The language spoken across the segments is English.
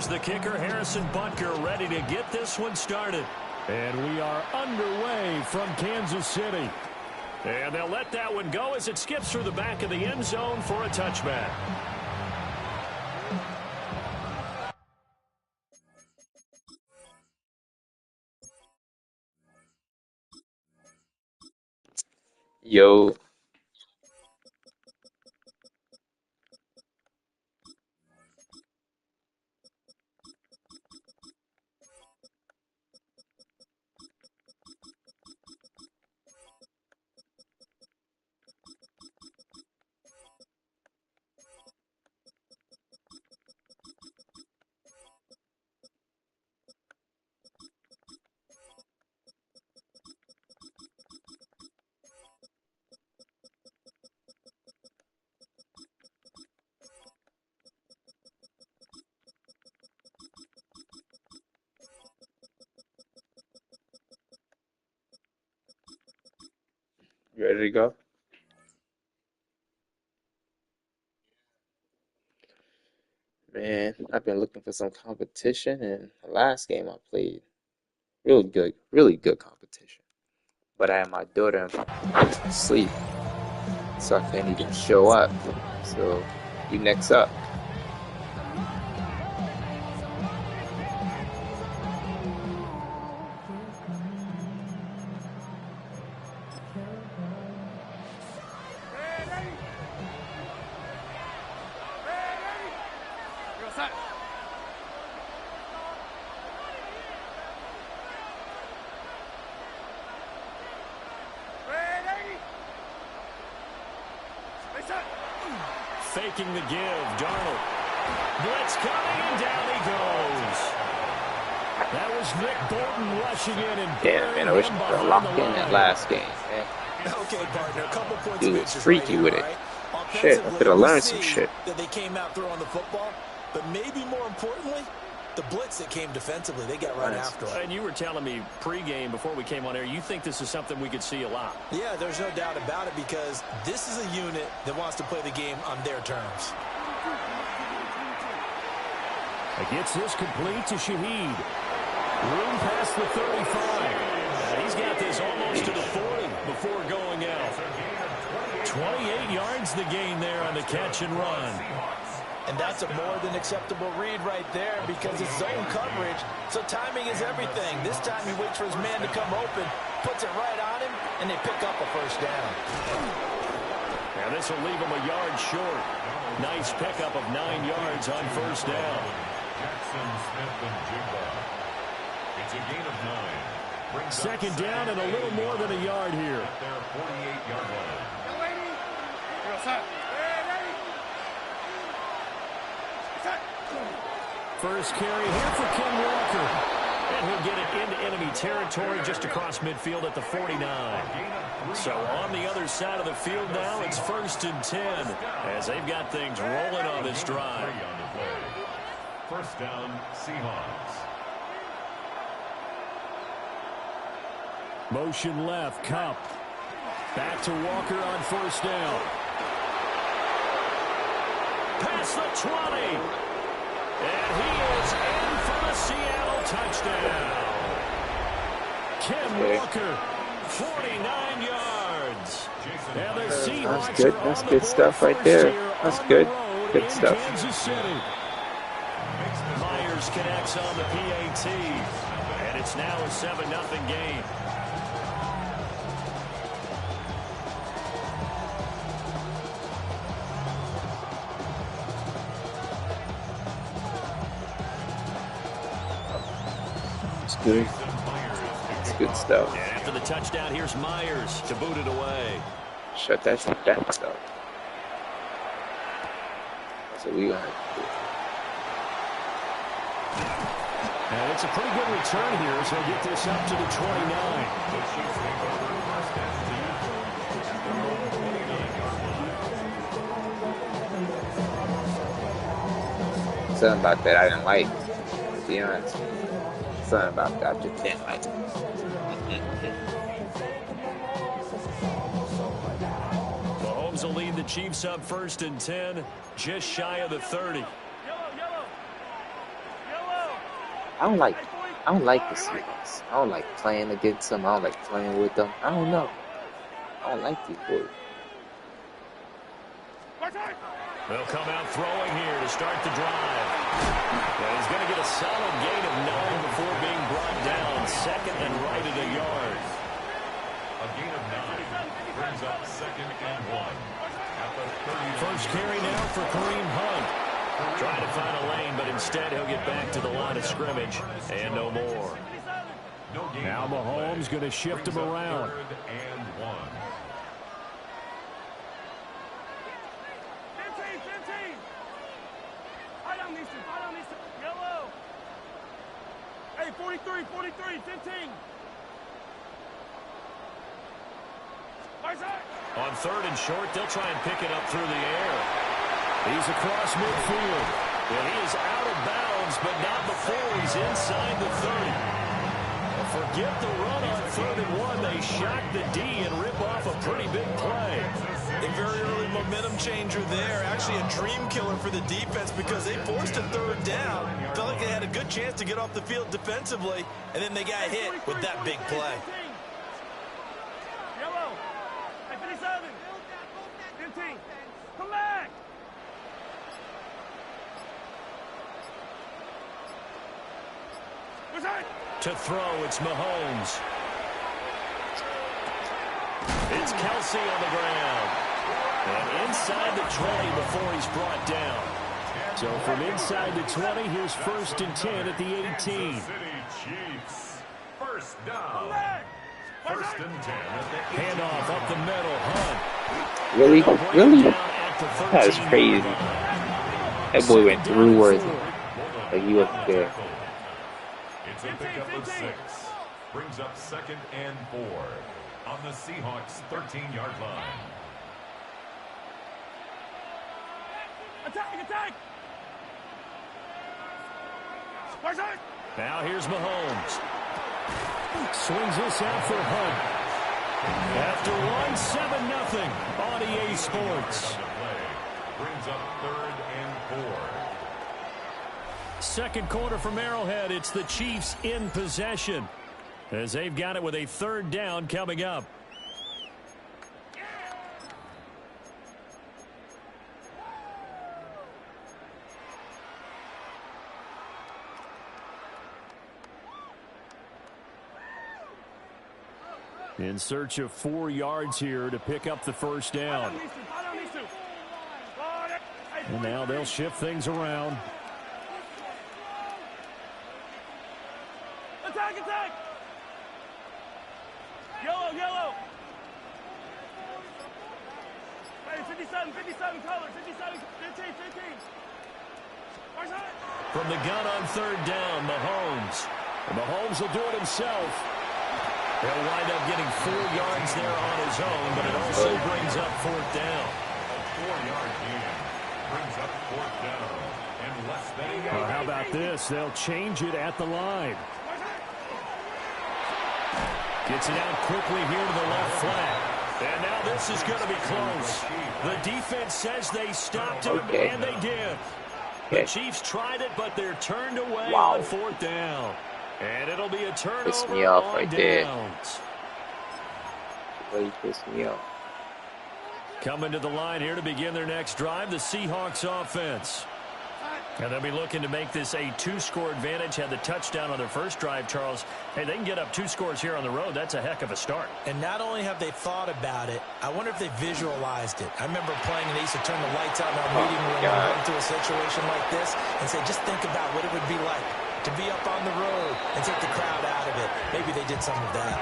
here's the kicker, Harrison Butker, ready to get this one started. And we are underway from Kansas City. And they'll let that one go as it skips through the back of the end zone for a touchback. Yo. You ready to go? Man, I've been looking for some competition, and the last game I played, really good competition. But I had my daughter asleep, so I couldn't even show up. So, you next up. Faking the give, Darnold. Blitz coming, and down he goes. That was Nick Bolton rushing in and Damn, man, I wish I could locked in that last game, man. Okay, partner, a couple points. Dude was freaky with it. Shit, I could have learned some shit. That they came out throwing the football, but maybe more importantly, the blitz that came defensively, they got right after it. And you were telling me pregame before we came on air, you think this is something we could see a lot. Yeah, there's no doubt about it because this is a unit that wants to play the game on their terms. It gets this complete to Shaheed. Room past the 35. And he's got this almost to the 40 before going out. 28 yards the gain there on the catch and run. And that's a more than acceptable read right there because it's zone coverage, so timing is everything. This time he waits for his man to come open, puts it right on him, and they pick up a first down. And this will leave him a yard short. Nice pickup of 9 yards on first down. Jackson Smith and Jigba. It's a gain of 9. Second down and a little more than a yard here. At their 48-yard line. First carry here for Ken Walker. And he'll get it into enemy territory just across midfield at the 49. So on the other side of the field now, it's 1st and 10 as they've got things rolling on this drive. First down, Seahawks. Motion left, Kupp. Back to Walker on first down. Past the 20. And he is in for the Seattle touchdown. Ken Walker, 49 yards. And the Seahawks That's good stuff right there. That's good. Good stuff. Kansas City. Myers connects on the PAT. And it's now a 7-0 game. Good. It's good stuff. And after the touchdown, here's Myers to boot it away. Shut that stuff. That's what we gonna do. And it's a pretty good return here as they'll get this up to the 29. Something about that I didn't like, to be honest. Something about that I just didn't like. Mahomes will lead the Chiefs up 1st and 10, just shy of the 30. I don't like the Seahawks. I don't like playing against them. I don't like playing with them. I don't know. I don't like these boys. They'll come out throwing here to start the drive. And he's going to get a solid gain of 9 before being brought down. Second and right at a yard. A gain of 9 brings up 2nd and 1. At the 30. First carry now for Kareem Hunt. Trying to find a lane, but instead he'll get back to the line of scrimmage and no more. Now Mahomes going to shift him around. 3rd and 1. Hey, 43, 15. On 3rd and short, they'll try and pick it up through the air. He's across midfield. And he is out of bounds, but not before he's inside the 30. Forget the run on 3rd and 1. They shock the D and rip off a pretty big play. A very early momentum changer there. Actually a dream killer for the defense because they forced a 3rd down. Felt like they had a good chance to get off the field defensively, and then they got hit with that big play. Yellow. Hey, 57. 15. Come back. To throw, it's Mahomes. It's Kelsey on the ground. And inside the 20 before he's brought down. So from inside the 20, here's 1st and 10 at the 18. City Chiefs. First down. 1st and 10 at the 18. Handoff up the middle, Hunt. Really? Really? At the That was 13. crazy. That boy went through Worthy. Like he wasn't there. It's a pickup of 6. Brings up 2nd and 4 on the Seahawks' 13-yard line. Attack! Now here's Mahomes. Swings this out for Hunt. After one, 7-0 on EA Sports. Brings up 3rd and 4. Second quarter from Arrowhead. It's the Chiefs in possession as they've got it with a 3rd down coming up. In search of 4 yards here to pick up the 1st down. And now they'll shift things around. Attack! Yellow! Hey, 57 color, 57, 15. From the gun on 3rd down, Mahomes. And Mahomes will do it himself. He'll wind up getting 4 yards there on his own, but it also brings up 4th down. A 4-yard gain brings up 4th down. And less than a yard. How about this? They'll change it at the line. Gets it out quickly here to the left flat. And now this is going to be close. The defense says they stopped him, and they did. The Chiefs tried it, but they're turned away on 4th down. And it'll be a turnover. Pissed me off on right downs. there. Really pissed me off. Coming to the line here to begin their next drive, the Seahawks offense. And they'll be looking to make this a 2-score advantage. Had the touchdown on their first drive, Charles. Hey, they can get up 2 scores here on the road. That's a heck of a start. And not only have they thought about it, I wonder if they visualized it. I remember playing and they used to turn the lights out in our meeting room and run into a situation like this and say, just think about what it would be like to be up on the road and take the crowd out of it. Maybe they did some of that.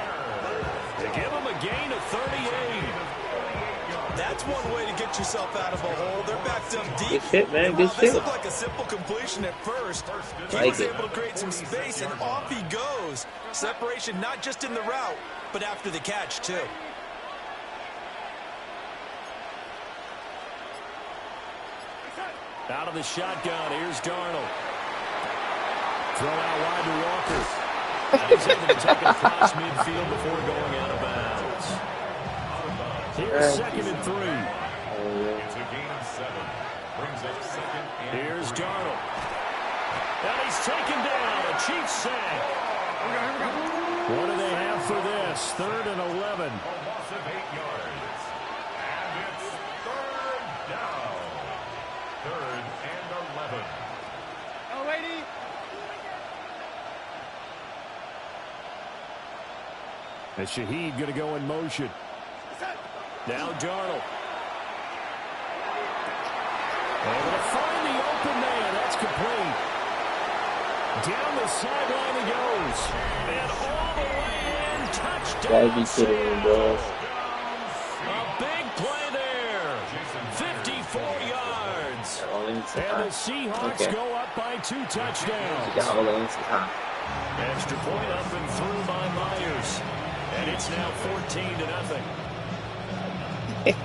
To give them a gain of 38. That's one way to get yourself out of a hole. They're backed up deep. Good shit, man. Good This shit. looked like a simple completion at first. He Like was it. able to create some space, and off he goes. Separation not just in the route, but after the catch, too. Out of the shotgun, here's Darnold. Throw out wide to Walker. And he's able to take it across midfield before going out of bounds. Here's 2nd and 3. It's a gain of 7. Brings up 2nd and Here's 3. Darnold. And he's taken down. A Chiefs sack. What do they have for this? 3rd and 11. A loss of 8 yards. And it's 3rd down. 3rd and 11. Oh, lady. And Shaheed going to go in motion. Now Darnold. Able to find the open man. That's complete. Down the sideline he goes. And all the way in. Touchdown. Gotta be kidding me, bro. A big play there. 54 yards. And the Seahawks go up by 2 touchdowns. Extra point up and through by Myers. And it's now 14-0. And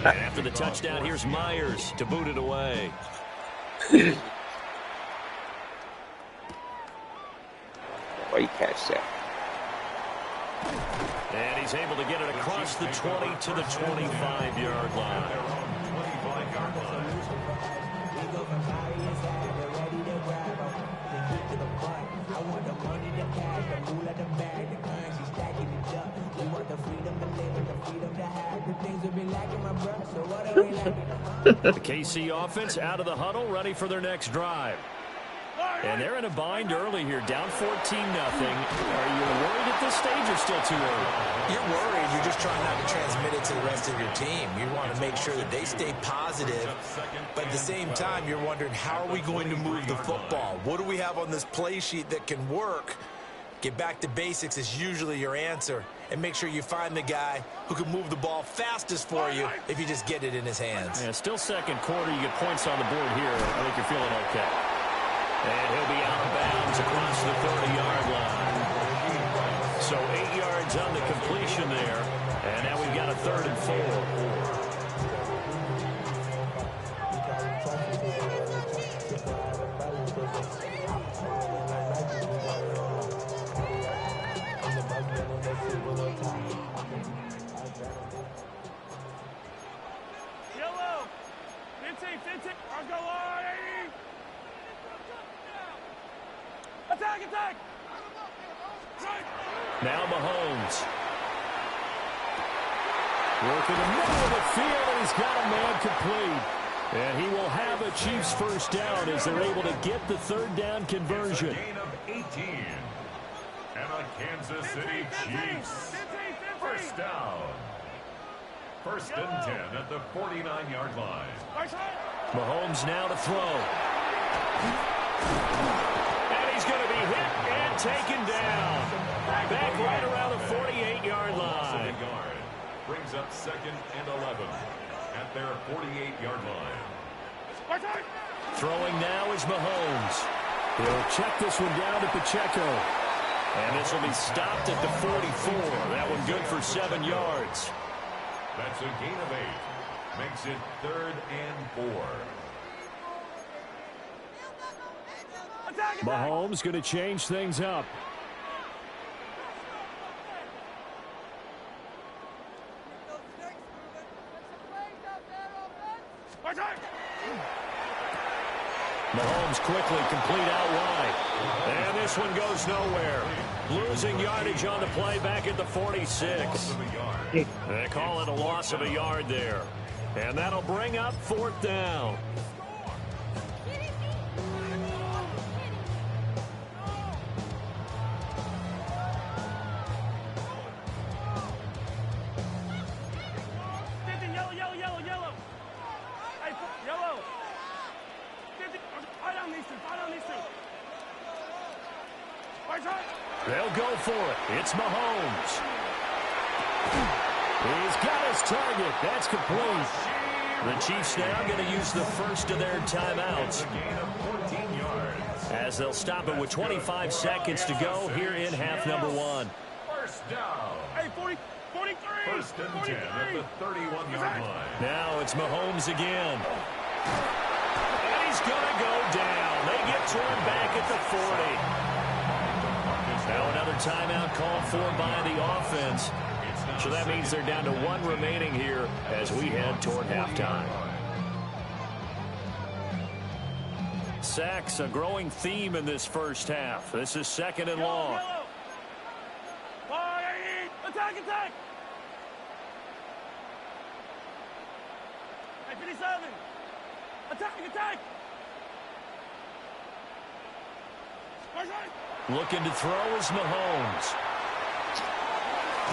after the touchdown, here's Myers to boot it away. Why you catch that? And he's able to get it across the 20 to the 25-yard line. The KC offense out of the huddle, ready for their next drive. And they're in a bind early here, down 14-0. Are you worried at this stage or still too early? You're worried. You're just trying not to transmit it to the rest of your team. You want to make sure that they stay positive. But at the same time, you're wondering, how are we going to move the football? What do we have on this play sheet that can work? Get back to basics is usually your answer. And make sure you find the guy who can move the ball fastest for you if you just get it in his hands. Yeah, still second quarter. You get points on the board here. I think you're feeling okay. And he'll be out of bounds across the 30-yard line. So 8 yards on the completion there. And now we've got a 3rd and 4. Yellow. 15. I'll go on. Attack. Now Mahomes. Working the middle of the field, and he's got a man complete. And he will have a Chiefs first down as they're able to get the 3rd down conversion. It's a gain of 18. And a Kansas City Chiefs. First down. 1st and 10 at the 49-yard line. Mahomes now to throw. And he's going to be hit and taken down. Back right around the 48-yard line. Brings up 2nd and 11 at their 48-yard line. Throwing now is Mahomes. He'll check this one down to Pacheco. And this will be stopped at the 44. That one good for 7 yards. That's a gain of 8. Makes it 3rd and 4. Mahomes going to change things up. Mahomes quickly complete out wide. And this one goes nowhere. Losing yardage on the play back at the 46. They call it a loss of a yard there. And that'll bring up 4th down. They'll go for it. It's Mahomes. He's got his target. That's complete. The Chiefs now going to use the first of their timeouts, as they'll stop it with 25 seconds to go here in half number 1. First down. Hey, 43. 1st and 10 at the 31-yard line. Now it's Mahomes again. And he's going to go down. They get to him back at the 40. Now another timeout called for by the offense. So that means they're down to 1 remaining here as we head toward halftime. sacks, a growing theme in this first half. This is 2nd and long. Attack, attack! 57! Attack, attack! Looking to throw is Mahomes.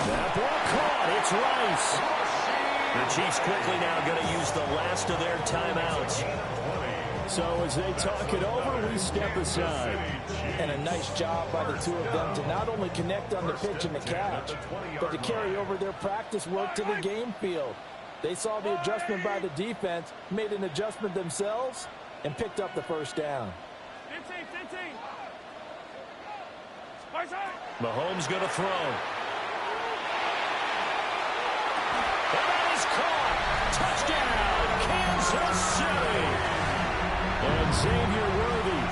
That ball caught. It's Rice. The Chiefs quickly now going to use the last of their timeouts. So as they talk it over, we step aside. And a nice job by the two of them to not only connect on the pitch and the catch, but to carry over their practice work to the game field. They saw the adjustment by the defense, made an adjustment themselves, and picked up the first down. 15. Mahomes going to throw. That is caught. Touchdown, Kansas City. And Xavier Worthy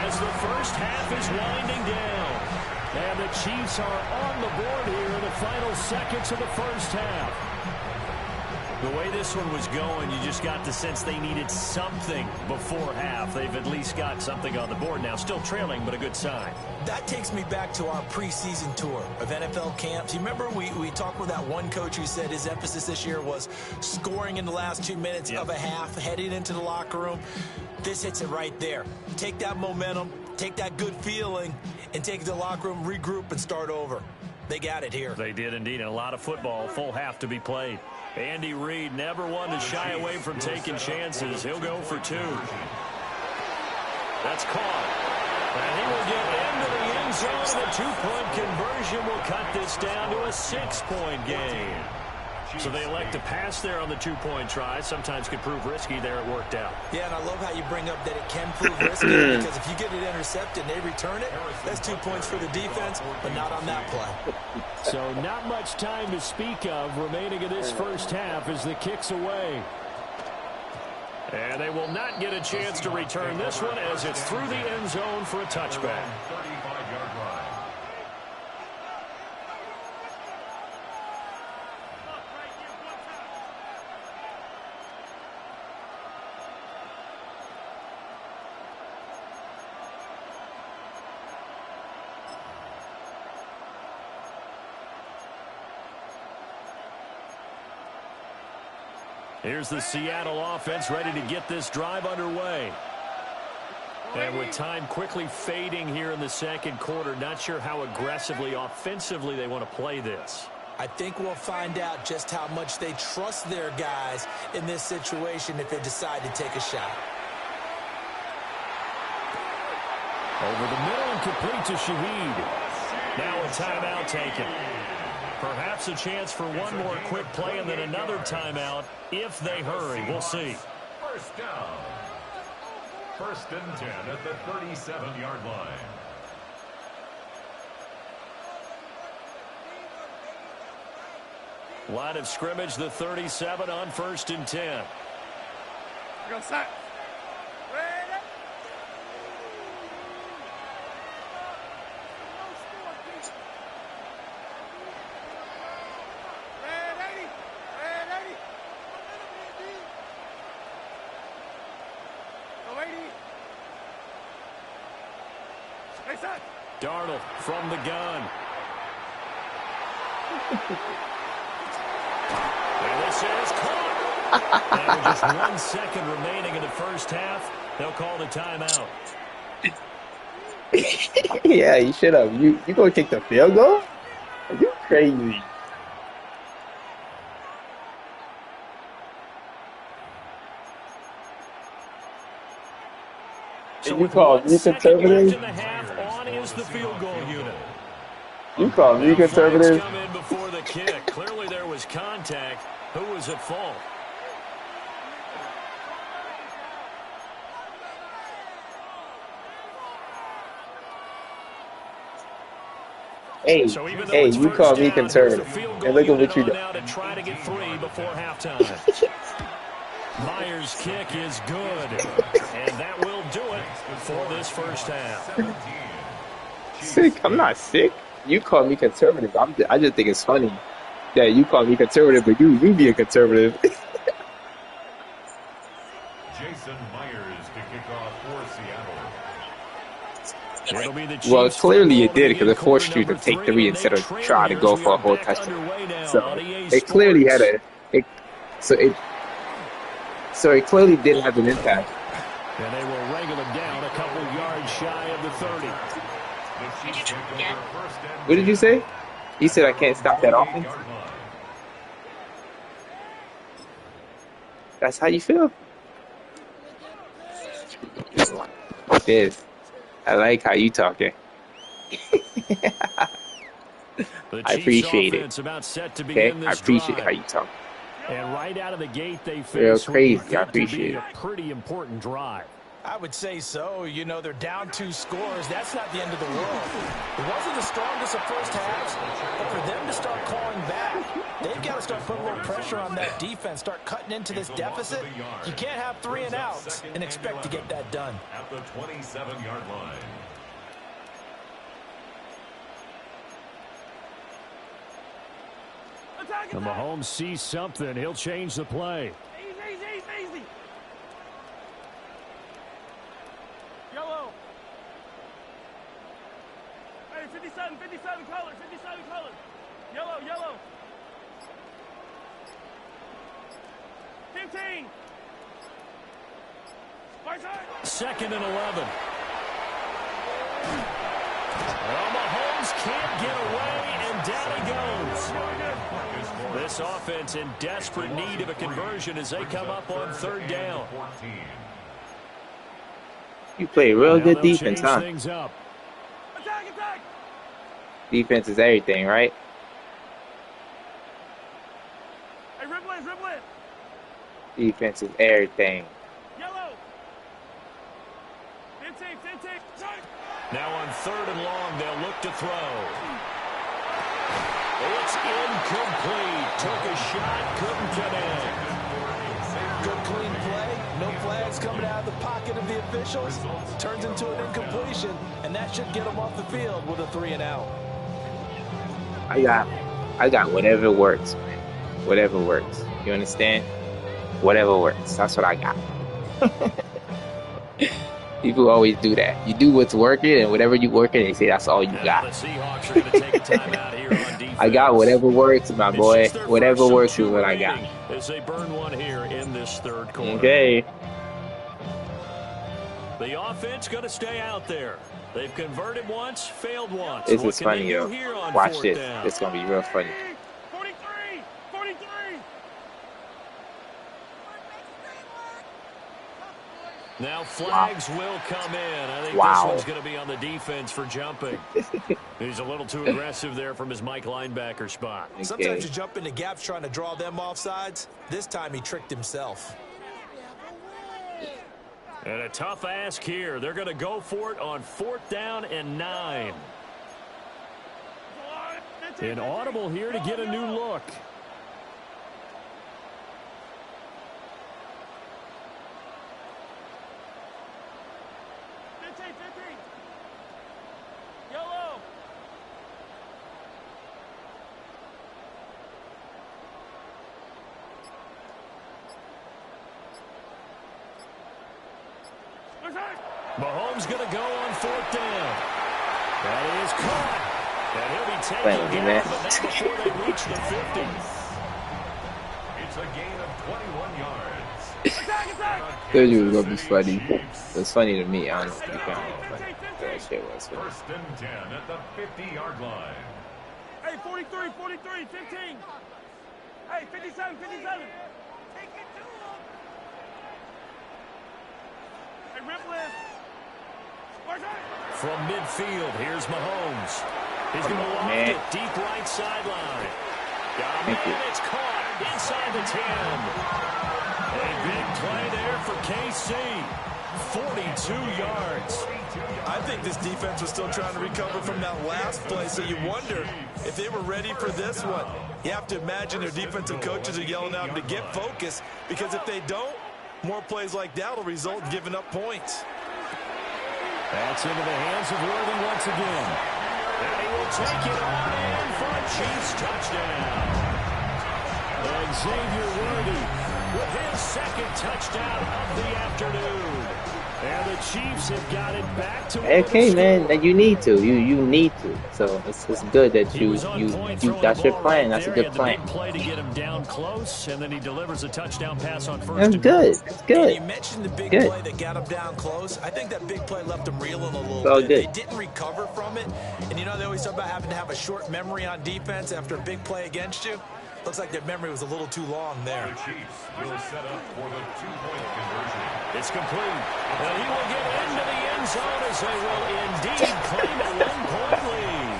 as the first half is winding down. And the Chiefs are on the board here in the final seconds of the first half. The way this one was going, you just got the sense they needed something before half. They've at least got something on the board now. Still trailing, but a good sign. That takes me back to our preseason tour of NFL camps. You remember we talked with that one coach who said his emphasis this year was scoring in the last 2 minutes of a half, heading into the locker room. This hits it right there. Take that momentum, take that good feeling, and take it to the locker room, regroup, and start over. They got it here. They did indeed. And a lot of football, full half to be played. Andy Reid never one to shy away from taking chances. He'll go for 2. That's caught. And he will get into the end zone. The 2-point conversion will cut this down to a 6-point game. So they elect to pass there on the 2-point try. Sometimes could prove risky. There it worked out. Yeah, and I love how you bring up that it can prove risky because if you get it intercepted and they return it, that's 2 points for the defense, but not on that play. So not much time to speak of remaining in this first half as the kick's away. And they will not get a chance to return this one as it's through the end zone for a touchback. 35-yard line. Here's the Seattle offense ready to get this drive underway. And with time quickly fading here in the second quarter, not sure how aggressively, offensively they want to play this. I think we'll find out just how much they trust their guys in this situation if they decide to take a shot. Over the middle and complete to Shaheed. Now a timeout taken. Perhaps a chance for one more quick play and then another timeout if they hurry. We'll see. First down. 1st and 10 at the 37-yard line. Line of scrimmage, the 37 on 1st and 10. Go sack. Darnold from the gun. And this is caught. And with just 1 second remaining in the first half, they'll call the timeout. Yeah, you should have. You gonna kick the field goal? Are you crazy? So You call me conservative? in the half, on is the field goal unit. You call me conservative? Come in before the kick. Clearly there was contact. Who was at fault? Hey, So even though hey, it's you first call me down, conservative. there's the field And goal look at unit what you on do. now to try to get 3 before halftime. Myers' kick is good. And that will do it for this first half. Sick? I'm not sick. You call me conservative. I just think it's funny that you call me conservative, but you be a conservative. Jason Myers to kick off for Seattle. It'll be the Well, Chiefs clearly it football to did because begin it forced quarter you to number take 3, 3 and they instead of trail try to here go as we for are a whole back touchdown. underway now on So EA it clearly had Sports. it clearly did have an impact. And they will wrangle him down a couple yards shy of the 30. What did you say? You said I can't stop that offense? That's how you feel? This. I like how you talking. The I Chiefs appreciate it. offense about set to Okay? begin I this appreciate how drive. you talk. And right out of the gate, they Real face what you crazy. I think to be appreciate a it. pretty important drive. I would say so. You know, they're down 2 scores. That's not the end of the world. It wasn't the strongest of first halves, but for them to start clawing back, they've got to start putting a little pressure on that defense, start cutting into this deficit. You can't have 3 and outs and expect to get that done. At the 27-yard line. And Mahomes sees something. He'll change the play. Easy. Yellow. Hey, 57 color. Yellow. 15. Second and 11. Well, Mahomes can't get away, and down he goes. This offense in desperate need of a conversion as they come up on 3rd down. You play real Now good they'll defense, change huh? things up. Attack. Defense is everything, right? Hey, ribble it. Defense is everything. Yellow. 15. Now on 3rd and long, they'll look to throw. It's incomplete. Took a shot, couldn't connect. Good clean play. No flags coming out of the pocket of the officials. Turns into an incompletion, and that should get them off the field with a 3 and out. I got whatever works, man. Whatever works. You understand? Whatever works. That's what I got. People always do that. You do what's working, and whatever you working, they say that's all you Now got. the Seahawks are going to take a timeout here on defense. I got whatever works, my It's boy. just their Whatever first of works is 2 what I got. remaining as they burn one here in this 3rd quarter. Okay. The offense going to stay out there. They've converted once, failed once. This What is can they funny, do though. here on Watch 4th this. down? It's going to be real funny. 43. Now flags will come in. I think this one's going to be on the defense for jumping. He's a little too aggressive there from his Mike linebacker spot. Okay. Sometimes you jump into gaps trying to draw them off sides. This time he tricked himself. And a tough ask here. They're going to go for it on 4th down and 9. Inaudible here to get a new look. Yellow. Mahomes going to go on 4th down. That is caught. And he'll be Playing with taken me, down, man. but not before they reach the 50. It's a gain of 21 yards. Told you it was going to be funny. It was funny to me. I don't know if you found it, but that shit was funny. 1st and 10 at the 50-yard line. Hey, 43, 15. Hey, 57. Take it to him. Hey, ribble it. From midfield, here's Mahomes. He's going to loft man. it deep right sideline. Got a Thank you. man, it's caught inside the 10. A big play there for KC. 42 yards. I think this defense was still trying to recover from that last play, so you wonder if they were ready for this one. You have to imagine their defensive coaches are yelling at them to get focused, because if they don't, more plays like that will result in giving up points. That's into the hands of Worthy once again. And he will take it on in for a Chiefs touchdown. And Xavier Worthy With his 2nd touchdown of the afternoon. And the Chiefs have got it back to Okay, man, that you need to. You need to. So it's good that He was on point throwing that's the your ball plan. right That's a there. He good had the plan. big play to get him down close, and then he delivers a touchdown pass on first That's and good. goal. That's And good. you mentioned the big Good. play that got him down close. I think that big play left them reeling a little It's all bit. They good. didn't recover from it. And you know, they always talk about having to have a short memory on defense after a big play against you. Looks like their memory was a little too long there. The Chiefs will set up for the two-point conversion. It's complete. And he will get into the end zone as they will indeed claim a one-point lead.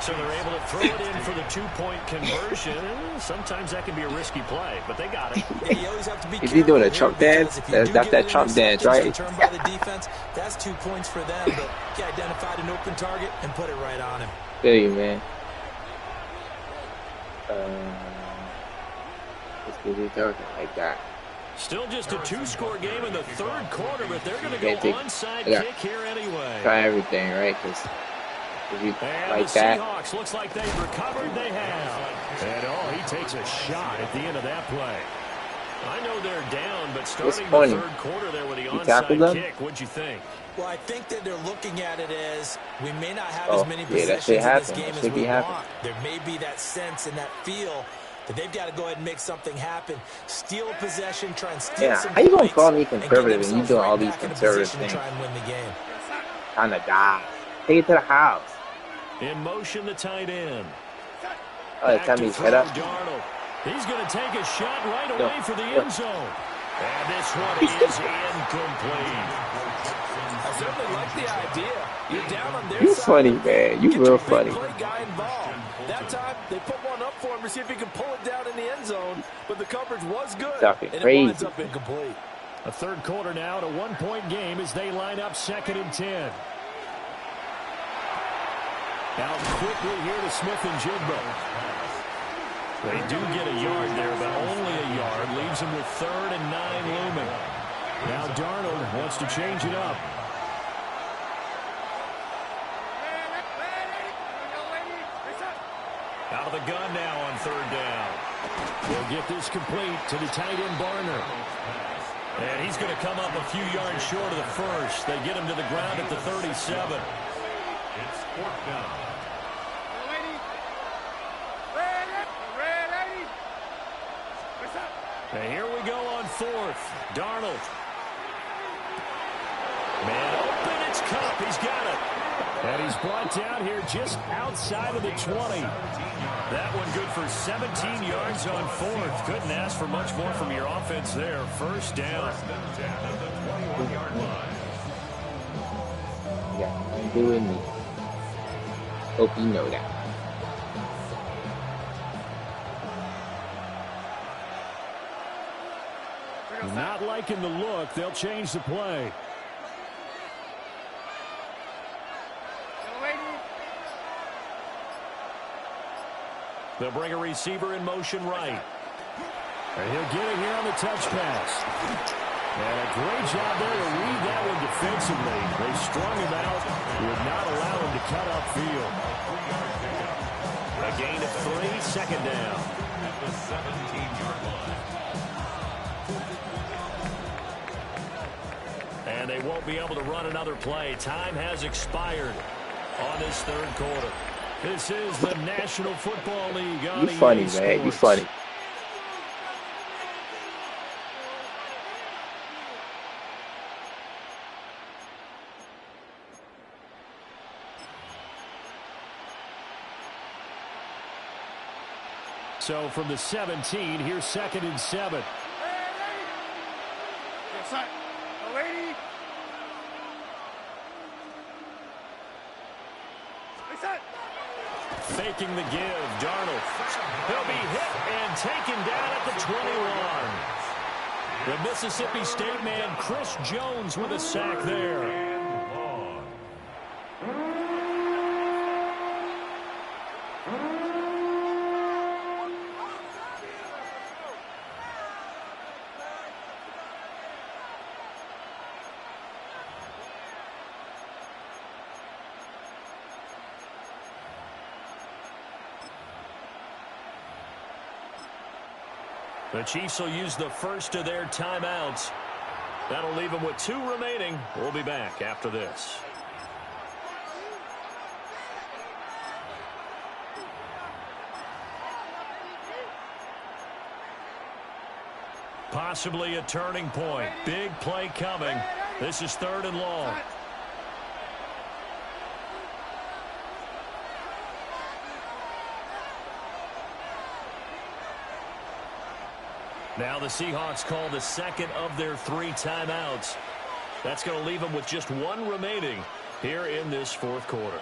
So they're able to throw it in for the two-point conversion. Sometimes that can be a risky play, but they got it. Yeah, you always have to be Is he doing a careful Trump here, dance? because if you do That's get that an Trump dance, interception right? returned by the defense, that's 2 points for them. But he identified an open target and put it right on him. Feel you, man. Let's get it talking like that. Still just a two-score game in the third quarter, but they're going to go onside kick here anyway. Try everything, right? Because if you And like the that, Seahawks looks like they've recovered. They have. And he takes a shot at the end of that play. I know they're down, but starting the third quarter there with the onside kick, what'd you think? Well, I think that they're looking at it as we may not have as many possessions in this game as we want. There may be that sense and that feel that they've got to go ahead and make something happen. Steal a possession, try and steal some points. How you gonna call me conservative and you doing all these conservative things? Try and win the game. Kind of die. Take it to the house. In motion, the tight end. Oh, that time he's head up. Darnold. He's going to take a shot right away for the end zone. And this one is incomplete. I certainly like the idea. You're down on their You side. funny, man. You real funny. Play guy involved. That time, they put one up for him to see if he can pull it down in the end zone, but the coverage was good, Talking and crazy. it winds up incomplete. A third quarter now at a one-point game as they line up 2nd and 10. Now quickly here to Smith and Jigba. They do get a yard there, but only a yard. Leaves them with 3rd and 9 looming. Now Darnold wants to change it up. Out of the gun now on 3rd down. They'll get this complete to the tight end Barner. And he's going to come up a few yards short of the first. They get him to the ground at the 37. It's 4th down. And here we go on 4th. Darnold. Man open, it's Cup. He's got it. And he's brought down here just outside of the 20. That one good for 17 yards on 4th. Couldn't ask for much more from your offense there. 1st down. Yeah, I'm doing me. Hope you know that. Not liking the look. They'll change the play. They'll bring a receiver in motion right. And he'll get it here on the touch pass. And a great job there to read that one defensively. They strung him out, would not allow him to cut upfield. A gain of 3, 2nd down. At the 17-yard line. And they won't be able to run another play. Time has expired on this 3rd quarter. This is the National Football League on You funny, EA man. You Sports. funny. So from the 17, here's 2nd and 7. Faking the give. Darnold. He'll be hit and taken down at the 21. The Mississippi State man, Chris Jones, with a sack there. The Chiefs will use the first of their timeouts. That'll leave him with 2 remaining. We'll be back after this. Possibly a turning point. Big play coming. This is 3rd and long. Now the Seahawks call the second of their 3 timeouts. That's going to leave them with just 1 remaining here in this 4th quarter.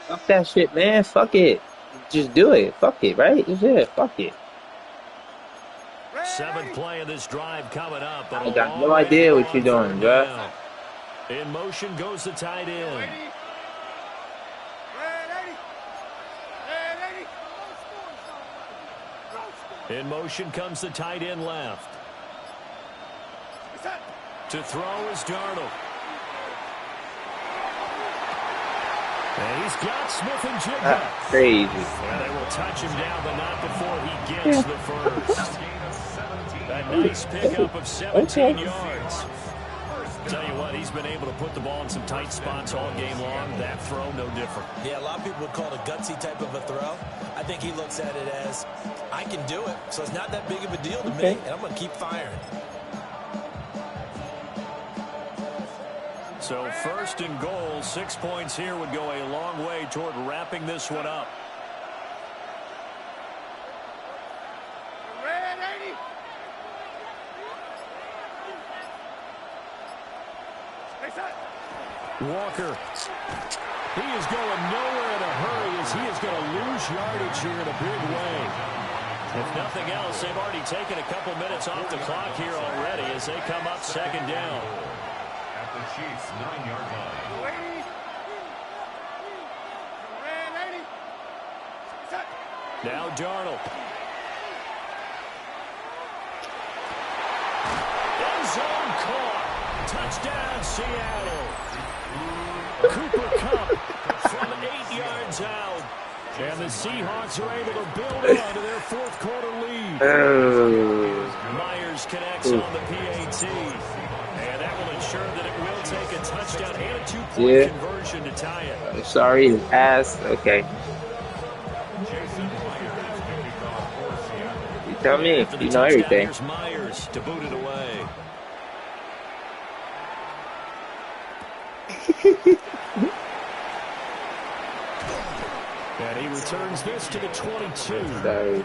Fuck that shit, man. Fuck it. Just do it. Fuck it, right? Yeah, fuck it. 7th play of this drive coming up. I got no idea what you're doing, bro. In motion goes the tight end. In motion comes the tight end left. To throw is Darnold. And he's got Smith and Jigba. That's crazy. And they will touch him down, but not before he gets the first. That nice pickup of 17 yards. Tell you what, he's been able to put the ball in some tight spots all game long. That throw, no different. Yeah, a lot of people would call it a gutsy type of a throw. I think he looks at it as, I can do it, so it's not that big of a deal to me, and I'm going to keep firing. So 1st and goal, 6 points here would go a long way toward wrapping this one up. Walker. He is going nowhere in a hurry as he is going to lose yardage here in a big way. If nothing else, they've already taken a couple minutes off the clock here already as they come up 2nd down. At the Chiefs' 9-yard line. Now Darnold. End zone caught. Touchdown, Seattle. Cooper Kupp from 8 yards out. And the Seahawks are able to build on to their 4th quarter lead. Myers connects on the PAT. And that will ensure that it will take a touchdown and a 2-point conversion to tie it. Sorry, ass. Okay. You tell me. You know everything. Myers to boot it away. And he returns this to the 22. Sorry.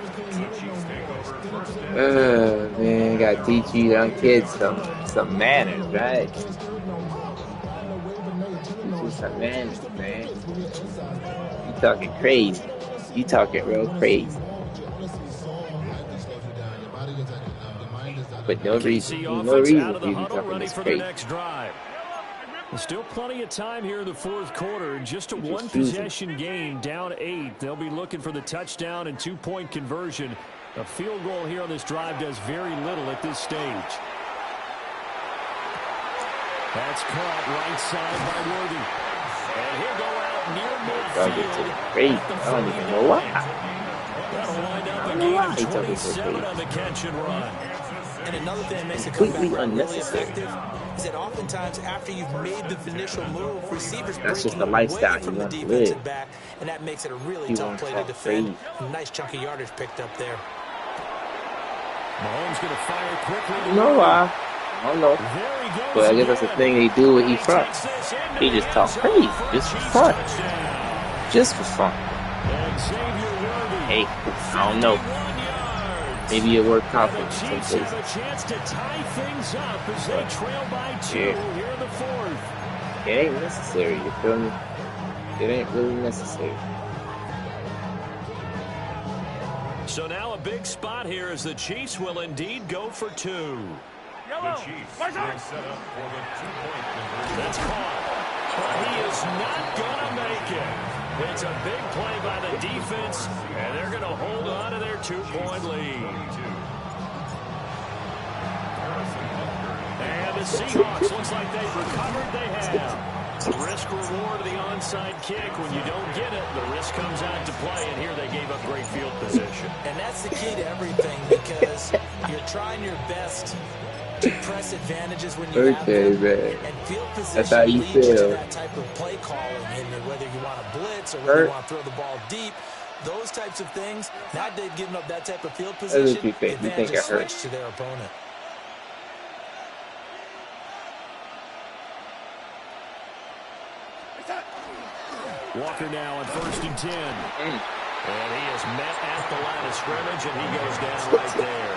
Man, you gotta teach you young kids some manners, right? Teach you some manners, man. You talking crazy. You talking real crazy. But no reason you be talking this crazy. Still plenty of time here in the 4th quarter. Just a 1-possession game, down 8. They'll be looking for the touchdown and 2-point conversion. A field goal here on this drive does very little at this stage. That's caught right side by Worthy. And he'll go out near midfield. Crazy. I don't even know why. That'll wind up a gain of 27 on the catch and run. And another thing that makes it completely really effective is that oftentimes after you've made the initial move, receivers that's just breaking the lifestyle away from the defensive back, and that makes it a really tough play to defend. Nice chunky yardage picked up there. Mahomes going to fire quickly. You know why? I don't know. But I guess that's the thing they do when he's front. He just talk crazy. Just for fun. Just for fun. Hey, I don't know. Maybe it worked out for some places. A chance to tie things up as they trail by 2 here in the 4th. It ain't necessary, you feel me? It ain't really necessary. So now a big spot here as the Chiefs will indeed go for 2. The Chiefs will set up for the 2-point conversion. That's caught. But he is not going to make it. It's a big play by the defense, and they're going to hold on to their 2-point lead. Seahawks, looks like they've recovered. They have. The risk reward of the onside kick. When you don't get it, the risk comes out to play, and here they gave up great field position. And that's the key to everything, because you're trying your best to press advantages when you have them. Man. And field That's how position you leads you to feel. that type of play calling. And whether you want to blitz or whether you want to throw the ball deep, those types of things, now they've given up that type of field position, You think advantage it hurt? switch to their opponent. Walker now on 1st and 10. And he is met at the line of scrimmage, and he goes down right there.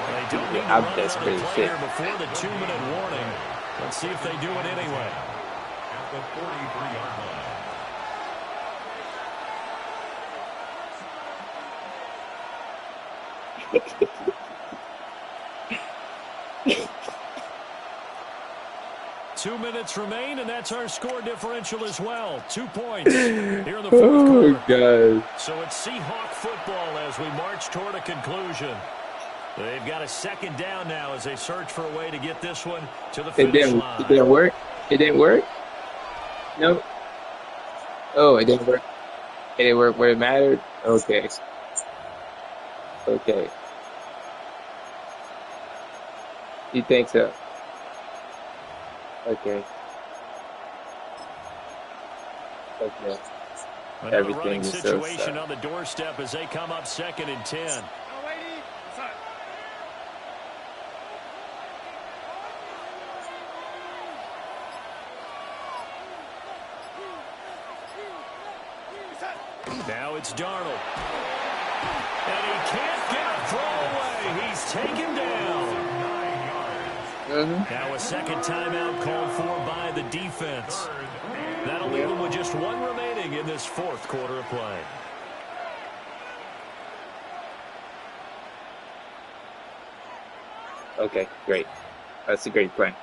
They don't need to run another play here before the 2-minute warning. Let's see if they do it anyway. At the 43-yard line. Two minutes remain, and that's our score differential as well. 2 points here in the fourth quarter. God. So it's Seahawk football as we march toward a conclusion. They've got a second down now as they search for a way to get this one to the finish line. It didn't work? It didn't work? No. Oh, it didn't work. It didn't work where it mattered? Okay. Okay. You think so? Okay. Okay. Another Everything running is so situation sad. on the doorstep as they come up 2nd and 10. Now it's Darnold. And he can't get a throw away. He's taken down. Now a second timeout called for by the defense. That'll leave them with just one remaining in this fourth quarter of play. Okay, great. That's a great play.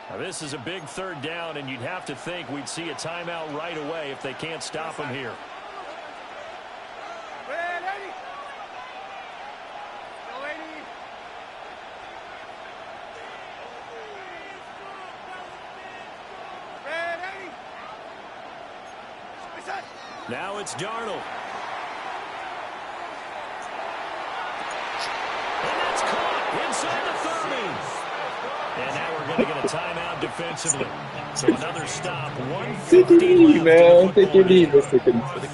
Now this is a big third down, and you'd have to think we'd see a timeout right away if they can't stop him here. Now it's Darnold. And that's caught inside the 30. And now we're going to get a timeout defensively. So another stop. 150 man. Take your knee, With the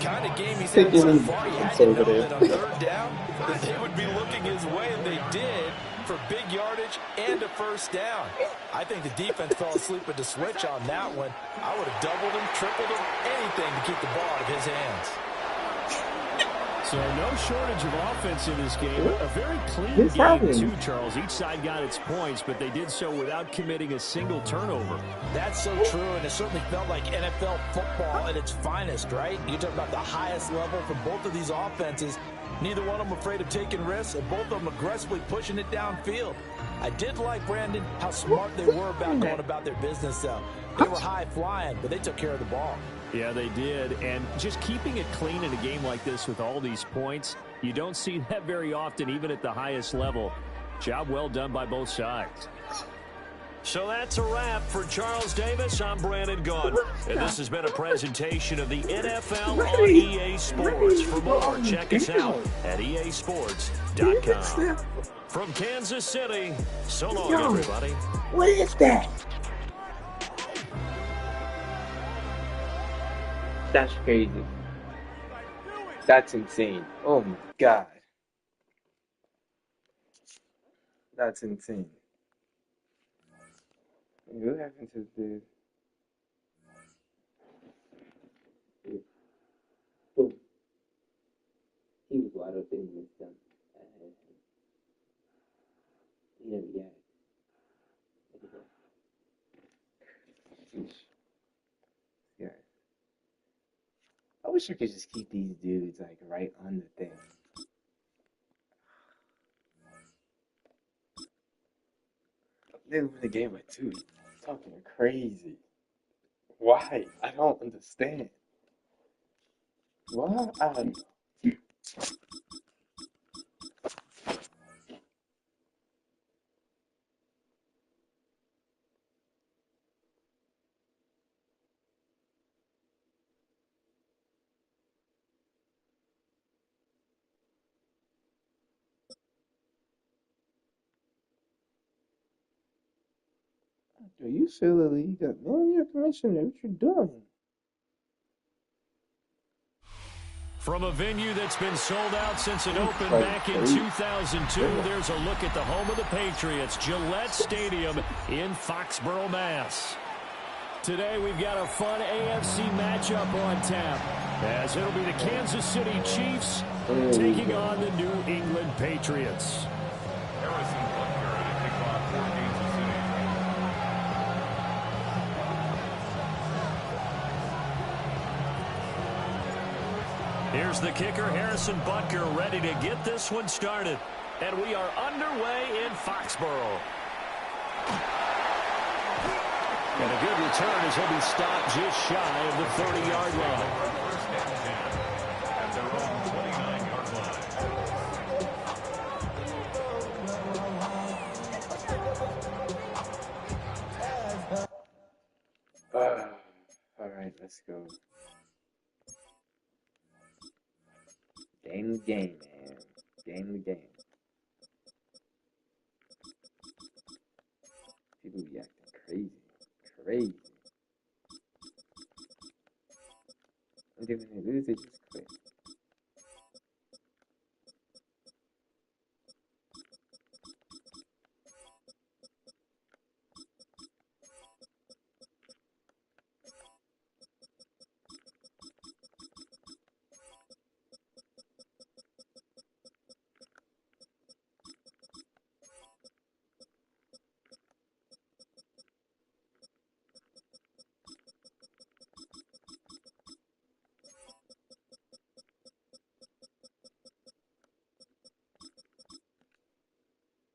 kind of game he's had so far, you had to know that on third down, that they would be looking his way, and they did, for big yardage and a first down. I think the defense fell asleep at the switch on that one. I would have doubled him, tripled him, anything to keep the ball out of his hands. So no shortage of offense in this game. A very clean game, too, Charles. Each side got its points, but they did so without committing a single turnover. That's so true, and it certainly felt like NFL football at its finest, right? You talk about the highest level from both of these offenses. Neither one of them afraid of taking risks, and both of them aggressively pushing it downfield. I did like, Brandon, how smart they were about going about their business, though. They were high-flying, but they took care of the ball. Yeah, they did. And just keeping it clean in a game like this with all these points, you don't see that very often, even at the highest level. Job well done by both sides. So that's a wrap for Charles Davis. I'm Brandon Gaudin. And this has been a presentation of the NFL on EA Sports. For more, check us out at easports.com. From Kansas City, so long, everybody. What is that? That's crazy. That's insane. Oh my God. That's insane. What happened to the dude? Boom. He was wide open and missed them. He didn't react. Look at that. Sheesh. Yeah. I wish I could just keep these dudes like right on the thing. They win the game by 2. Talking crazy. Why? I don't understand. Why? I don't know. Do you feel the league up? Man, you're a commissioner. What you doing? From a venue that's been sold out since it opened back in 2002, there's a look at the home of the Patriots, Gillette Stadium in Foxborough, Mass. Today we've got a fun AFC matchup on tap, as it'll be the Kansas City Chiefs taking on the New England Patriots. Here's the kicker, Harrison Butker, ready to get this one started. And we are underway in Foxborough. And a good return as he'll be stopped just shy of the 30-yard line. At their own 29-yard line. All right, let's go. Game, man. Game. People be acting crazy. And then when they lose, they just quit.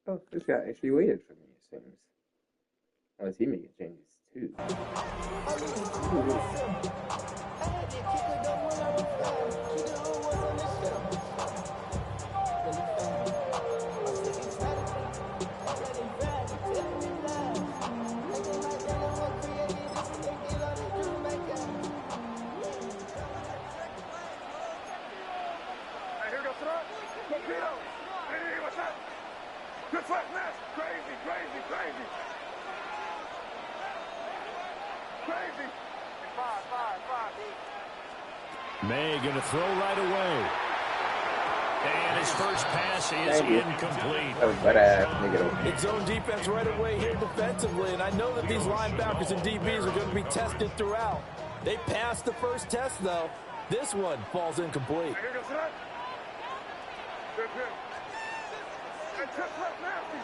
Oh, this guy actually waited for me, it seems. Unless he making changes too. Good flat pass. Crazy. May going to throw right away. And his first pass is incomplete. It's zone defense right away here defensively, and I know that these linebackers and DBs are going to be tested throughout. They passed the first test, though. This one falls incomplete. Here goes that. Good. And just left nasty.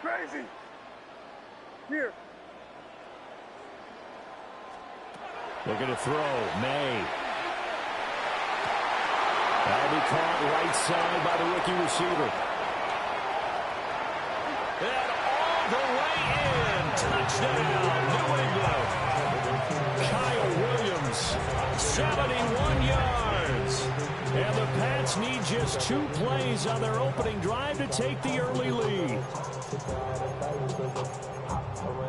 Crazy. Here. Looking to throw. May. That'll be caught right side by the rookie receiver. And all the way in. Touchdown, New England. Kyle Williams, 71 yards. And the Pats need just 2 plays on their opening drive to take the early lead.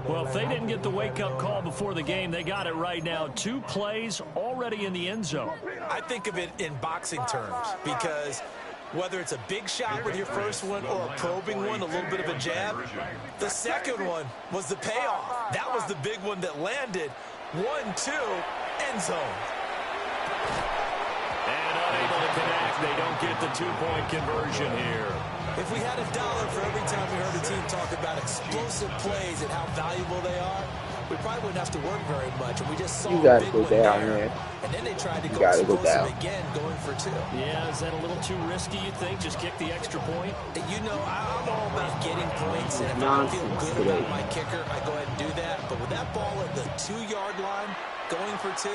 Well, if they didn't get the wake-up call before the game, they got it right now. 2 plays already in the end zone. I think of it in boxing terms because whether it's a big shot with your first one or a probing one, a little bit of a jab, the second one was the payoff. That was the big one that landed. 1-2, end zone. And unable to connect. They don't get the 2-point conversion here. If we had $1 for every time we heard a team talk about explosive plays and how valuable they are, we probably wouldn't have to work very much. And we just saw you gotta a big go one down, there. man. And then they tried to go down again, going for 2. Yeah, is that a little too risky, you think? Just kick the extra point? You know, I'm all about getting points, and if I feel good about my kicker, I go ahead and do that. But with that ball at the 2-yard line, going for 2,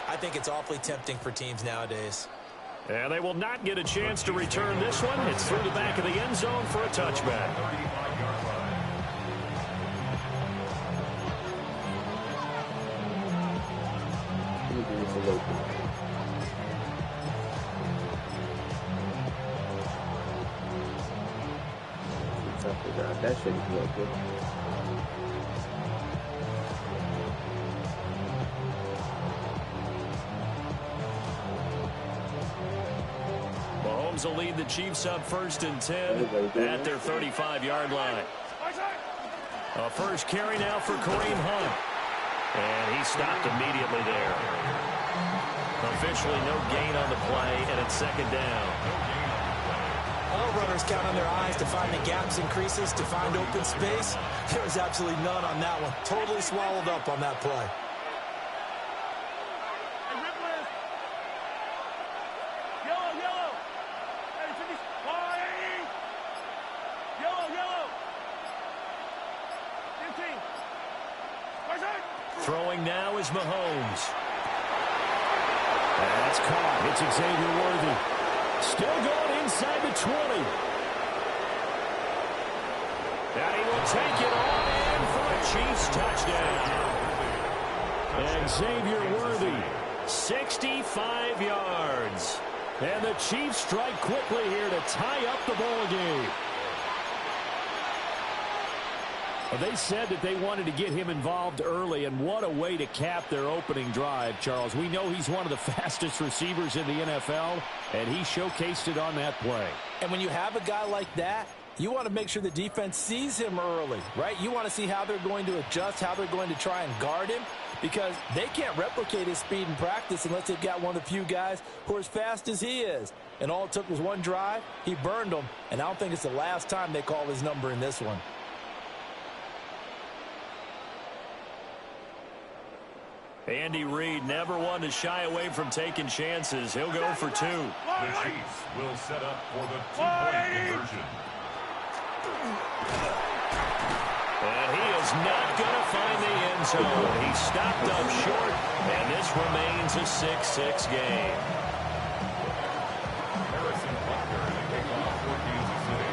I think it's awfully tempting for teams nowadays. And they will not get a chance to return this one. It's through the back of the end zone for a touchback. That should be good. Mahomes will lead the Chiefs up 1st and 10 at their 35-yard line. A first carry now for Kareem Hunt. And he stopped immediately there. Officially no gain on the play, and it's second down. All runners count on their eyes to find the gaps and creases, to find open space. There was absolutely none on that one. Totally swallowed up on that play. Throwing now is Mahomes. That's caught. It's Xavier Worthy. Still going inside the 20. And he will take it on in for a Chiefs touchdown. And Xavier Worthy, 65 yards. And the Chiefs strike quickly here to tie up the ball game. Well, they said that they wanted to get him involved early, and what a way to cap their opening drive, Charles. We know he's one of the fastest receivers in the NFL, and he showcased it on that play. And when you have a guy like that, you want to make sure the defense sees him early, right? You want to see how they're going to adjust, how they're going to try and guard him, because they can't replicate his speed in practice unless they've got one of the few guys who are as fast as he is. And all it took was one drive. He burned them, and I don't think it's the last time they call his number in this one. Andy Reid never one to shy away from taking chances. He'll go for two. The Chiefs will set up for the two-point conversion. And he is not going to find the end zone. He stopped up short, and this remains a 6-6 game. Harrison Butker to kick off for Kansas City.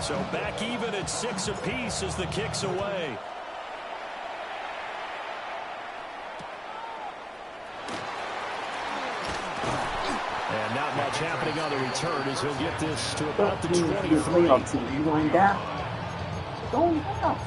So back even at 6 apiece as the kick's away. And not much happening on the return as he'll get this to about the 23. You going down? Going down.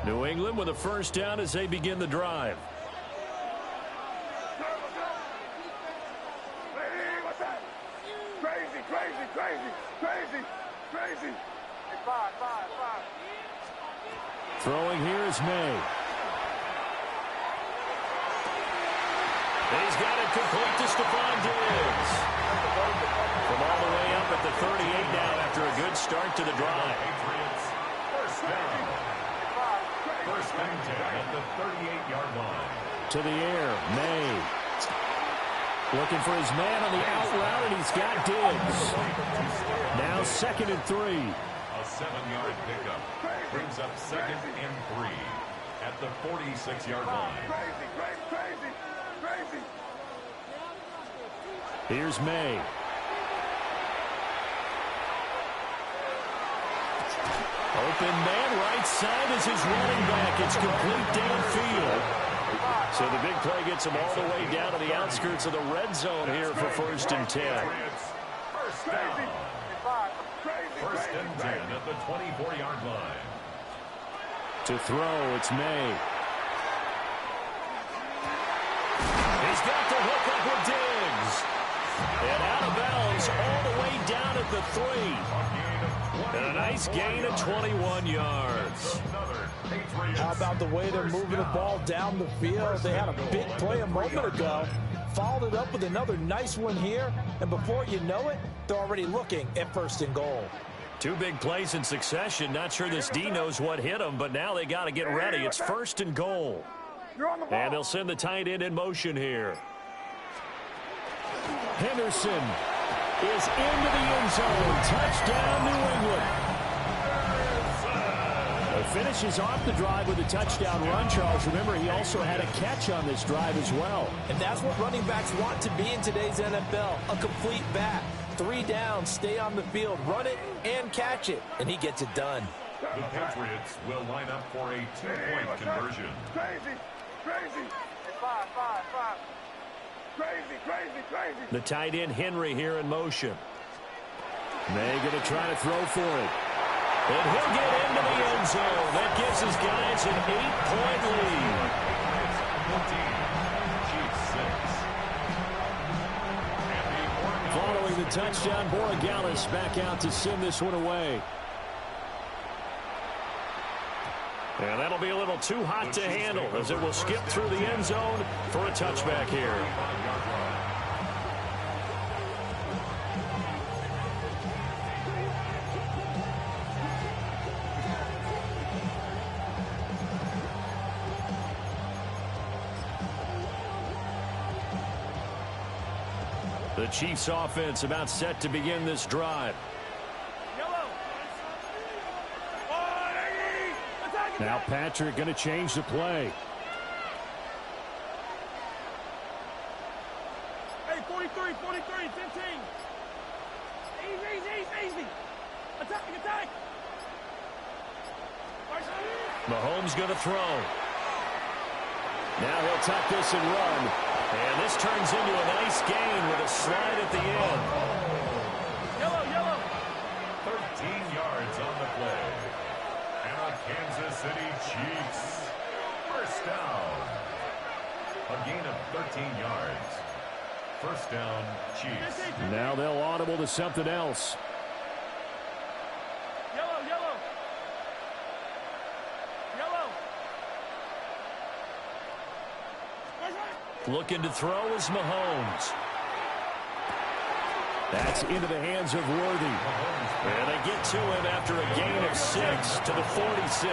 New England with a first down as they begin the drive. Crazy. Throwing here is May. He's got it complete to Stephon Diggs. From all the way up at the 38 now after a good start to the drive. Patriots, first down. First and 10 at the 38-yard line. To the air, May. Looking for his man on the out route, and he's got Diggs. Now 2nd and 3. A 7-yard pickup brings up 2nd and 3 at the 46-yard line. Crazy. Here's May. Open man right side is his running back. It's complete downfield. So the big play gets him all the way down to the outskirts of the red zone here for 1st and 10. First down. 1st and 10 at the 24-yard line. To throw, it's May. He's got the hook up with Diggs. And out of bounds all the way down at the 3. And a nice gain of 21 yards. How about the way they're moving the ball down the field? They had a big play a moment ago. Followed it up with another nice one here. And before you know it, they're already looking at 1st and goal. Two big plays in succession. Not sure this D knows what hit him, but now they got to get ready. It's 1st and goal. And they'll send the tight end in motion here. Henderson is into the end zone. Touchdown, New England. Finishes off the drive with a touchdown run, Charles. Remember, he also had a catch on this drive as well. And that's what running backs want to be in today's NFL, a complete back. 3 downs, stay on the field, run it, and catch it. And he gets it done. The Patriots will line up for a 2-point conversion. Crazy. The tight end, Henry, here in motion. They're going to try to throw for it. And he'll get into the end zone. That gives his guys an 8-point lead. Following the touchdown, Borregales back out to send this one away. And that'll be a little too hot to handle as it will skip through the end zone for a touchback here. The Chiefs offense about set to begin this drive. Now Patrick going to change the play. Hey, 43, 15. Easy. Attack. Mahomes going to throw. Now he'll tuck this and run. And this turns into a nice gain with a slide at the end. Yellow. 13 yards on the play. And a Kansas City Chiefs. First down. A gain of 13 yards. First down, Chiefs. Now they'll audible to something else. Yellow. Looking to throw is Mahomes. That's into the hands of Worthy. And they get to him after a gain of 6 to the 46.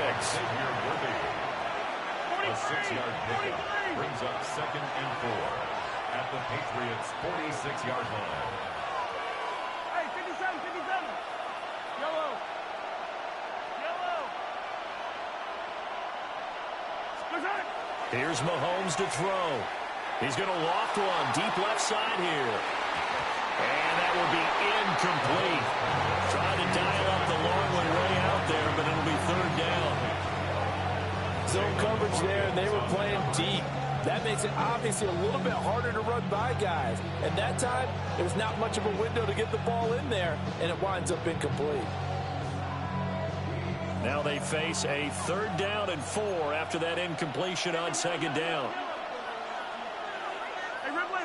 A 6-yard pickup brings up 2nd and 4 at the Patriots' 46-yard line. Hey, 57. Yellow. Here's Mahomes to throw. He's going to loft one deep left side here. And that will be incomplete. Trying to dial up the long one way out there, but it'll be 3rd down. Zone coverage there, and they were playing deep. That makes it obviously a little bit harder to run by guys. And that time, there's not much of a window to get the ball in there, and it winds up incomplete. Now they face a 3rd down and 4 after that incompletion on 2nd down. Hey, Ripley.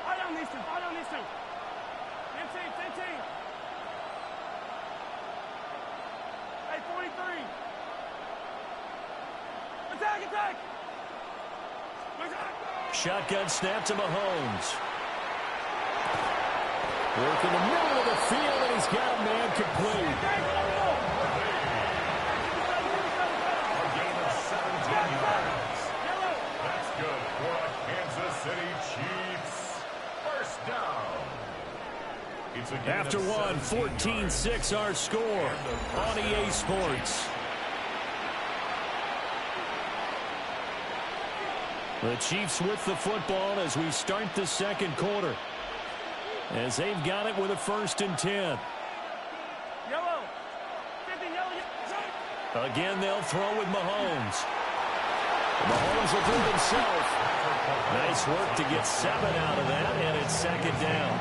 I don't need to. 15. Hey, 43. Attack. Shotgun snap to Mahomes. Work in the middle of the field, and he's got a man complete. A gain of 17 yards. That's good for a Kansas City Chiefs. First down. It's a gain After of one, 17 14-6 our score on EA Sports. The Chiefs with the football as we start the 2nd quarter. As they've got it with a 1st and 10. Yellow. 50, yellow. Again, they'll throw with Mahomes. Mahomes will do it himself. Nice work to get 7 out of that, and it's 2nd down.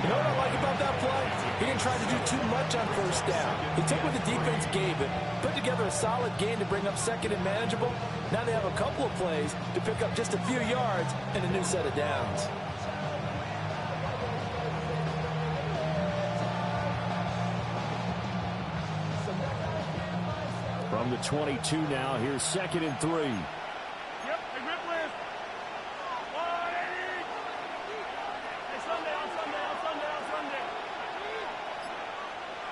You know what I like about that play? He didn't try to do too much on 1st down. He took what the defense gave him, put together a solid gain to bring up 2nd and manageable. Now they have a couple of plays to pick up just a few yards and a new set of downs. From the 22 now, here's 2nd and 3. Yep, hey, Ripley. 180. Hey, Sunday.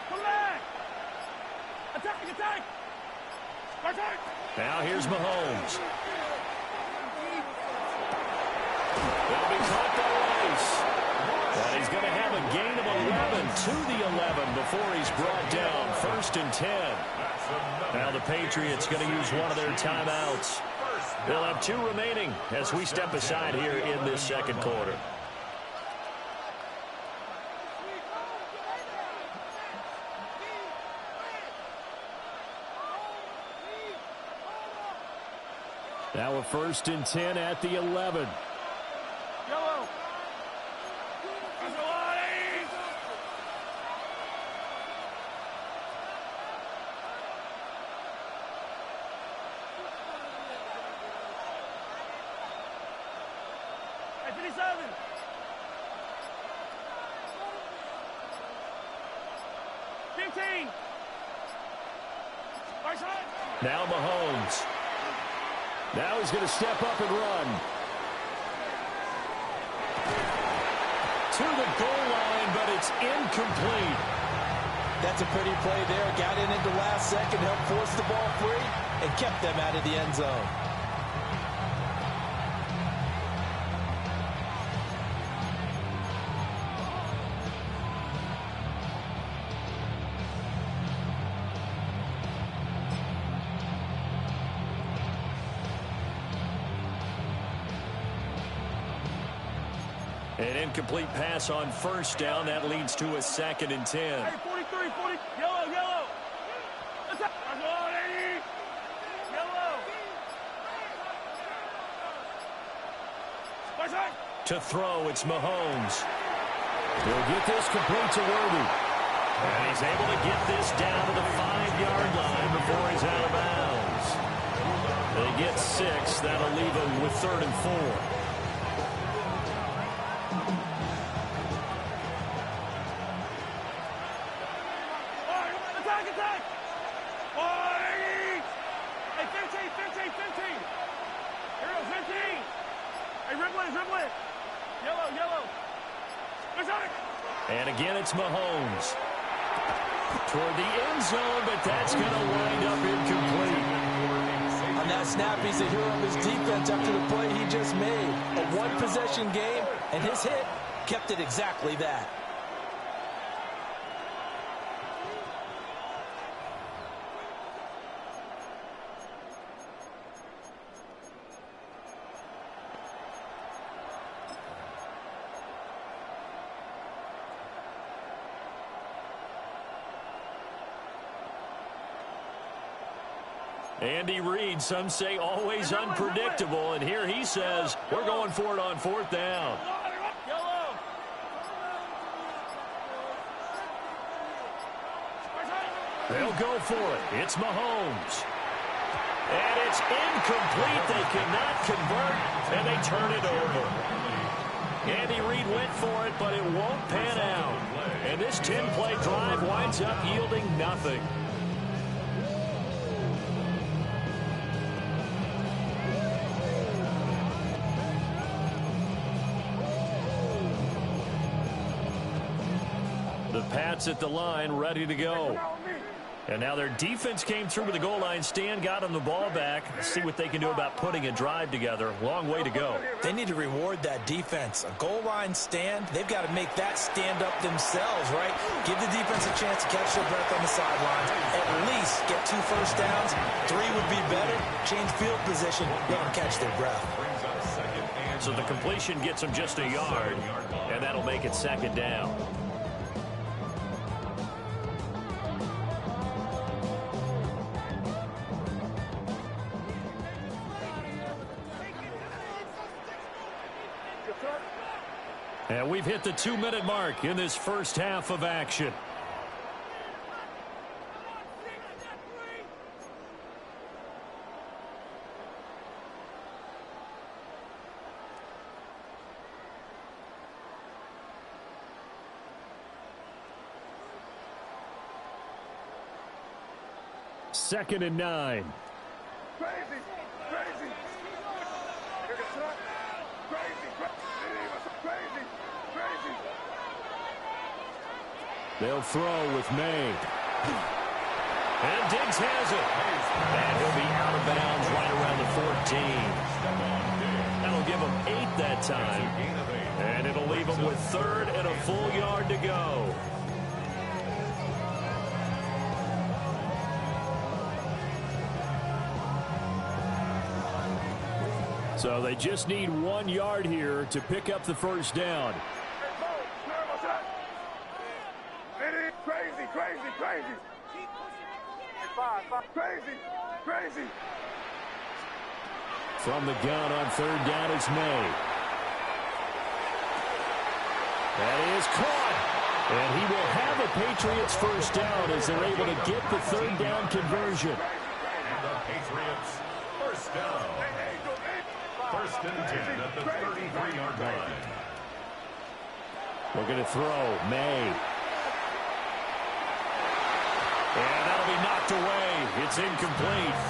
Come back. Attack. Now here's Mahomes. They'll be caught by Rice. And he's going to have a gain of 11 to the 11 before he's brought down. 1st and 10. Now the Patriots going to use one of their timeouts. They'll have 2 remaining as we step aside here in this 2nd quarter. Now a 1st and 10 at the 11. Yellow. Hey, 57. Now Mahomes. Now he's going to step up and run. To the goal line, but it's incomplete. That's a pretty play there. Got in at the last second, helped force the ball free, and kept them out of the end zone. An incomplete pass on 1st down. That leads to a 2nd and 10. Hey, 43, 40. Yellow, yellow. Attack. Yellow. To throw, it's Mahomes. He'll get this complete to Worthy. And he's able to get this down to the 5-yard line before he's out of bounds. They get 6. That'll leave him with 3rd and 4. And again, it's Mahomes. Toward the end zone, but that's going to wind up incomplete. On that snap, he's a hero of his defense after the play he just made. A one-possession game, and his hit kept it exactly that. Andy Reid, some say always unpredictable, and here he says we're going for it on 4th down. They'll go for it. It's Mahomes. And it's incomplete. They cannot convert, and they turn it over. Andy Reid went for it, but it won't pan out. And this 10-play drive winds up yielding nothing. The Pats at the line, ready to go. And now their defense came through with the goal line stand, got them the ball back. Let's see what they can do about putting a drive together. Long way to go. They need to reward that defense. A goal line stand, they've got to make that stand up themselves, right? Give the defense a chance to catch their breath on the sidelines. At least get 2 first downs. 3 would be better. Change field position. Let them catch their breath. So the completion gets them just a yard, and that'll make it 2nd down. And we've hit the 2-minute mark in this first half of action. Second and 9. Crazy, crazy. They'll throw with May. And Diggs has it. And he'll be out of bounds right around the 14. That'll give him 8 that time. And it'll leave him with 3rd and a full yard to go. So they just need 1 yard here to pick up the first down. Crazy, crazy, crazy. Crazy, crazy. From the gun on third down, it's May. That is caught. And he will have the Patriots first down as they're able to get the third down conversion. And the Patriots first down. First and 10 at the 33-yard line. Looking to throw. May. And that'll be knocked away. It's incomplete.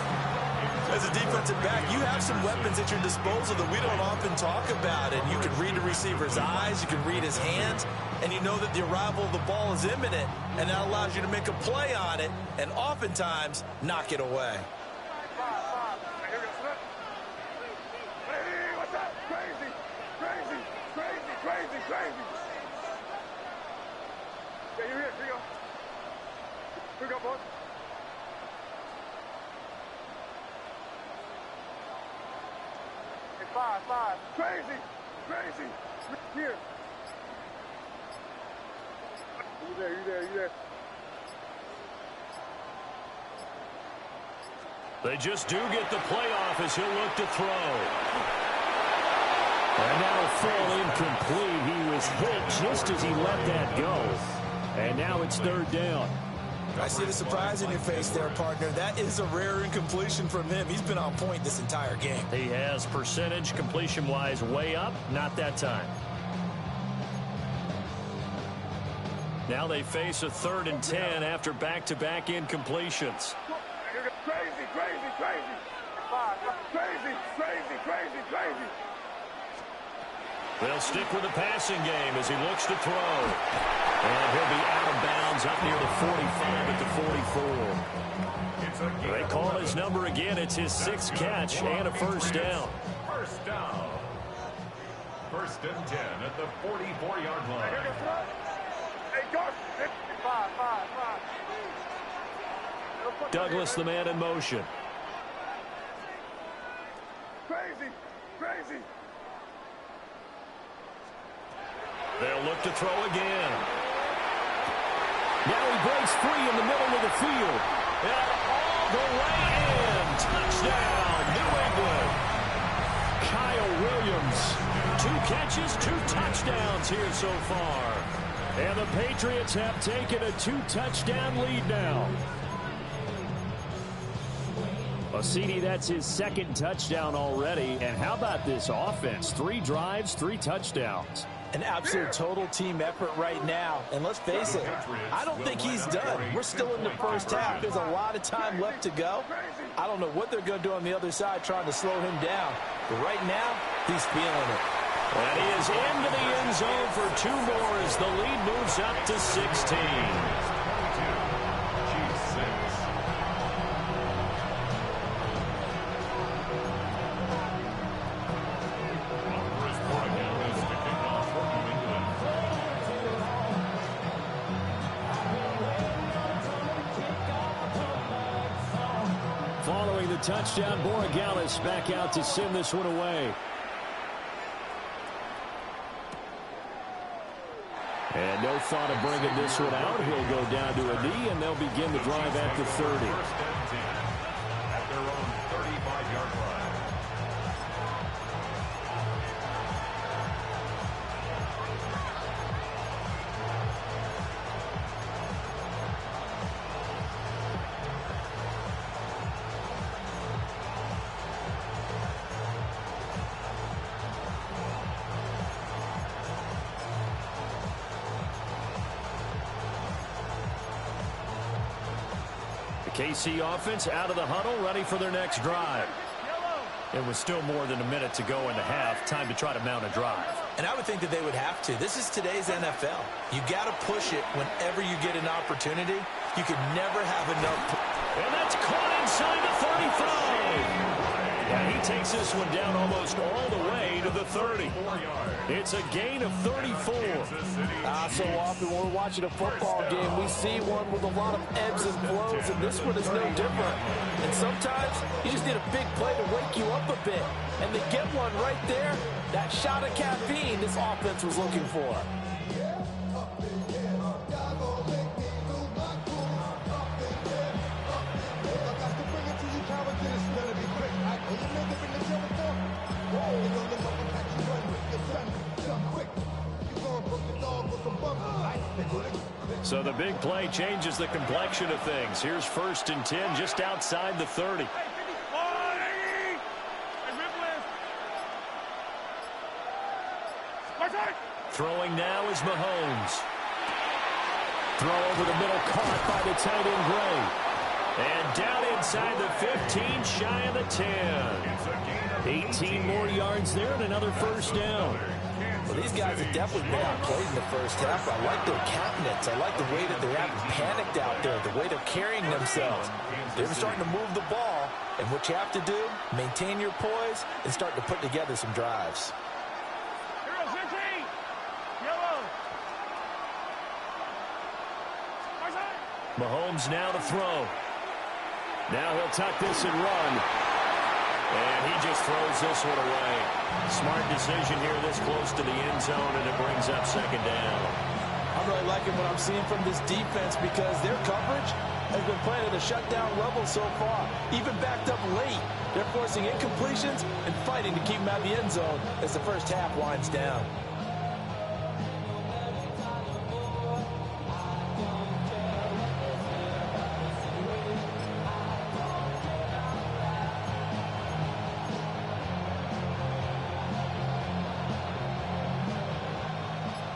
As a defensive back, you have some weapons at your disposal that we don't often talk about. And you can read the receiver's eyes, you can read his hands, and you know that the arrival of the ball is imminent, and that allows you to make a play on it and oftentimes knock it away. Here we go, boys. Hey, five. Crazy. Here. You there. They just do get the playoff as he'll look to throw. And that'll fall incomplete. He was hit just as he let that go. And now it's third down. I see the surprise in your face there, partner. That is a rare incompletion from him. He's been on point this entire game. He has percentage completion-wise way up. Not that time. Now they face a 3rd and 10 after back-to-back incompletions. Crazy. They'll stick with the passing game as he looks to throw. And he'll be out of bounds up near the 45 at the 44. They call his number again. It's his 6th catch and a first down. First down. First and 10 at the 44-yard line. Hey, go. Five. Douglas, the man in motion. Crazy. They'll look to throw again. Now he breaks free in the middle of the field. And all the way in. Touchdown, New England. Kyle Williams. 2 catches, 2 touchdowns here so far. And the Patriots have taken a 2-touchdown lead now. Well, CD, that's his 2nd touchdown already. And how about this offense? 3 drives, 3 touchdowns. An absolute total team effort right now. And let's face it, I don't think he's done. We're still in the first half. There's a lot of time left to go. I don't know what they're going to do on the other side trying to slow him down. But right now, he's feeling it. And he is into the end zone for 2 more as the lead moves up to 16. Following the touchdown, Borregales back out to send this one away. And no thought of bringing this one out. He'll go down to a knee, and they'll begin the drive at the 30. First and 10 at their own 35-yard line. KC offense out of the huddle, ready for their next drive. It was still more than a minute to go in the half. Time to try to mount a drive. And I would think that they would have to. This is today's NFL. You got to push it whenever you get an opportunity. You can never have enough. And that's caught inside the 35. Yeah, he takes this one down almost all the way to the 30. It's a gain of 34. So often when we're watching a football game, we see one with a lot of ebbs and flows, and this one is no different. And sometimes you just need a big play to wake you up a bit. And they get one right there. That shot of caffeine this offense was looking for. It's gonna be quick. I eliminated the So the big play changes the complexion of things. Here's 1st and 10 just outside the 30. Throwing now is Mahomes. Throw over the middle, caught by the tight end Gray. And down inside the 15, shy of the 10. 18 more yards there and another 1st down. Well, these guys have definitely been outplayed in the first half. I like their countenance. I like the way that they haven't panicked out there, the way they're carrying themselves. They're starting to move the ball, and what you have to do, maintain your poise and start to put together some drives. Mahomes now to throw. Now he'll tuck this and run. And he just throws this one away. Smart decision here this close to the end zone, and it brings up 2nd down. I'm really liking what I'm seeing from this defense because their coverage has been playing at a shutdown level so far. Even backed up late, they're forcing incompletions and fighting to keep them out of the end zone as the first half winds down.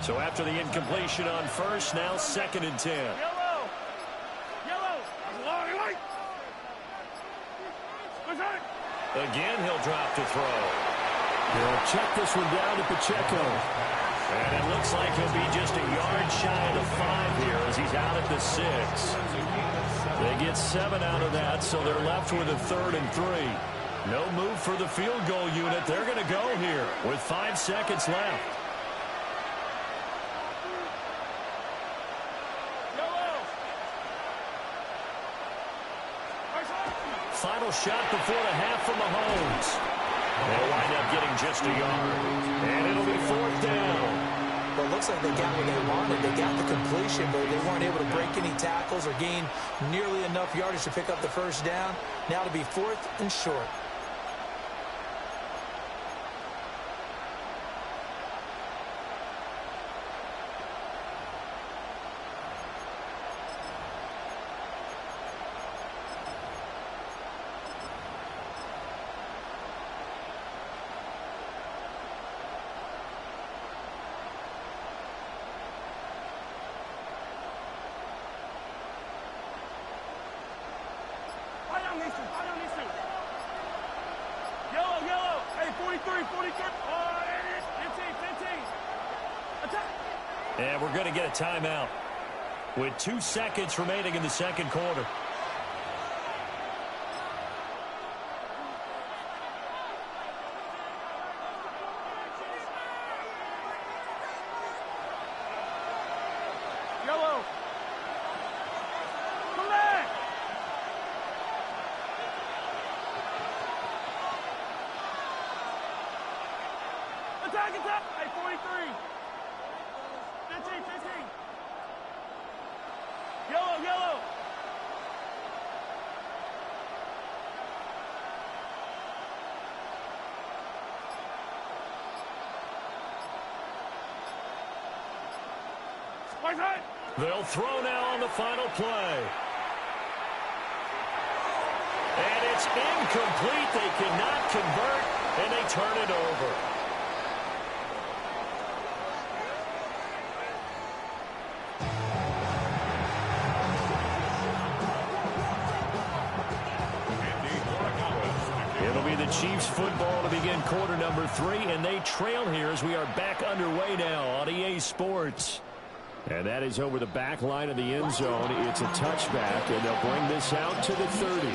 So after the incompletion on 1st, now 2nd and 10. Again, he'll drop to throw. He'll check this one down to Pacheco. And it looks like he'll be just a yard shy of the 5 here as he's out at the 6. They get 7 out of that, so they're left with a 3rd and 3. No move for the field goal unit. They're going to go here with 5 seconds left. Final shot before the half from Mahomes. They'll wind up getting just a yard. And it'll be 4th down. Well, it looks like they got what they wanted. They got the completion, but they weren't able to break any tackles or gain nearly enough yardage to pick up the 1st down. Now to be 4th and short. Yellow. Hey, 43. 15. Attack. And we're going to get a timeout with 2 seconds remaining in the 2nd quarter. Yellow. Come back. Attack. Hey, 43. 15. Yellow. They'll throw now on the final play. And it's incomplete. They cannot convert, and they turn it over. It'll be the Chiefs football to begin quarter number 3, and they trail here as we are back underway now on EA Sports. And that is over the back line of the end zone. It's a touchback, and they'll bring this out to the 30.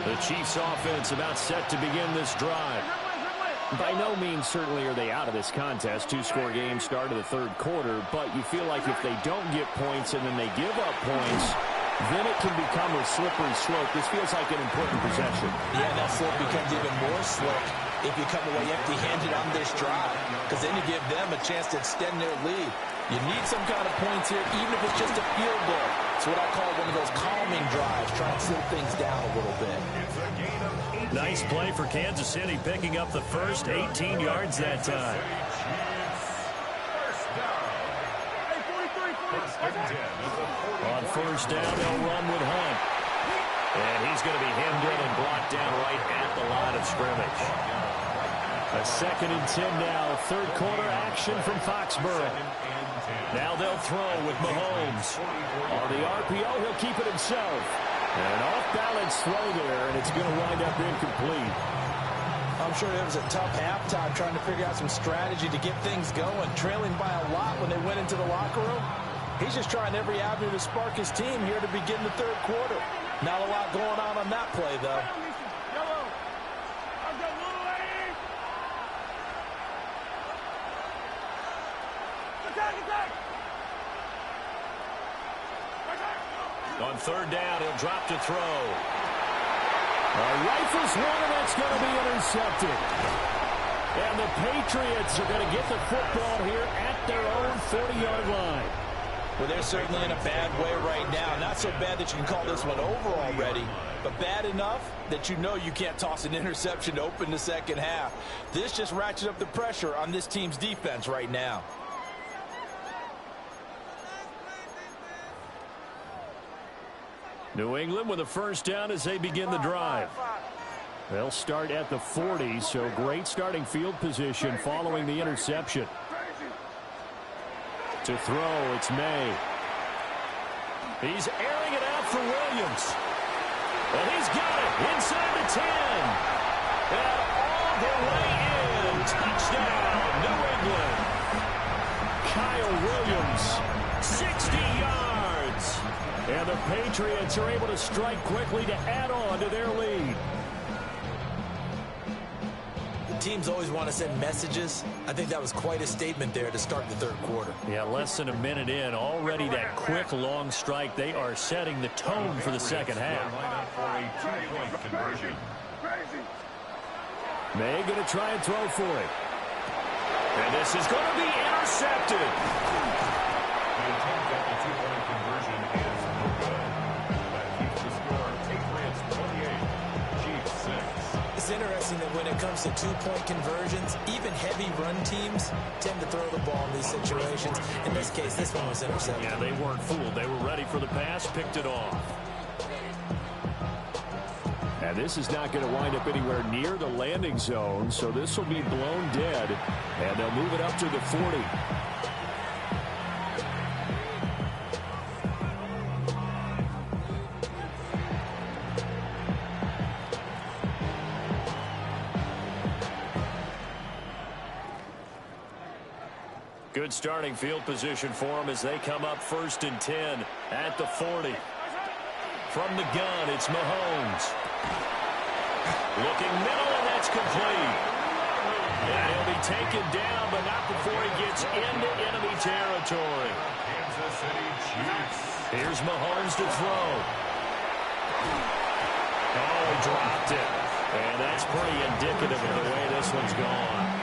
The Chiefs offense about set to begin this drive. By no means certainly are they out of this contest. 2-score game start of the 3rd quarter, but you feel like if they don't get points and then they give up points, then it can become a slippery slope. This feels like an important possession. Yeah, that slope becomes even more slick if you come away empty-handed on this drive, because then you give them a chance to extend their lead. You need some kind of points here, even if it's just a field goal. It's what I call one of those calming drives, trying to slow things down a little bit. It's a gain of 8 Nice play for Kansas City, picking up the first 18 yards that time. On first down, they'll run with Hunt. And he's going to be hemmed in and brought down right at the line of scrimmage. A 2nd and 10 now. Third quarter action from Foxborough. Now they'll throw with Mahomes. On the RPO, he'll keep it himself. An off-balance throw there, and it's going to wind up incomplete. I'm sure it was a tough halftime trying to figure out some strategy to get things going, trailing by a lot when they went into the locker room. He's just trying every avenue to spark his team here to begin the third quarter. Not a lot going on that play, though. On third down, he'll drop to throw. Rifles one, and that's going to be intercepted. And the Patriots are going to get the football here at their own 40-yard line. Well, they're certainly in a bad way right now. Not so bad that you can call this one over already, but bad enough that you know you can't toss an interception to open the second half. This just ratchets up the pressure on this team's defense right now. New England with a first down as they begin the drive. They'll start at the 40, so great starting field position following the interception. To throw, it's May. He's airing it out for Williams. And he's got it inside the 10. And all the way in. Touchdown, New England. Kyle Williams, 60 yards. And the Patriots are able to strike quickly to add on to their lead. Teams always want to send messages. I think that was quite a statement there to start the third quarter. Yeah, less than a minute in. Already that quick, long strike. They are setting the tone for the second half. May going to try and throw for it. And this is going to be intercepted. The attempt at the two-point conversion is no good. That keeps the score Patriots 28, Chiefs 6. It's interesting that when it comes to two-point conversions, even heavy run teams tend to throw the ball in these situations. In this case, this one was intercepted. Yeah, they weren't fooled. They were ready for the pass, picked it off. And this is not going to wind up anywhere near the landing zone, so this will be blown dead. And they'll move it up to the 40. Good starting field position for them as they come up 1st and 10 at the 40. From the gun, it's Mahomes. Looking middle, and that's complete. And he'll be taken down, but not before he gets into enemy territory. Kansas City Chiefs. Here's Mahomes to throw. Oh, he dropped it. And that's pretty indicative of the way this one's gone.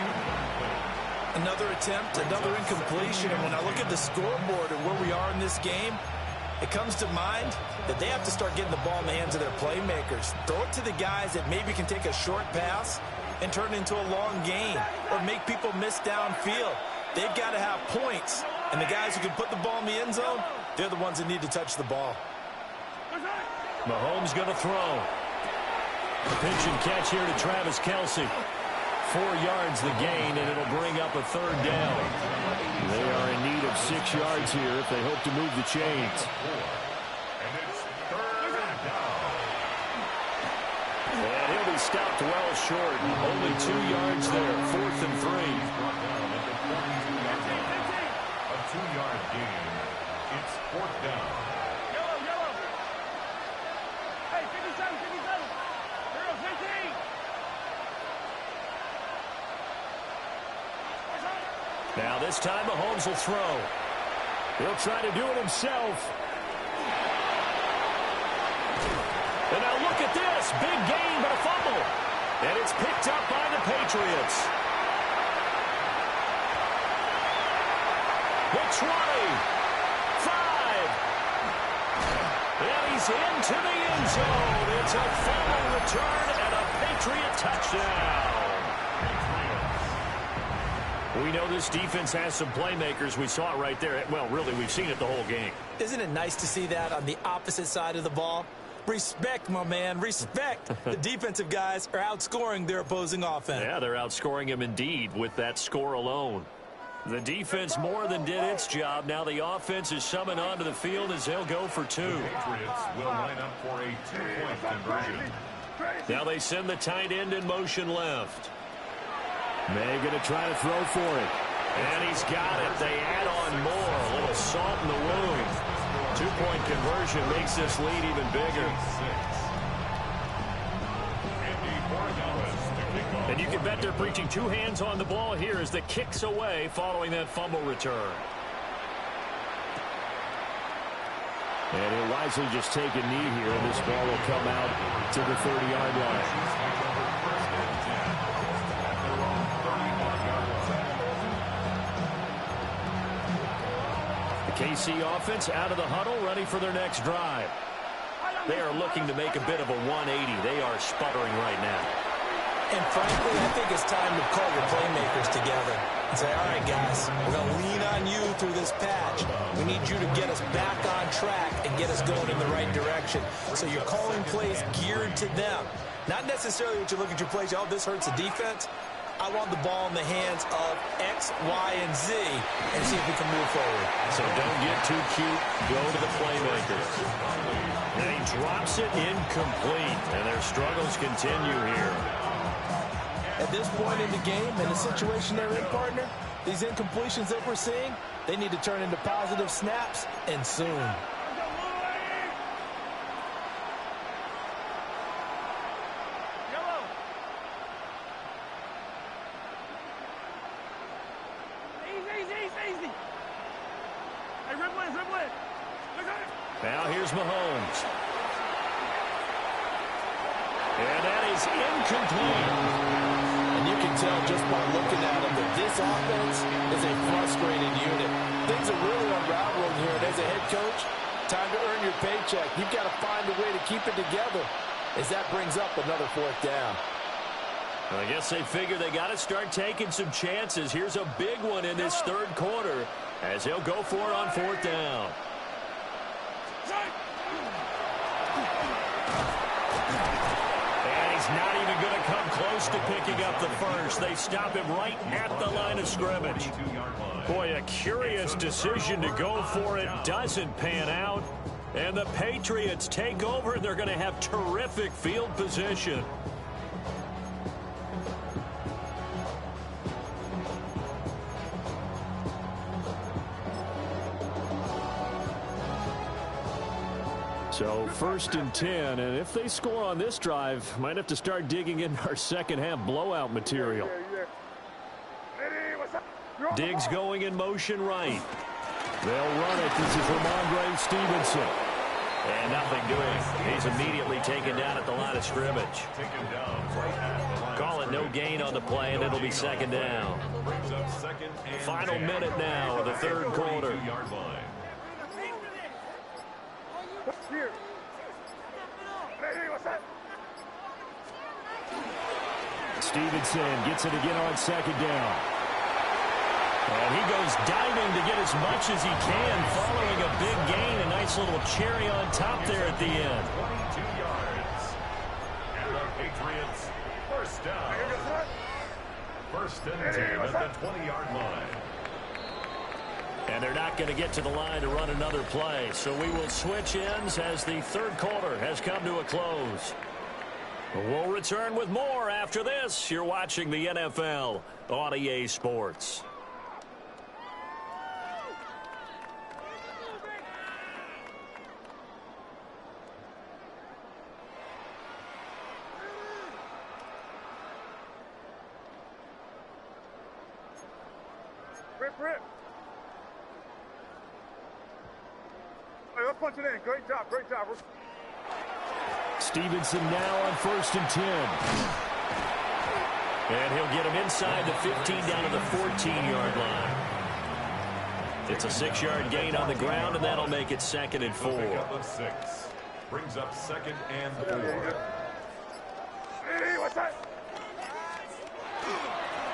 Another attempt, another incompletion, and when I look at the scoreboard and where we are in this game, it comes to mind that they have to start getting the ball in the hands of their playmakers. Throw it to the guys that maybe can take a short pass and turn it into a long gain or make people miss downfield. They've got to have points, and the guys who can put the ball in the end zone, they're the ones that need to touch the ball. Mahomes going to throw. Pitch and catch here to Travis Kelce. 4 yards the gain, and it'll bring up a third down. They are in need of 6 yards here if they hope to move the chains. And it's third down. And he'll be stopped well short. Only 2 yards there, 4th and 3. A 2-yard gain. It's 4th down. Yellow. Hey, 57. 15. Now this time Mahomes will throw. He'll try to do it himself. And now look at this. Big gain, but a fumble. And it's picked up by the Patriots. The 20. 5. And he's into the end zone. It's a fumble return and a Patriot touchdown. We know this defense has some playmakers. We saw it right there. Well, really, we've seen it the whole game. Isn't it nice to see that on the opposite side of the ball? Respect, my man, respect. The defensive guys are outscoring their opposing offense. Yeah, they're outscoring them indeed with that score alone. The defense more than did its job. Now the offense is summoned onto the field as they'll go for two. The Patriots will line up for a 2-point conversion. Now they send the tight end in motion left. May going to try to throw for it. And he's got it. They add on more. A little salt in the wound. 2-point conversion makes this lead even bigger. And you can bet they're preaching two hands on the ball here as the kick's away following that fumble return. And he'll wisely just take a knee here, and this ball will come out to the 30-yard line. KC offense out of the huddle, ready for their next drive. They are looking to make a bit of a 180. They are sputtering right now. And frankly, I think it's time to call your playmakers together and say, all right, guys, we're going to lean on you through this patch. We need you to get us back on track and get us going in the right direction. So you're calling plays geared to them. Not necessarily what you look at your plays, oh, this hurts the defense. I want the ball in the hands of X, Y, and Z and see if we can move forward. So don't get too cute. Go to the playmakers. And he drops it incomplete. And their struggles continue here. At this point in the game, in the situation they're in, partner, these incompletions that we're seeing, they need to turn into positive snaps, and soon. Now here's Mahomes. And that is incomplete. And you can tell just by looking at them that this offense is a frustrated unit. Things are really unraveling here. And as a head coach, time to earn your paycheck. You've got to find a way to keep it together as that brings up another fourth down. Well, I guess they figure they got to start taking some chances. Here's a big one in this third quarter as they'll go for it on fourth down. And he's not even going to come close to picking up the first. They stop him right at the line of scrimmage. Boy, a curious decision to go for it. Doesn't pan out. And the Patriots take over, and they're going to have terrific field position. So 1st and 10, and if they score on this drive, might have to start digging in our second half blowout material. Diggs going in motion right. They'll run it. This is Ramondre Stevenson. And nothing doing. He's immediately taken down at the line of scrimmage. Call it no gain on the play, and it'll be second down. Final minute now of the third quarter. Stevenson gets it again on second down. And he goes diving to get as much as he can, following a big gain. A nice little cherry on top there at the end. 22 yards. And the Patriots, first down. First and 10 at the 20-yard line. And they're not going to get to the line to run another play. So we will switch ends as the third quarter has come to a close. We'll return with more after this. You're watching the NFL on EA Sports. Rip. Hey, let's punch it in. Great job. Stevenson now on 1st and 10. And he'll get him inside the 15 down to the 14-yard line. It's a 6-yard gain on the ground, and that'll make it 2nd and 4. Pickup of 6. Brings up 2nd and 4.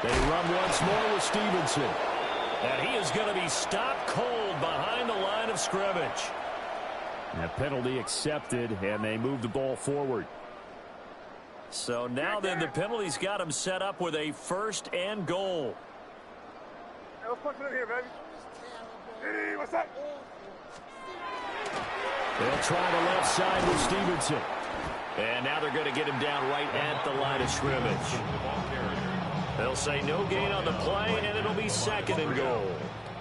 They run once more with Stevenson. And he is going to be stopped cold behind the line of scrimmage. And a penalty accepted, and they move the ball forward. So now then the penalty's got him set up with a 1st and goal. Hey, let's punch it in here, baby. Hey, what's up? They'll try the left side with Stevenson. And now they're going to get him down right at the line of scrimmage. They'll say no gain on the play, and it'll be 2nd and goal.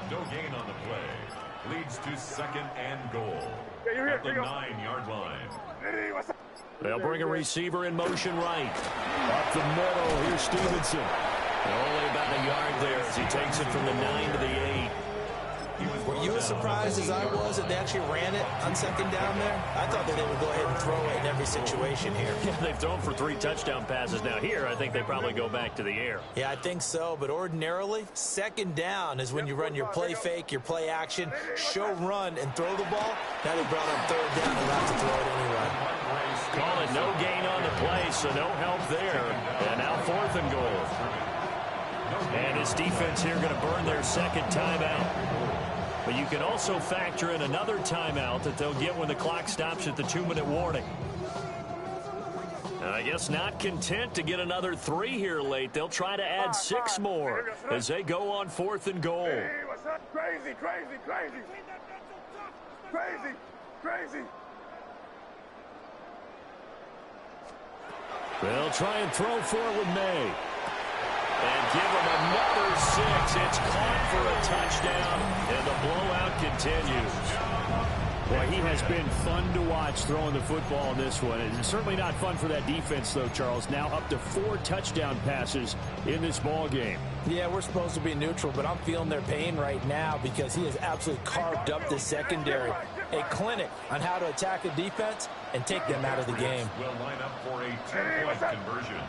No gain on the play. Leads to 2nd and goal. Yeah, you're here. At the 9-yard line. Hey, what's up? They'll bring a receiver in motion right. Up the middle, here's Stevenson. Only about a yard there as he takes it from the 9 to the 8. Were you as surprised as I was that they actually ran it on 2nd down there? I thought that they would go ahead and throw it in every situation here. Yeah, they've thrown for 3 touchdown passes now. Here, I think they probably go back to the air. Yeah, I think so, but ordinarily, 2nd down is when you run your play fake, your play action, show run, and throw the ball. Now they brought up 3rd down and about to throw it anyway. Call it no gain on the play, so no help there. And now 4th and goal. And his defense here going to burn their 2nd timeout. But you can also factor in another timeout that they'll get when the clock stops at the 2-minute warning. And I guess not content to get another 3 here late. They'll try to add 6 more as they go on 4th and goal. Hey, what's up? Crazy, crazy, crazy. Crazy, crazy. They'll try and throw for it with May. And give him another 6. It's caught for a touchdown, and the blowout continues. Boy, he has been fun to watch throwing the football in this one. It's certainly not fun for that defense, though, Charles. Now up to 4 touchdown passes in this ball game. Yeah, we're supposed to be neutral, but I'm feeling their pain right now because he has absolutely carved up the secondary. A clinic on how to attack a defense and take them out of the game. Will line up for a 10-point conversion.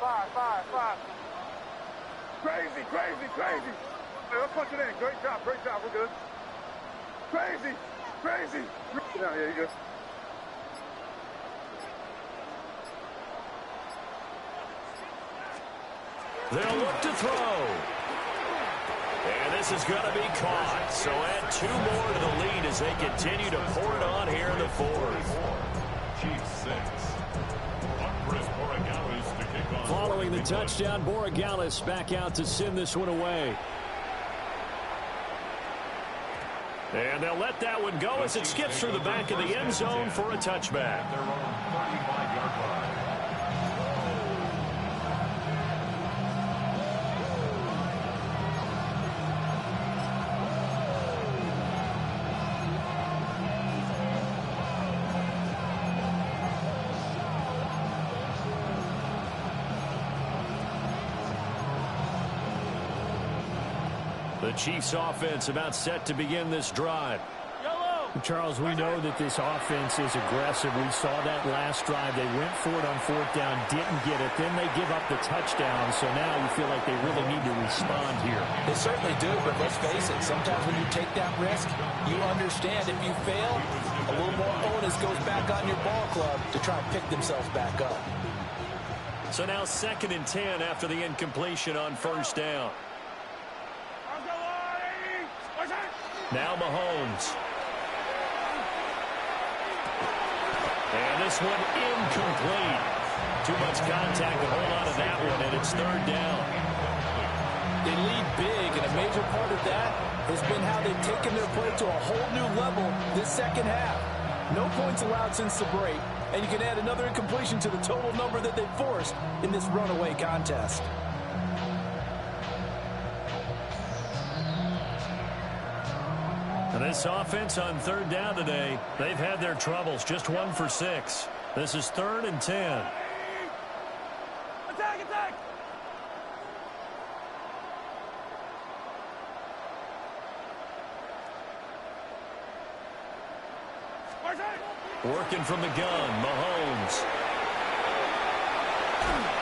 5. Crazy, crazy, crazy. Hey, let's punch it in. Great job, we're good. Crazy, crazy. Down here, you go. They'll look to throw. And this is going to be caught. So add 2 more to the lead as they continue to pour it on here in the 4th. Chiefs 6. Following the touchdown, Borregales back out to send this one away. And they'll let that one go as it skips through the back of the end zone for a touchback. Their own 35-yard line. The Chiefs offense about set to begin this drive. Charles, we know that this offense is aggressive. We saw that last drive. They went for it on 4th down, didn't get it. Then they give up the touchdown. So now you feel like they really need to respond here. They certainly do, but let's face it. Sometimes when you take that risk, you understand if you fail, a little more onus goes back on your ball club to try and pick themselves back up. So now 2nd and 10 after the incompletion on 1st down. Now Mahomes. And this one incomplete. Too much contact to hold on to that one, and it's 3rd down. They lead big, and a major part of that has been how they've taken their play to a whole new level this 2nd half. No points allowed since the break, and you can add another incompletion to the total number that they've forced in this runaway contest. And this offense on 3rd down today, they've had their troubles. Just 1 for 6. This is 3rd and 10. Attack, attack! Working from the gun, Mahomes.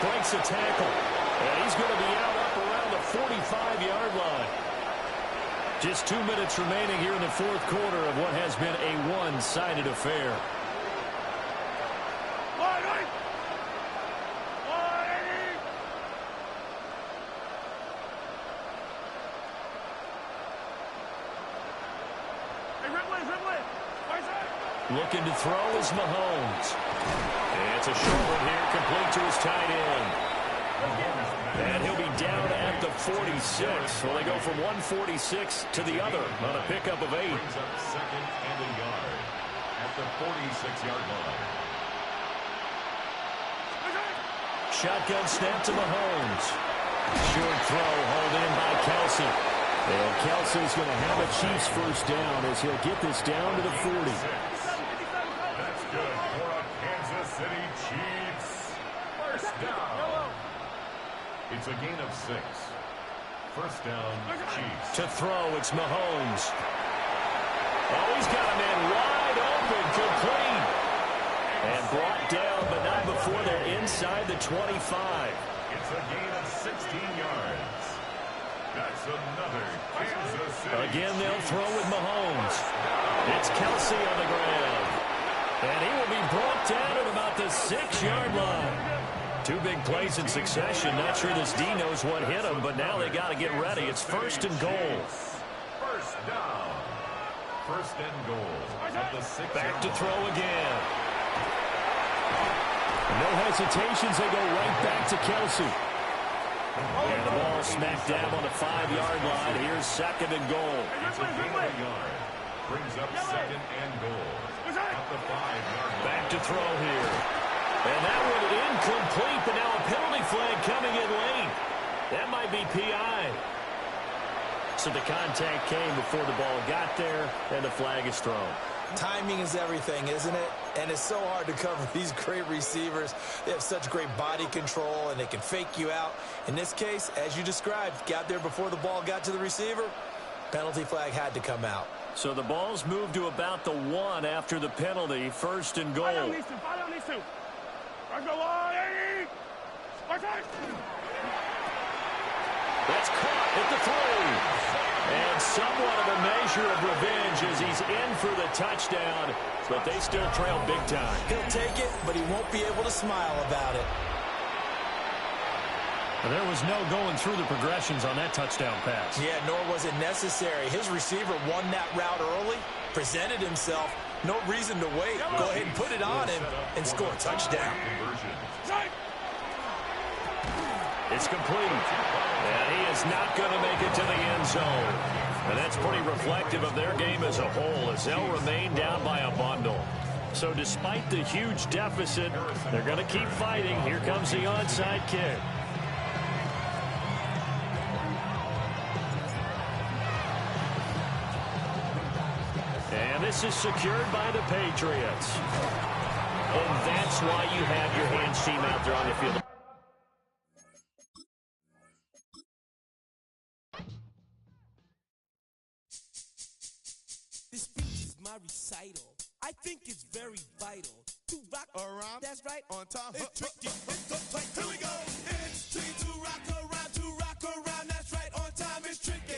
Breaks a tackle. And he's going to be out up around the 45-yard line. Just 2 minutes remaining here in the 4th quarter of what has been a one-sided affair. Looking to throw is Mahomes. And it's a short one here, complete to his tight end. And he'll be down at the 46. So they go from 146 to the other on a pickup of 8. Brings up second and a yard at the 46-yard line. Shotgun snap to Mahomes. Short throw hauled in by Kelsey. And Kelsey's going to have a Chiefs first down as he'll get this down to the 40. That's good for a Kansas City Chiefs. First down. It's a gain of 6. First down, Chiefs. To throw, it's Mahomes. Oh, he's got a man wide open, complete. And brought down, but not before they're inside the 25. It's a gain of 16 yards. That's another Kansas City. Again, they'll throw with Mahomes. It's Kelsey on the ground. And he will be brought down at about the 6-yard line. 2 big plays in succession. Not sure this D knows what hit him, but now they got to get ready. It's first and goal. First down. First and goal at the 6-yard line. Back to throw again. No hesitations. They go right back to Kelsey. And the ball smack dab on the 5-yard line. Here's second and goal. It's a gain of a yard. Brings up second and goal at the 5-yard line. Back to throw here. And that one incomplete, but now a penalty flag coming in late. That might be PI. So the contact came before the ball got there, and the flag is thrown. Timing is everything, isn't it? And it's so hard to cover these great receivers. They have such great body control, and they can fake you out. In this case, as you described, got there before the ball got to the receiver. Penalty flag had to come out. So the ball's moved to about the 1 after the penalty. First and goal. That's caught at the 3. And somewhat of a measure of revenge as he's in for the touchdown, but they still trail big time. He'll take it, but he won't be able to smile about it. There was no going through the progressions on that touchdown pass. Yeah, nor was it necessary. His receiver won that route early, presented himself. No reason to wait. Go ahead and put it on him and score a touchdown. It's complete. And he is not going to make it to the end zone. And that's pretty reflective of their game as a whole, as they'll remain down by a bundle. So despite the huge deficit, they're going to keep fighting. Here comes the onside kick. And this is secured by the Patriots. And that's why you have your hands team out there on the field. This speech is my recital. I think it's very vital to rock around. That's right. On time. It's tricky. It's uptight. Here we go. It's tricky to rock around. To rock around. That's right. On time. It's tricky.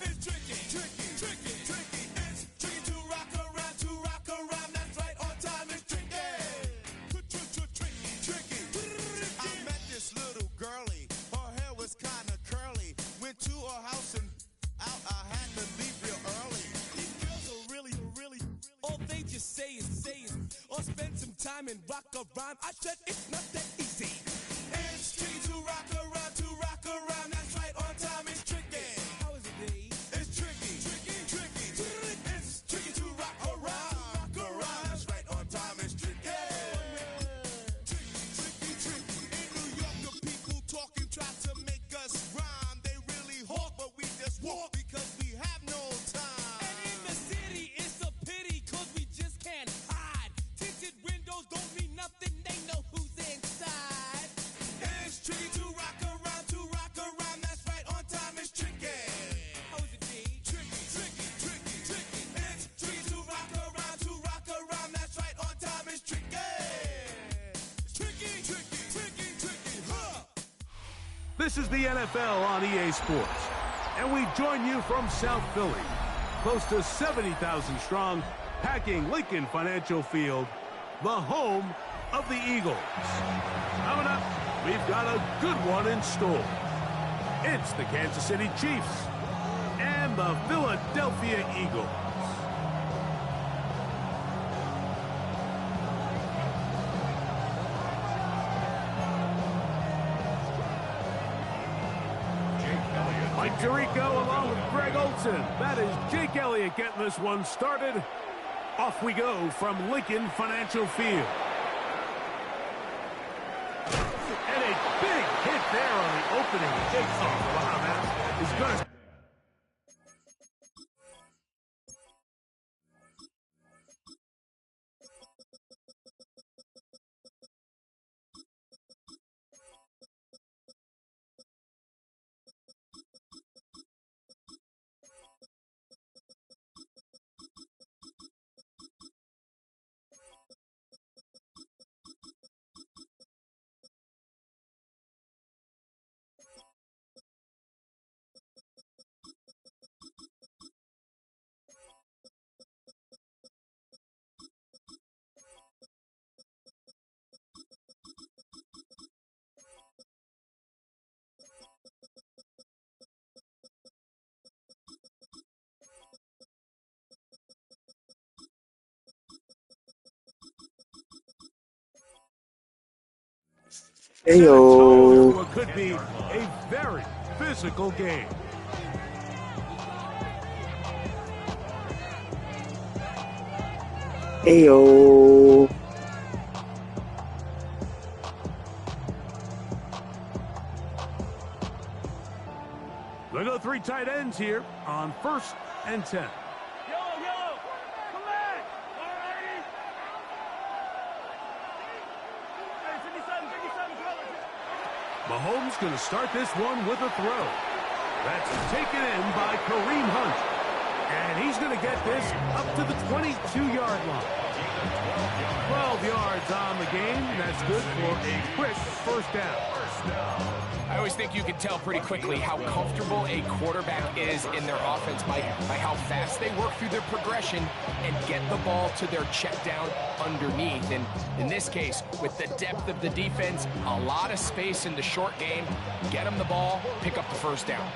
It's tricky. Tricky. Tricky. Tricky. It's tricky to rock around. To rock around. That's right. On time. It's tricky. Tricky. Tricky. I met this little girlie. Her hair was kind of curly. Went to her house and out. I had to leave real early. These girls are really, all they just say is, or spend some time and rock a rhyme. I said it's not that easy. It's tricky to rock around, that's right, on time it's tricky. How is it, Dave? It's tricky. It's tricky to rock around, that's right, on time it's tricky. Tricky. In New York, the people talking try to make us rhyme. They really hawk, but we just walk because we have no time. And in the city, it's a pity, cause we just can't hide. Tinted windows don't mean nothing, they know who's inside. It's tricky to rock around, that's right, on time it's tricky. How is it, D? Tricky. It's tricky to rock around, that's right, on time it's tricky. Tricky, huh? This is the NFL on EA Sports, and we join you from South Philly, close to 70,000 strong, packing Lincoln Financial Field, the home of the Eagles. Coming up, we've got a good one in store. It's the Kansas City Chiefs and the Philadelphia Eagles. Mike Tirico along with Greg Olson. That is Jake Elliott getting this one started. Off we go from Lincoln Financial Field. And a big hit there on the opening kickoff. Wow, that is going to... Ayo. What could be a very physical game. Ayo. They go 3 tight ends here on 1st and 10. Mahomes going to start this one with a throw. That's taken in by Kareem Hunt. And he's going to get this up to the 22-yard line. 12 yards on the game. That's good for a quick first down. I always think you can tell pretty quickly how comfortable a quarterback is in their offense, Mike, by how fast they work through their progression and get the ball to their check down underneath. And in this case, with the depth of the defense, a lot of space in the short game, get them the ball, pick up the first down.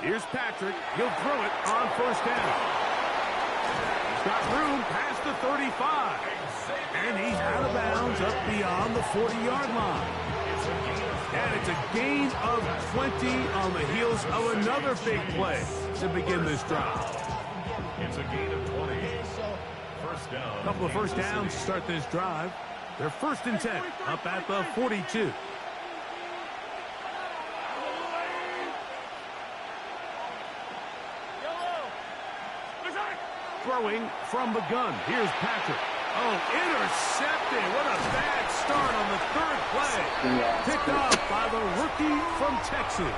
Here's Patrick. He'll throw it on first down. He's got room past the 35. And he's out of bounds up beyond the 40-yard line. And it's a gain of 20 on the heels of another big play to begin this drive. It's a gain of 20. First down. A couple of first downs to start this drive. They're 1st and 10 up at the 42. Throwing from the gun. Here's Patrick. Oh, intercepted. What a bad start on the 3rd play. Picked off by the rookie from Texas.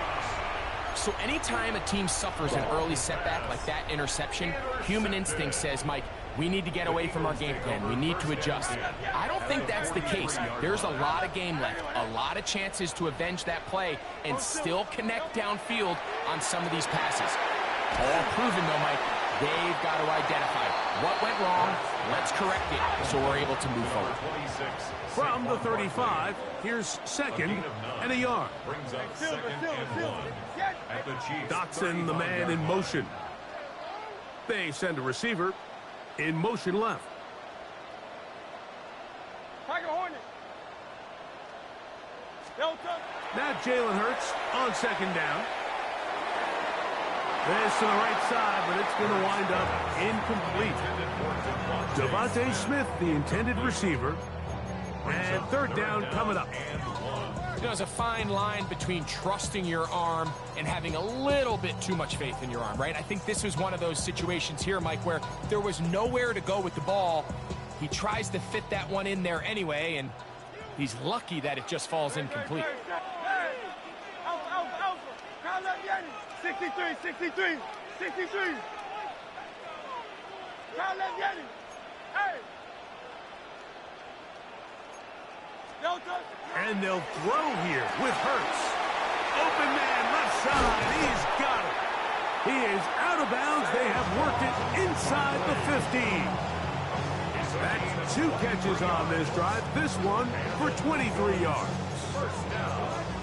So anytime a team suffers an early setback like that interception, human instinct says, Mike, we need to get away from our game plan. We need to adjust. I don't think that's the case. There's a lot of game left, a lot of chances to avenge that play and still connect downfield on some of these passes. All proven, though, Mike. They've got to identify what went wrong. Let's correct it so we're able to move forward. From the 35, here's 2nd and a yard. Brings up 2nd and 1 at the Chiefs. Dotson, the man in motion. They send a receiver in motion left. Now Jalen Hurts on 2nd down. This to the right side, but it's going to wind up incomplete. Devontae Smith, the intended receiver. And 3rd down coming up. You know, there's a fine line between trusting your arm and having a little bit too much faith in your arm, right? I think this was one of those situations here, Mike, where there was nowhere to go with the ball. He tries to fit that one in there anyway, and he's lucky that it just falls incomplete. 63, 63, 63. Hey. And they'll throw here with Hurts. Open man left side. He's got it. He is out of bounds. They have worked it inside the 15. That's 2 catches on this drive. This one for 23 yards.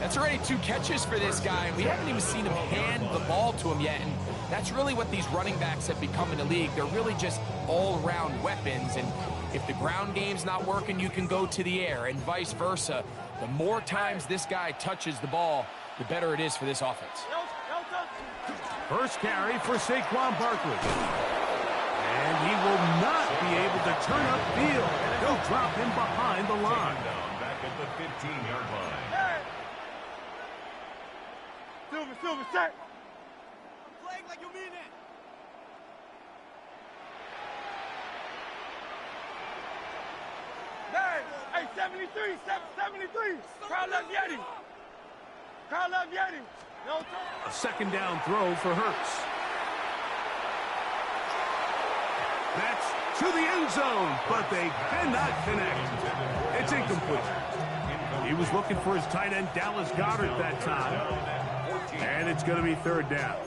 That's already 2 catches for this guy, and we haven't even seen him hand the ball to him yet. And that's really what these running backs have become in the league. They're really just all-around weapons. And if the ground game's not working, you can go to the air, and vice versa. The more times this guy touches the ball, the better it is for this offense. First carry for Saquon Barkley. And he will not be able to turn upfield. He'll drop him behind the line. Back at the 15-yard line. Silver, set. I'm playing like you mean it. Hey, 73, 73. Crowd left Yeti. Crowd left Yeti. No time. A second down throw for Hurts. That's to the end zone, but they cannot connect. It's incomplete. He was looking for his tight end, Dallas Goedert, that time. And it's going to be third down.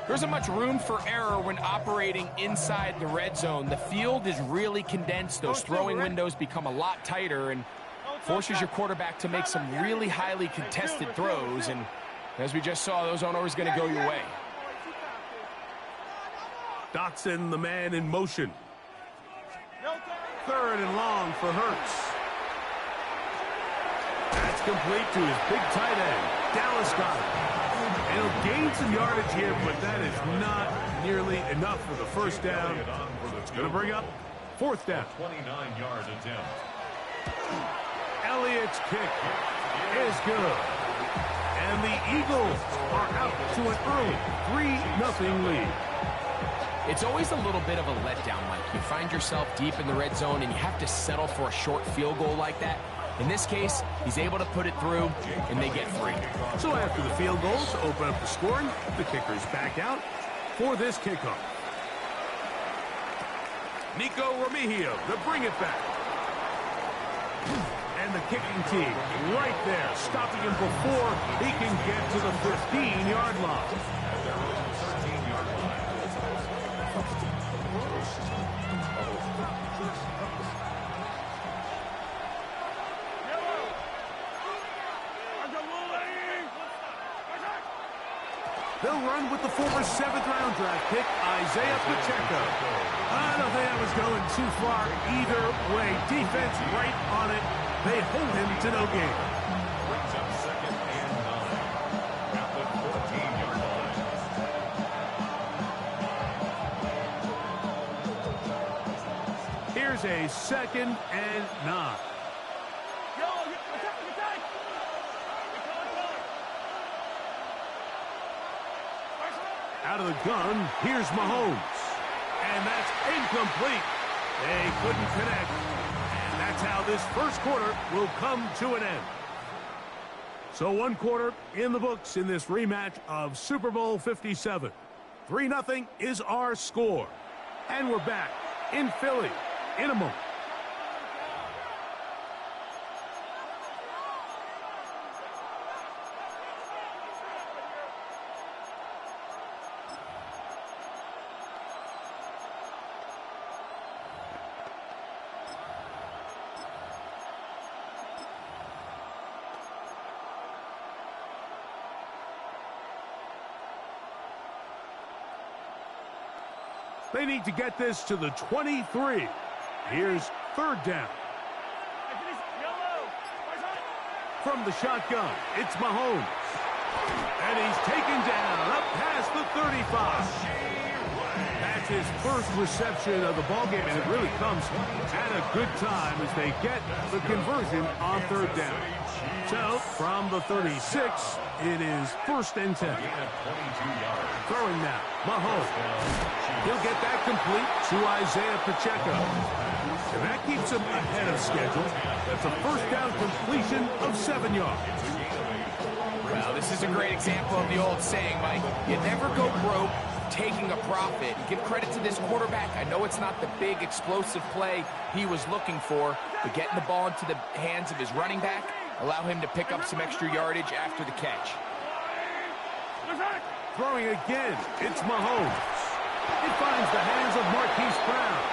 There isn't much room for error when operating inside the red zone. The field is really condensed. Those throwing windows become a lot tighter and forces your quarterback to make some really highly contested throws. And as we just saw, those aren't always going to go your way. Dotson, the man in motion. Third and long for Hurts. That's complete to his big tight end, Dallas Goedert. And he'll gain some yardage here, but that is not nearly enough for the first down. It's going to bring up fourth down. 29-yard attempt. Elliott's kick is good. And the Eagles are out to an early 3-0 lead. It's always a little bit of a letdown, Mike. You find yourself deep in the red zone and you have to settle for a short field goal like that. In this case, he's able to put it through, and they get 3. So after the field goals open up the scoring, the kicker's back out for this kickoff. Nico Remigio to bring it back. And the kicking team right there, stopping him before he can get to the 15-yard line. They'll run with the former 7th-round draft pick, Isaiah Pacheco. I don't think I was going too far either way. Defense right on it. They hold him to no gain. Brings up second and 9. At the 14-yard line. Here's a second and 9. Out of the gun, here's Mahomes. And that's incomplete. They couldn't connect. And that's how this first quarter will come to an end. So 1 quarter in the books in this rematch of Super Bowl 57. 3-0 is our score. And we're back in Philly in a moment. They need to get this to the 23. Here's third down. From the shotgun, it's Mahomes. And he's taken down up past the 35. That's his first reception of the ballgame, and it really comes at a good time as they get the conversion on third down. So, from the 36, it is 1st and 10. Throwing now, Mahomes. He'll get that complete to Isaiah Pacheco. And that keeps him ahead of schedule. That's a first down completion of 7 yards. Well, this is a great example of the old saying, Mike. You never go broke taking a profit. Give credit to this quarterback. I know it's not the big explosive play he was looking for, but getting the ball into the hands of his running back, allow him to pick up some extra yardage after the catch. Throwing again, it's Mahomes. It finds the hands of Marquise Brown.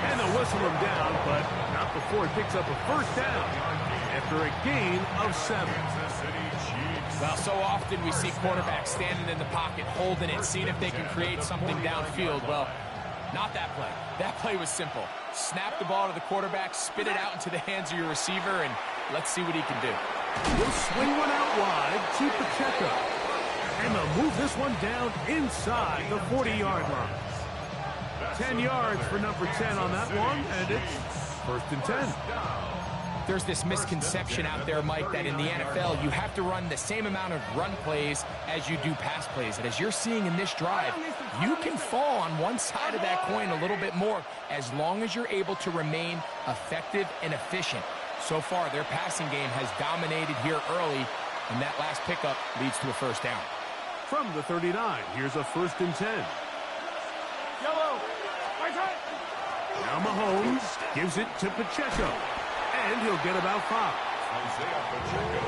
And they'll whistle him down, but not before he picks up a first down. after a gain of 7. Well, so often we see quarterbacks standing in the pocket, holding it, seeing if they can create something downfield. Well, not that play. That play was simple. Snap the ball to the quarterback, spit it out into the hands of your receiver, and let's see what he can do. He'll swing one out wide to Pacheco. And they'll move this one down inside the 40-yard line. 10 yards for number 10 on that one, and it's 1st and 10. There's this misconception out there, Mike, that in the NFL you have to run the same amount of run plays as you do pass plays. And as you're seeing in this drive, you can fall on one side of that coin a little bit more as long as you're able to remain effective and efficient. So far, their passing game has dominated here early, and that last pickup leads to a 1st down. From the 39, here's a 1st and 10. Now Mahomes gives it to Pacheco. And he'll get about 5. Isaiah Pacheco.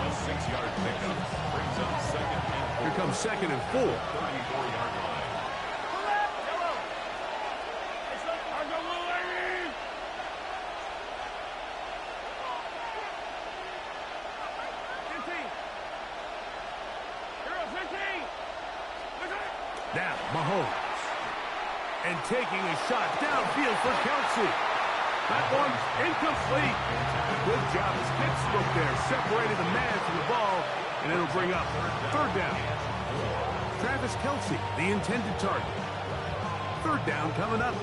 A 6-yard pickup brings up 2nd and 4. Here comes 2nd and 4. 34-yard line. Now Mahomes. And taking a shot downfield for Kelsey. That one's incomplete. Good job as Pittsburgh there, separated the man from the ball, and it'll bring up 3rd down. Travis Kelsey, the intended target. 3rd down coming up.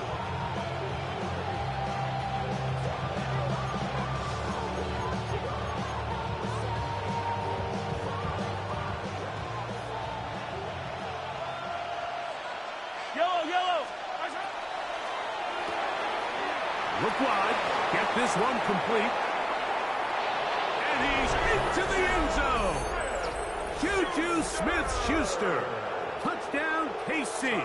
Look wide. Get this one complete. And he's into the end zone. Juju Smith-Schuster. Touchdown, KC.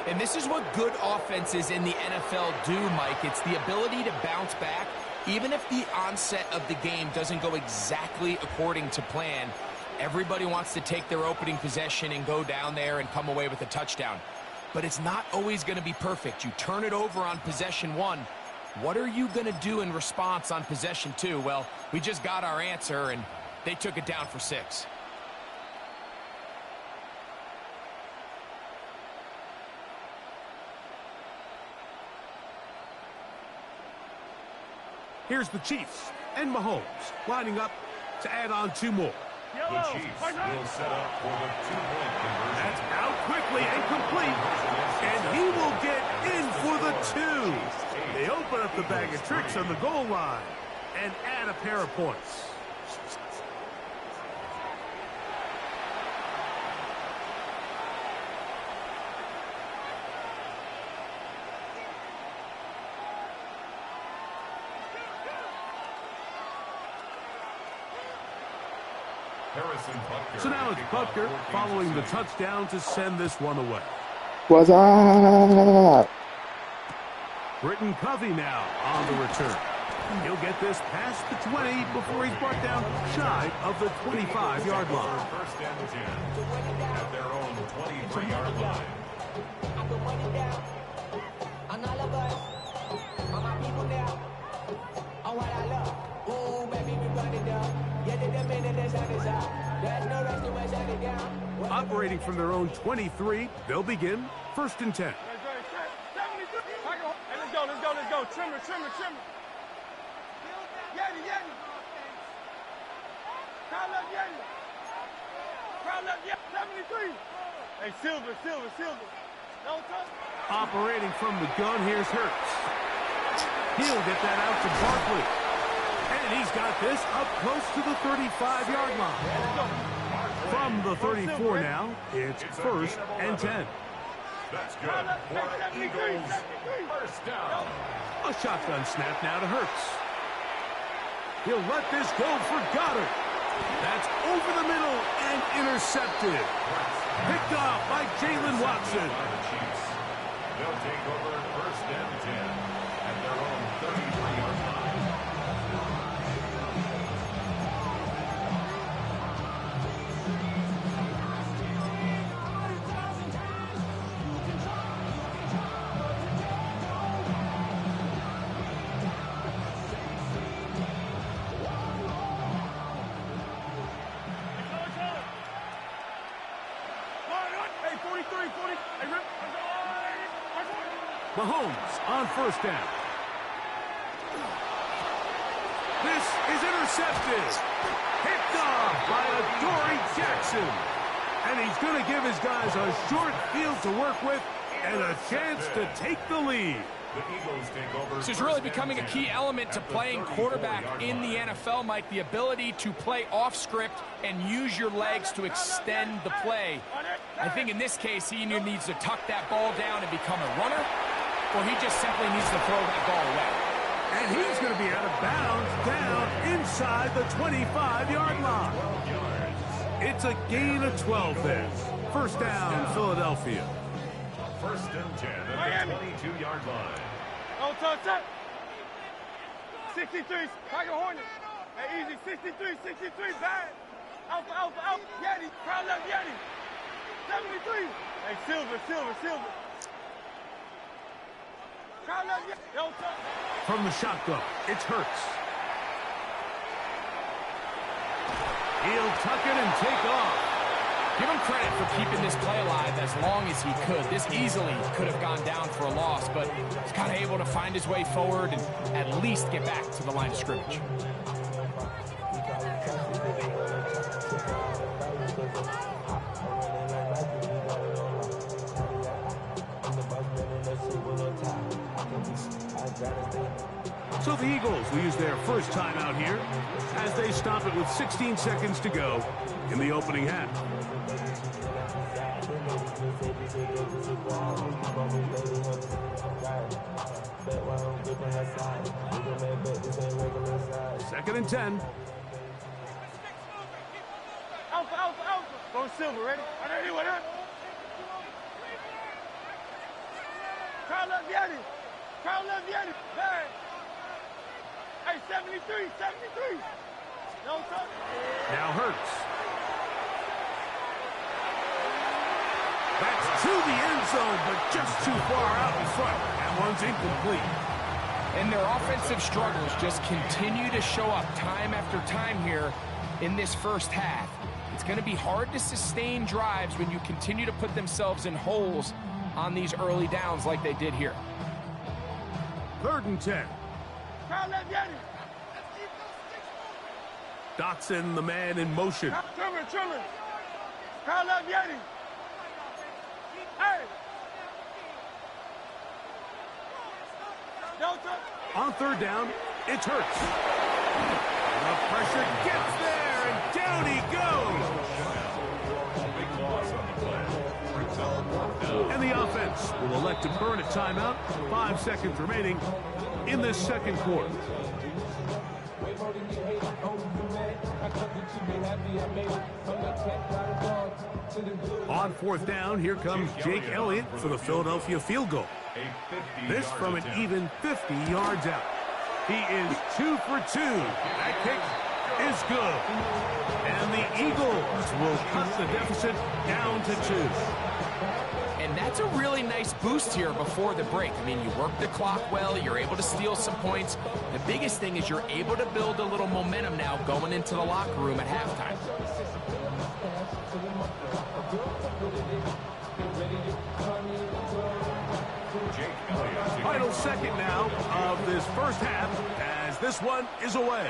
And this is what good offenses in the NFL do, Mike. It's the ability to bounce back, even if the onset of the game doesn't go exactly according to plan. Everybody wants to take their opening possession and go down there and come away with a touchdown. But it's not always going to be perfect. You turn it over on possession 1. What are you going to do in response on possession 2? Well, we just got our answer, and they took it down for 6. Here's the Chiefs and Mahomes lining up to add on 2 more. The Chiefs will set up for the 2-point conversion. That's out quickly and complete. And he will get in for the 2. They open up the bag of tricks on the goal line and add a pair of points. So now it's Butker following the touchdown to send this one away. What's up? Britton Covey now on the return. He'll get this past the 20 before he's brought down shy of the 25-yard line. 1st and 10 at their own 23-yard line. Operating from their own 23, they'll begin 1st and 10. Let's go. Trimmer. Yeti. Crowd up, Yeti. 73. Hey, Silver. No touch. Operating from the gun, here's Hurts. He'll get that out to Barkley. And he's got this up close to the 35-yard line. From the 34 now, it's 1st and 10. That's good for Eagles. 1st down. A shotgun snap now to Hurts. He'll let this go for Goddard. That's over the middle and intercepted. Picked off by Jalen Watson. They'll take over 1st and 10 at their own 33-yard line. Mahomes on first down. This is intercepted. Picked off by Adoree Jackson. And he's going to give his guys a short field to work with and a chance to take the lead. This is really becoming a key element to playing quarterback in the NFL, Mike, the ability to play off script and use your legs to extend the play. I think in this case, he either needs to tuck that ball down and become a runner, or he just simply needs to throw that ball away. And he's going to be out of bounds down inside the 25-yard line. It's a gain of 12 there. First down, Philadelphia. First and 10 at the 22-yard line. Oh, touch it. 63, Tiger Hornet. Hey, easy, 63, bad. Alpha, Yeti, crowd left Yeti. 73. Hey, Silver. Crowd left Yeti. Yo, touch. From the shotgun, it's Hurts. He'll tuck it and take off. Give him credit for keeping this play alive as long as he could. This easily could have gone down for a loss, but he's kind of able to find his way forward and at least get back to the line of scrimmage. So the Eagles will use their first timeout here as they stop it with 16 seconds to go in the opening half. Second and 10. Alpha. Go Silver, ready? What up? Crowd left Yeti. Bad. Hey, 73. No touch. Now Hurts. That's to the end zone, but just too far out in front. That one's incomplete. And their offensive struggles just continue to show up time after time here in this first half. It's going to be hard to sustain drives when you continue to put themselves in holes on these early downs like they did here. Third and 10. Crowd left Yeti. Dotson, the man in motion. Triller. Crowd left Yeti. Hey. No touch. On third down, it's Hurts. The pressure gets there, and down he goes. Big loss on the play. Brings up 4th down. And the offense will elect to burn a timeout. 5 seconds remaining in this second quarter. On fourth down, here comes Jake Elliott for the Philadelphia field goal. This from an even 50 yards out. He is 2 for 2. That kick is good. And the Eagles will cut the deficit down to 2. And that's a really nice boost here before the break. I mean, you work the clock well, you're able to steal some points. The biggest thing is you're able to build a little momentum now going into the locker room at halftime. Final second now of this first half as this one is away.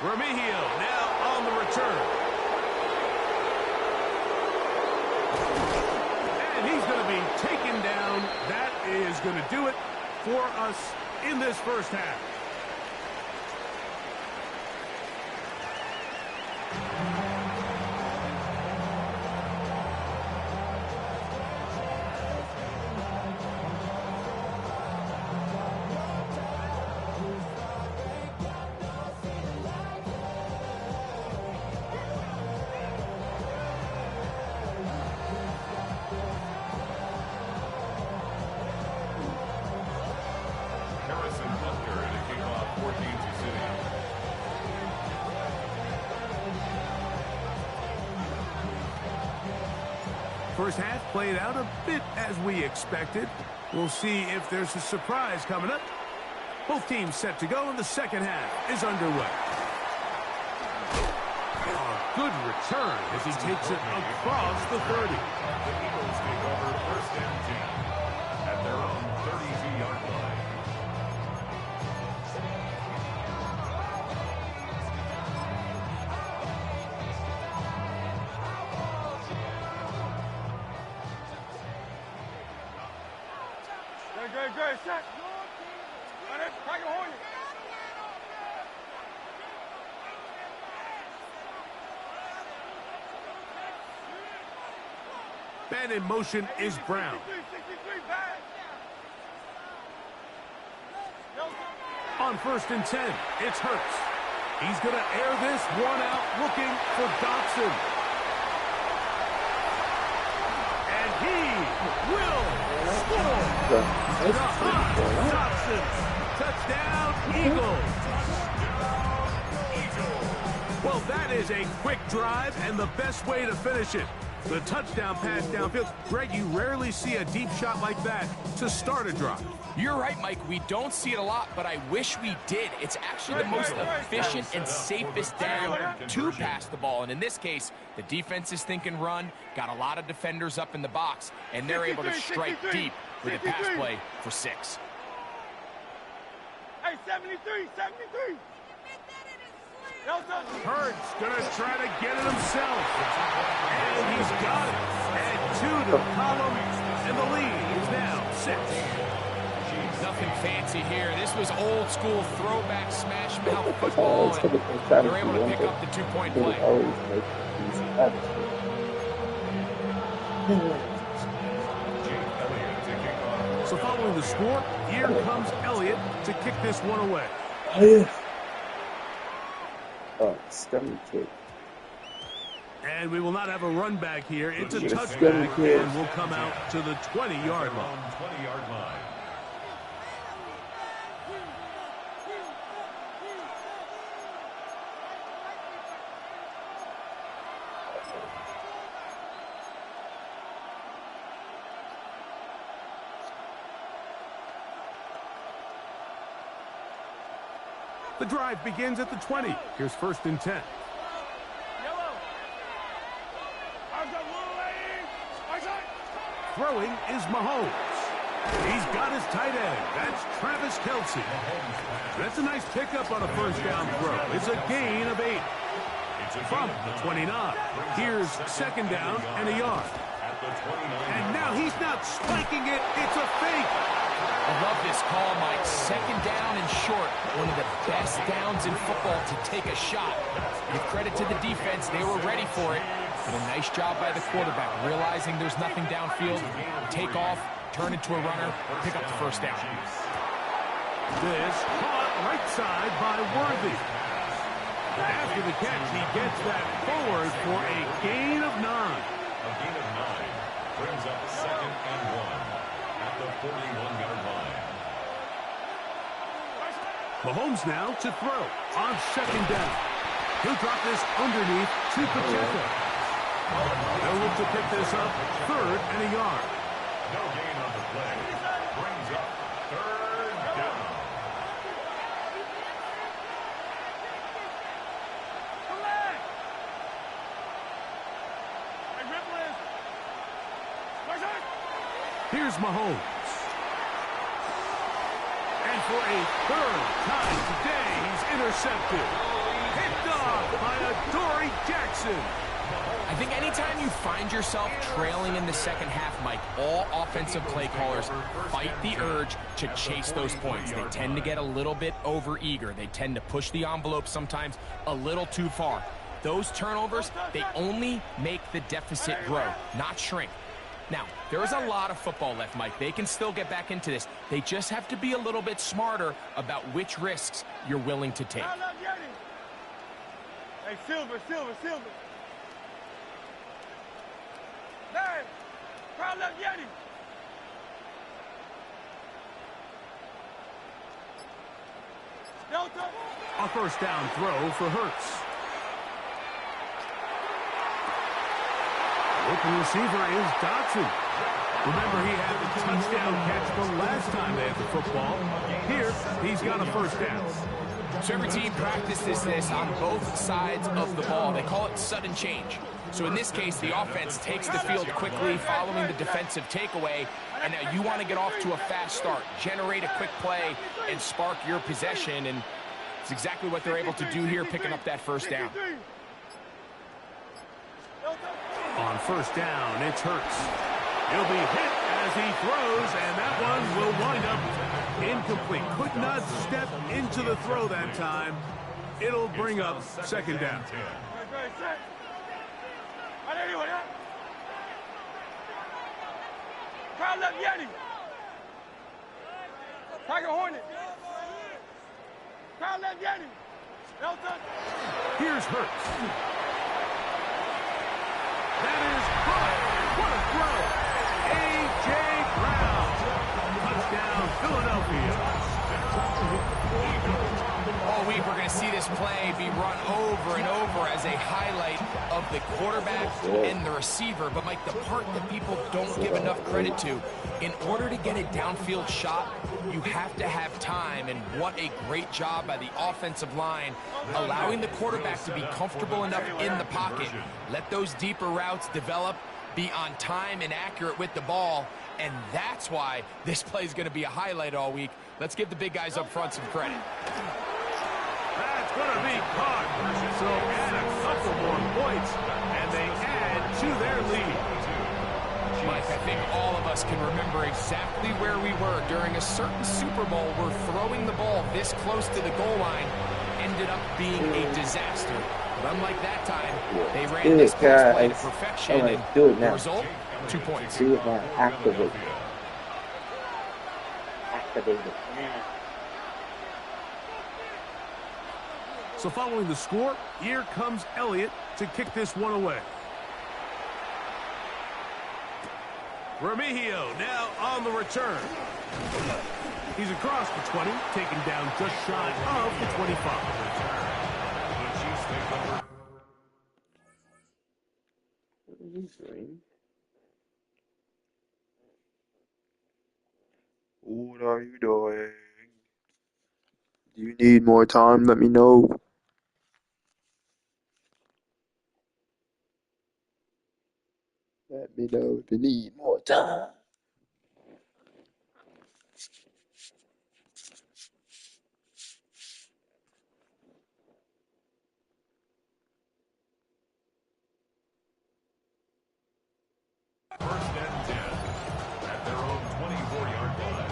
Remigio now on the return. And he's going to be taken down. That is going to do it for us in this first half. First half played out a bit as we expected. We'll see if there's a surprise coming up. Both teams set to go, and the second half is underway. A good return as he takes it across the 30. The Eagles take over first and 10. Good. Shot. Man in motion is Brown. On 1st and 10, it's Hurts. He's going to air this one out, looking for Dotson. And he will score. Dotson. Touchdown, Eagles. Well, that is a quick drive and the best way to finish it. The touchdown pass downfield. Greg, you rarely see a deep shot like that to start a drive. You're right, Mike. We don't see it a lot, but I wish we did. It's actually the most efficient and safest down to pass the ball. And in this case, the defense is thinking run, got a lot of defenders up in the box, and they're able to strike deep with a pass play for 6. Hey, 73. Hurts gonna try to get it himself. And he's got it. And 2 to the column. And the lead is now 6. Nothing fancy here. This was old school throwback smash mouth football. And they're able to pick up the 2-point play. So following the score, here comes Elliott to kick this one away. Scummy kick. And we will not have a run back here. It's a touchback, and we'll come out to the 20-yard line. 20-yard line. The drive begins at the 20. Here's 1st and 10. Throwing is Mahomes. He's got his tight end. That's Travis Kelce. That's a nice pickup on a 1st down throw. It's a gain of 8. From the 29. Here's 2nd down and a yard. And now he's not spiking it. It's a fake. I love this call, Mike. 2nd down and short. One of the best downs in football to take a shot. Give credit to the defense. They were ready for it. But a nice job by the quarterback, realizing there's nothing downfield. Take off, turn into a runner, pick up the 1st down. This caught right side by Worthy. After the catch, he gets that forward for a gain of 9. A gain of 9 brings up 2nd and 1 at the 41-yard line. Mahomes now to throw on 2nd down. He'll drop this underneath to Pacheco. They'll look to pick this up 3rd and a yard. No gain on the play. Brings up 3rd down. Here's Mahomes. And for a 3rd time today, he's intercepted. Picked off by Adoree Jackson. I think anytime you find yourself trailing in the 2nd half, Mike, all offensive play callers fight the urge to chase those points. They tend to get a little bit overeager. They tend to push the envelope sometimes a little too far. Those turnovers, they only make the deficit grow, not shrink. Now, there is a lot of football left, Mike. They can still get back into this. They just have to be a little bit smarter about which risks you're willing to take. Hey, Silver. Hey, crowd left Yeti. Delta. A 1st down throw for Hurts. Open receiver is Dotson. Remember, he had the touchdown catch the last time they had the football. Here, he's got a 1st down. So every team practices this on both sides of the ball. They call it sudden change. So in this case, the offense takes the field quickly following the defensive takeaway, and now you want to get off to a fast start, generate a quick play, and spark your possession, and it's exactly what they're able to do here, picking up that 1st down. On 1st down, it's Hurts. He'll be hit as he throws, and that one will windup. Incomplete. Could not step into the throw that time. It'll bring up second down. Kyle left Yeti. Tiger Hornet. Kyle left Yeti. Here's Hurts. That is high. What a throw. A.J. Brown. Touchdown, Philadelphia. All week we're going to see this play be run over and over as a highlight of the quarterback and the receiver. But, Mike, the part that people don't give enough credit to, in order to get a downfield shot, you have to have time. And what a great job by the offensive line, allowing the quarterback to be comfortable enough in the pocket. Let those deeper routes develop, be on time and accurate with the ball. And that's why this play is going to be a highlight all week. Let's give the big guys up front some credit. That's going to be caught. So add a couple more points, and they add to their lead. Mike, I think all of us can remember exactly where we were during a certain Super Bowl where throwing the ball this close to the goal line ended up being a disaster. But unlike that time, they ran this pass play to perfection, and the result, 2 points. Do it now. Activate. Activate it. So following the score, here comes Elliott to kick this one away. Remigio now on the return. He's across the 20, taken down just shy of the 25. What are you doing? Do you need more time? Let me know. Let me know if you need more time. First and 10 at their own 24-yard line.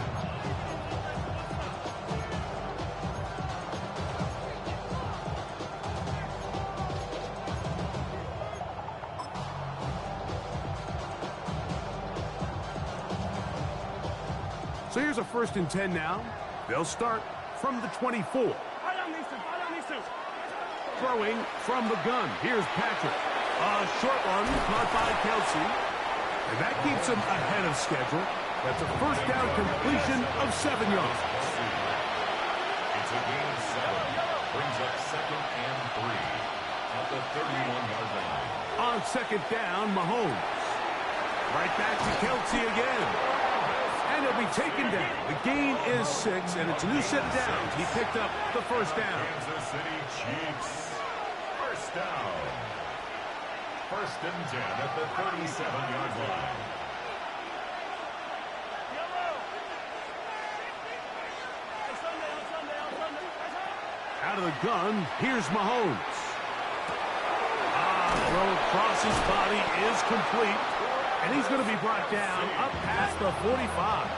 So here's a first and 10 now. They'll start from the 24. Throwing from the gun. Here's Patrick. A short one caught by Kelsey. And that keeps him ahead of schedule. That's a first down completion of 7 yards. It's a gain of 7. Brings up second and 3 at the 31-yard line. On second down, Mahomes. Right back to Kelsey again. And he'll be taken down. The gain is 6, and it's a new set of downs. He picked up the first down. Kansas City Chiefs. First down. First and 10 at the 37-yard line. Out of the gun, here's Mahomes. Throw across his body is complete. And he's going to be brought down up past the 45.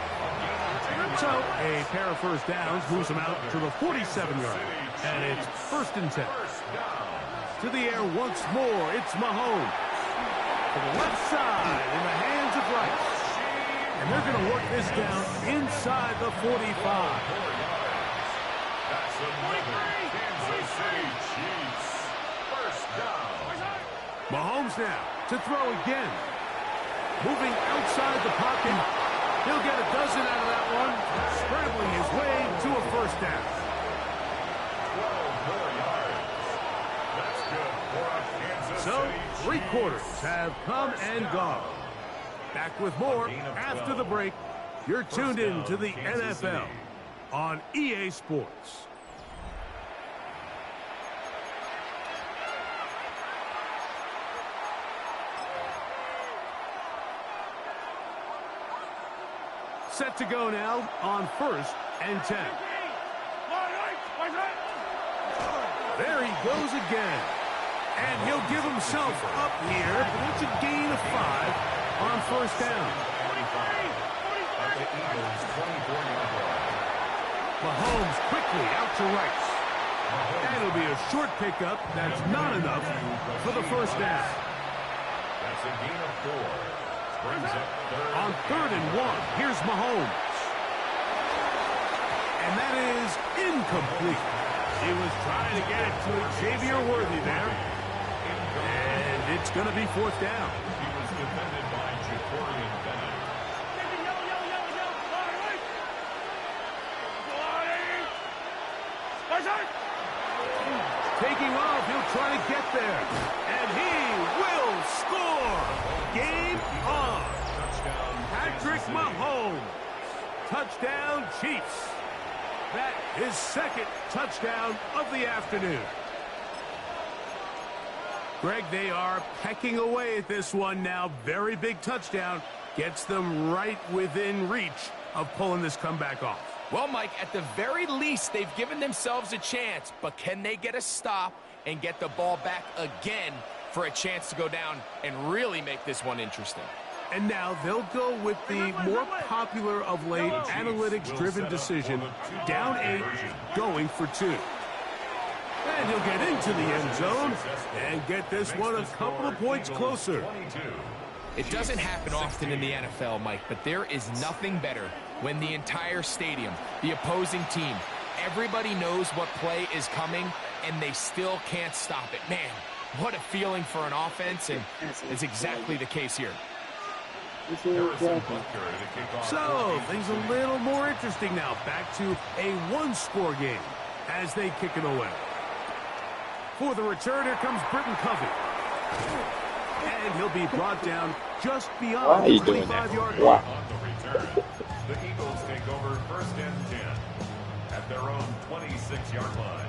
So a pair of first downs moves him out to the 47-yard. And it's first and 10. To the air once more, it's Mahomes. To the left side in the hands of Rice. And they're going to work this down inside the 45. That's another Kansas City Chiefs. First down. Mahomes now to throw again. Moving outside the pocket. He'll get a dozen out of that one. Scrambling his way to a first down. 12 more yards. That's good for a Kansas So, City 3 Chiefs. quarters have come and gone. Back with more after the break. You're tuned in to the NFL on EA Sports. Set to go now on first and 10. There he goes again. And he'll give himself up here, but it's a gain of 5 on first down. At the Eagles' 23 Mahomes quickly out to Rice. That'll be a short pickup. That's not enough for the first down. That's a gain of 4. Brings up third. On 3rd and 1, here's Mahomes. And that is incomplete. He was trying to get it to Xavier Worthy there. And it's going to be 4th down. He was defended by Ja'Cory Bennett. Taking off, he'll try to get there. And he will score. Game on. Patrick Mahomes. Touchdown, Chiefs. That is 2nd touchdown of the afternoon. Greg, they are pecking away at this one now. Very big touchdown. Gets them right within reach of pulling this comeback off. Well, Mike, at the very least, they've given themselves a chance, but can they get a stop and get the ball back again for a chance to go down and really make this one interesting? And now they'll go with the more popular of late analytics-driven decision, down 8, going for 2. And he'll get into the end zone and get this one a couple of points closer. It doesn't happen often in the NFL, Mike, but there is nothing better when the entire stadium, the opposing team, everybody knows what play is coming, and they still can't stop it. Man, what a feeling for an offense, and it's exactly the case here. So, things a little more interesting now. Back to a one-score game as they kick it away. For the return, here comes Britton Covey. And he'll be brought down just beyond the 25-yard line. On the return, the Eagles take over 1st and 10 at their own 26-yard line.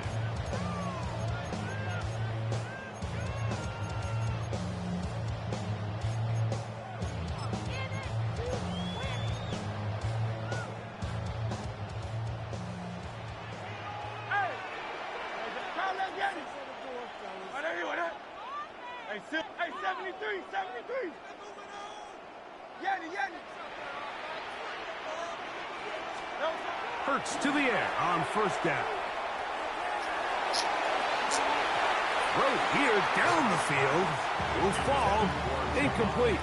Hey, 73, 73. Yanni. Hurts to the air on 1st down. Throw here down the field. Will fall. Incomplete.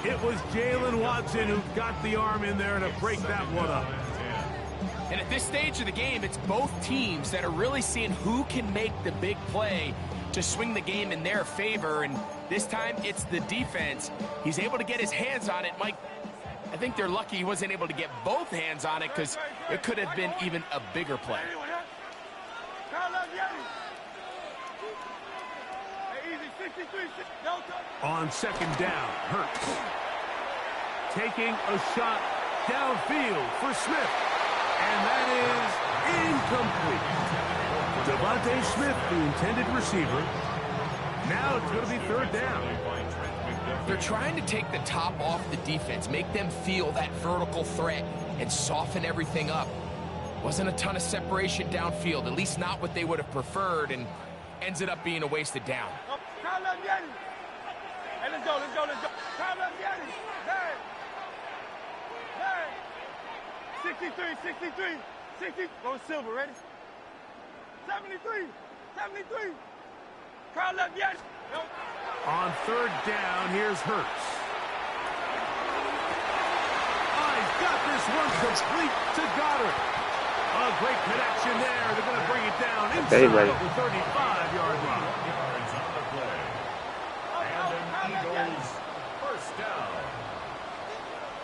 It was Jalen Watson who got the arm in there to break that one up. And at this stage of the game, it's both teams that are really seeing who can make the big play to swing the game in their favor, and this time it's the defense. He's able to get his hands on it. Mike, I think they're lucky he wasn't able to get both hands on it because it could have been even a bigger play. On 2nd down, Hurts. Taking a shot downfield for Smith. And that is incomplete. Devontae Smith, the intended receiver. Now it's going to be 3rd down. They're trying to take the top off the defense, make them feel that vertical threat, and soften everything up. Wasn't a ton of separation downfield, at least not what they would have preferred, and ends it up being a wasted down. Hey, let's go. Time up, Yanni. 63. 60. Go Silver, ready? 73. Carl up, Yanni. On 3rd down, here's Hurts. He's got this one complete to Goddard. A great connection there. They're going to bring it down inside the 35-yard line. Yards on the play. And an Eagles 1st down.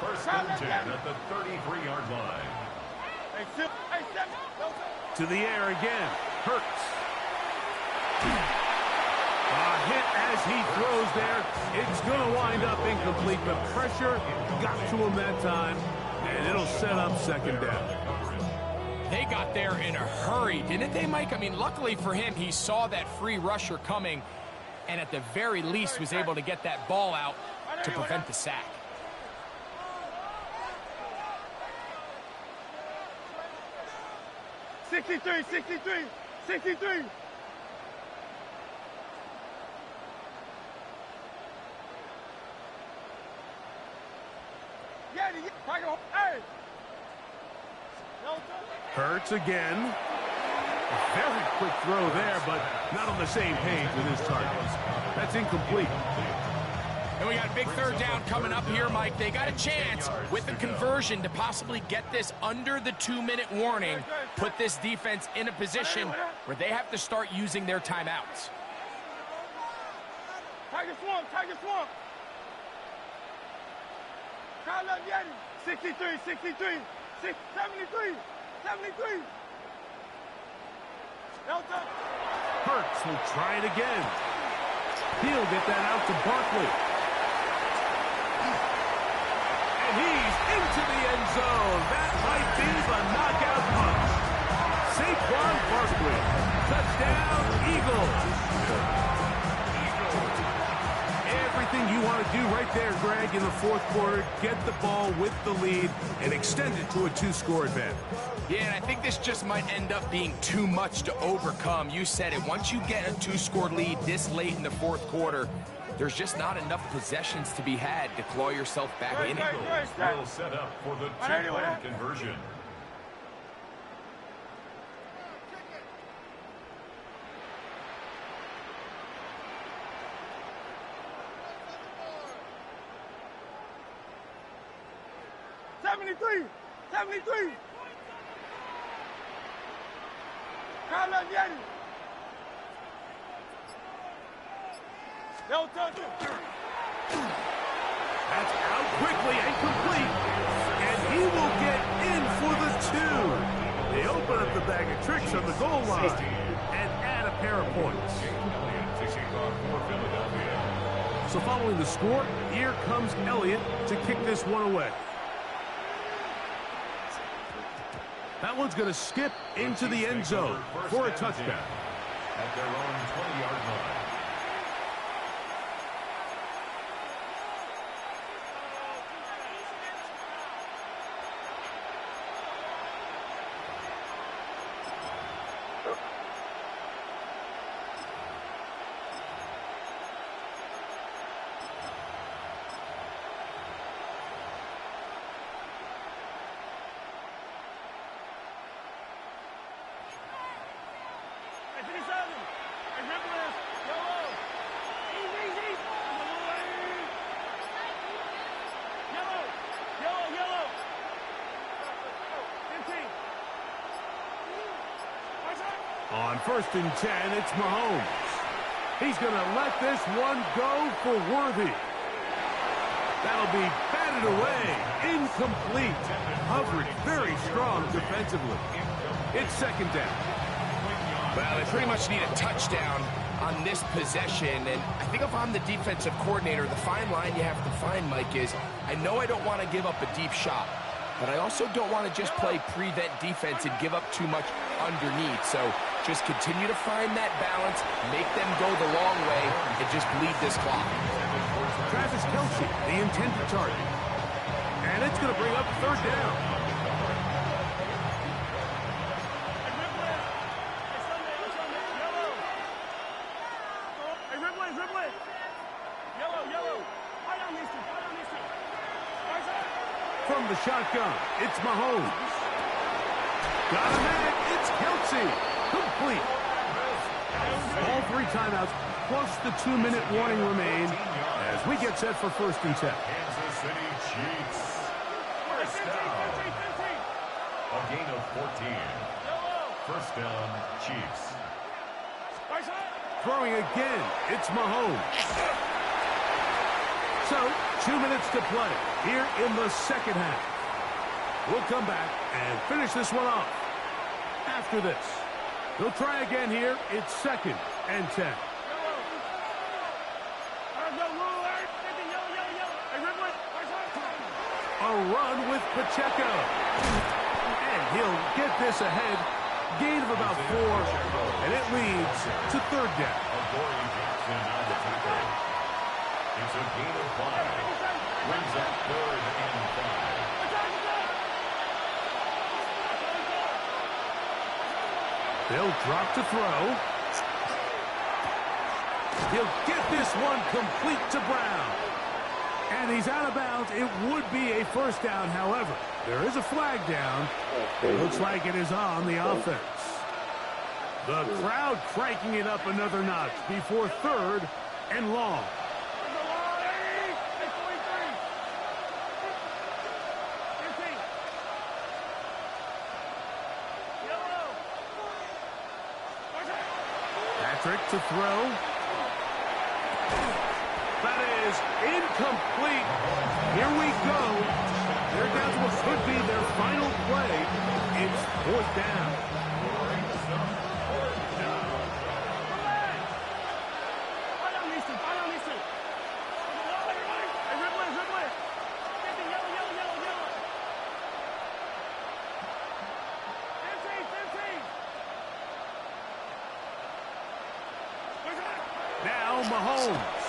1st and 10 at the 33-yard line. To the air again. Hurts. A hit as he throws there. It's going to wind up incomplete, but pressure got to him that time, and it'll set up 2nd down. They got there in a hurry, didn't they, Mike? I mean, luckily for him, he saw that free rusher coming, and at the very least was able to get that ball out to prevent the sack. Sixty-three. Yanni, hey! Hurts again. A very quick throw there, but not on the same page with his target. That's incomplete. And we got a big third down coming up here, Mike. They got a chance with the conversion to possibly get this under the 2-minute warning, put this defense in a position where they have to start using their timeouts. Tiger swamp, Tiger swamp. Kyle up Yeti. 63, 63, 73, 73. Delta. Hurts will try it again. He'll get that out to Barkley. And he's into the end zone. That might be the knockout punch. Saquon Barkley. Touchdown, Eagles. Everything you want to do right there, Greg, in the fourth quarter. Get the ball with the lead and extend it to a 2-score advantage. Yeah, and I think this just might end up being too much to overcome. You said it. Once you get a 2-score lead this late in the fourth quarter, there's just not enough possessions to be had to claw yourself back in it. Will set up for the two-point conversion. Kyle up Yeti. Delta. That's out quickly and complete. And he will get in for the 2. They open up the bag of tricks on the goal line and add a pair of points. So following the score, here comes Elliott to kick this one away. That one's going to skip into the end zone for a touchdown. At their own 20-yard line. On 1st and 10, it's Mahomes. He's going to let this one go for Worthy. That'll be batted away. Incomplete. Coverage very strong defensively. It's 2nd down. Well, they pretty much need a touchdown on this possession, and I think if I'm the defensive coordinator, the fine line you have to find, Mike, is I know I don't want to give up a deep shot, but I also don't want to just play prevent defense and give up too much underneath. So just continue to find that balance, make them go the long way, and just bleed this clock. Travis Kelce, the intended target. And it's going to bring up 3rd down. From the shotgun, it's Mahomes. Got him in it. It's Kelce. Complete. All 3 timeouts, plus the 2-minute warning remain as we get set for 1st and 10. Kansas City Chiefs. First down. A gain of 14. First down, Chiefs. Throwing again, it's Mahomes. So, 2 minutes to play here in the 2nd half. We'll come back and finish this one off after this. They'll try again here. It's 2nd and 10. A run with Pacheco. And he'll get this ahead. Gain of about 4. And it leads to 3rd down. It's a gain of 5. Brings up 3rd and 5. They'll drop to throw. He'll get this one complete to Brown. And he's out of bounds. It would be a first down, however. There is a flag down. It looks like it is on the offense. The crowd cranking it up another notch before third and long. Patrick to throw. That is incomplete. Here we go. They're down to what could be their final play. It's fourth down. Now Mahomes.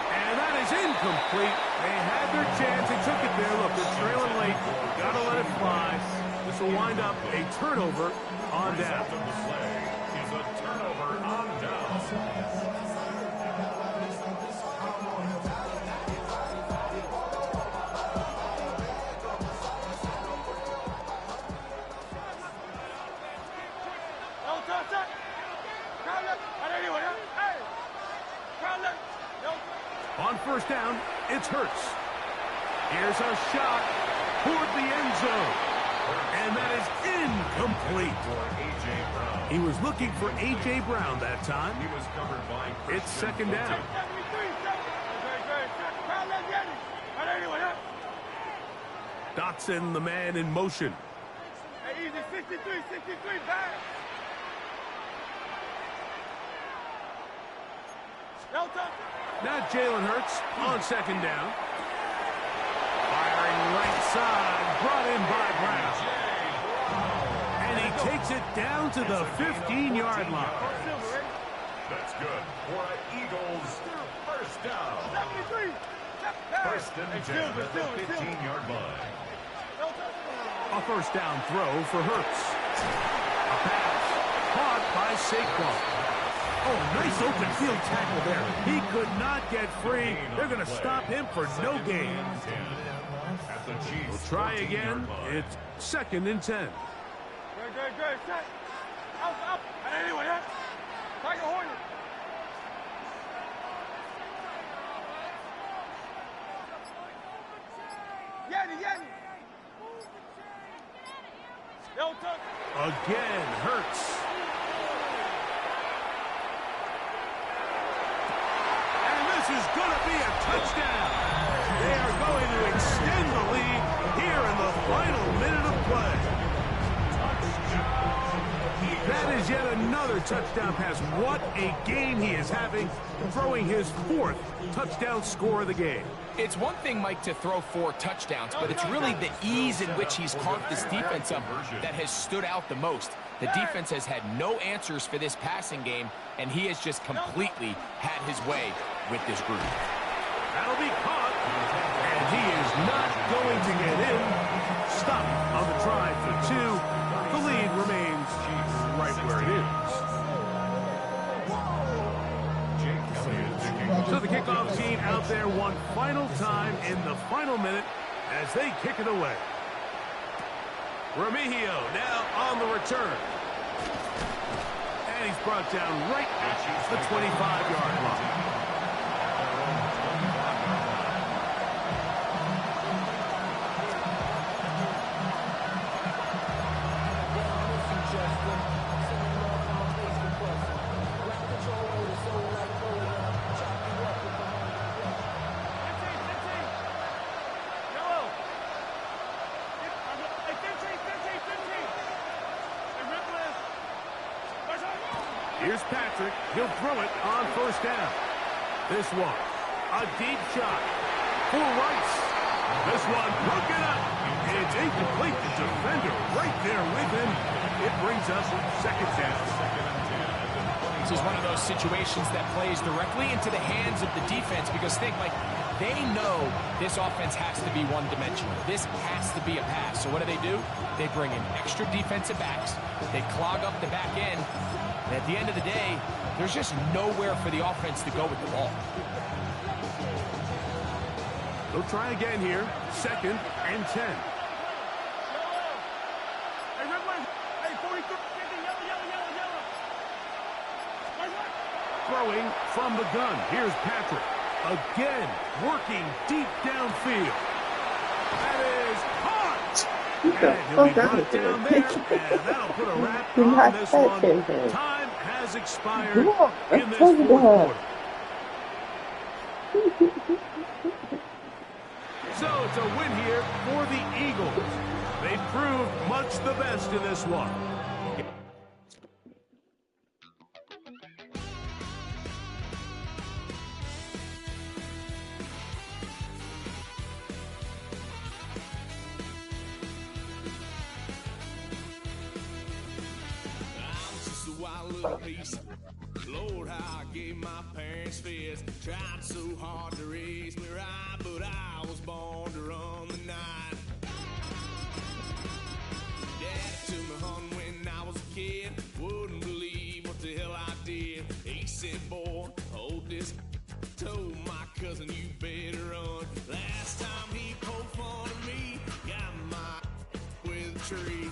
And that is incomplete. They had their chance. They took it there. Look, they're trailing late. Got to let it fly. This will wind up a turnover on down. The play is a turnover on down. On first down, it's Hurts. Here's a shot toward the end zone. And that is incomplete. He was looking for A.J. Brown that time. He was covered by It's second down. Dotson, the man in motion. Hey, easy, 63, back. Now Jalen Hurts on second down. Firing right side, brought in by Brown. And he takes it down to the 15-yard line. That's good for an Eagles first down. 73. First and 10 at the 15-yard line. A first down throw for Hurts. A pass caught by Saquon. Oh, nice open field tackle there. He could not get free. They're going to stop him for no gain. We'll try again. It's second and 10. Good. Set. Up. And anyway, Tiger Hornet. Yeti. Again, Hurts. This is going to be a touchdown. They are going to extend the lead here in the final minute of play. That is yet another touchdown pass. What a game he is having, throwing his fourth touchdown score of the game. It's one thing, Mike, to throw 4 touchdowns, but it's really the ease in which he's carved this defense up that has stood out the most. The defense has had no answers for this passing game, and he has just completely had his way with this group. That'll be caught, and he is not going to get in. Stop on the try for 2. The lead remains right where it is. So the kickoff team out there one final time in the final minute as they kick it away. Remigio now on the return. And he's brought down right at the 25-yard line. Here's Patrick. He'll throw it on first down. This one, a deep shot for Rice. This one broken up. It's incomplete. The defender right there with him. It brings us second down. This is one of those situations that plays directly into the hands of the defense because think, like, they know this offense has to be one-dimensional. This has to be a pass. So what do? They bring in extra defensive backs. They clog up the back end. And at the end of the day, there's just nowhere for the offense to go with the ball. They'll try again here. 2nd and 10. Throwing from the gun. Here's Patrick. Again, working deep downfield. That is caught. Get the fuck out of there. And that'll put a wrap on this one. Time has expired in this fourth quarter. So it's a win here for the Eagles. They proved much the best in this one. Lord, how I gave my parents fist. Tried so hard to raise me right, but I was born to run the night. Dad took me home when I was a kid. Wouldn't believe what the hell I did. He said, boy, hold this. Told my cousin, you better run. Last time he poked fun of me, got my with a tree.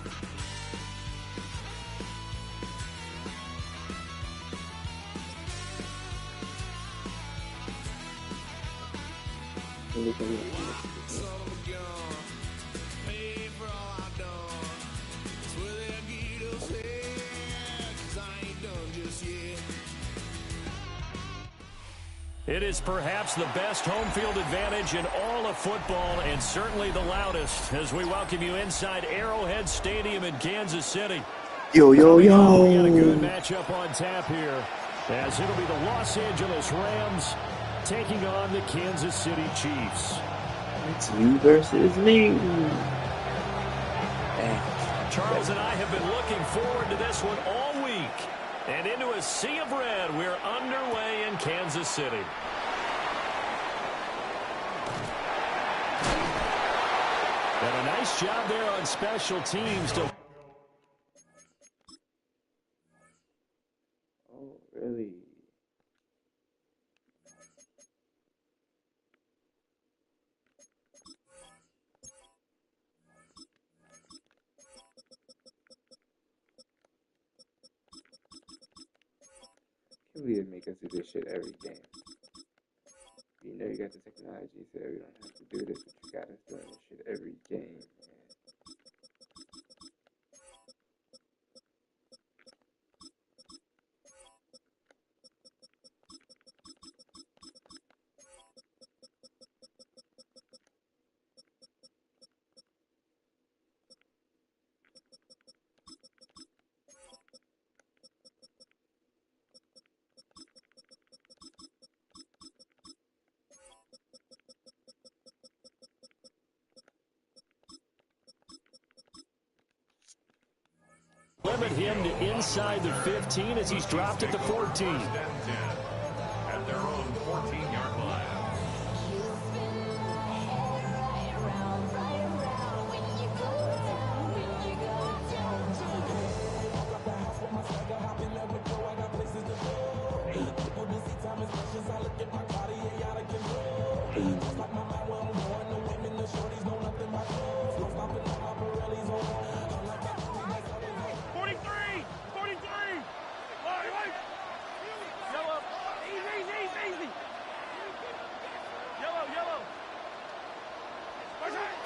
It is perhaps the best home field advantage in all of football, and certainly the loudest, as we welcome you inside Arrowhead Stadium in Kansas City. Yo, yo, yo. We got a good matchup on tap here, as it'll be the Los Angeles Rams taking on the Kansas City Chiefs. It's you versus me. Charles and I have been looking forward to this one all week. And into a sea of red, we're underway in Kansas City. And a nice job there on special teams to... Oh, really? We would make us do this shit every game. You know you got the technology, so we don't have to do this, but you got us doing this shit every game, man. Limit him to inside the 15 as he's dropped at the 14. At their own 14-yard line.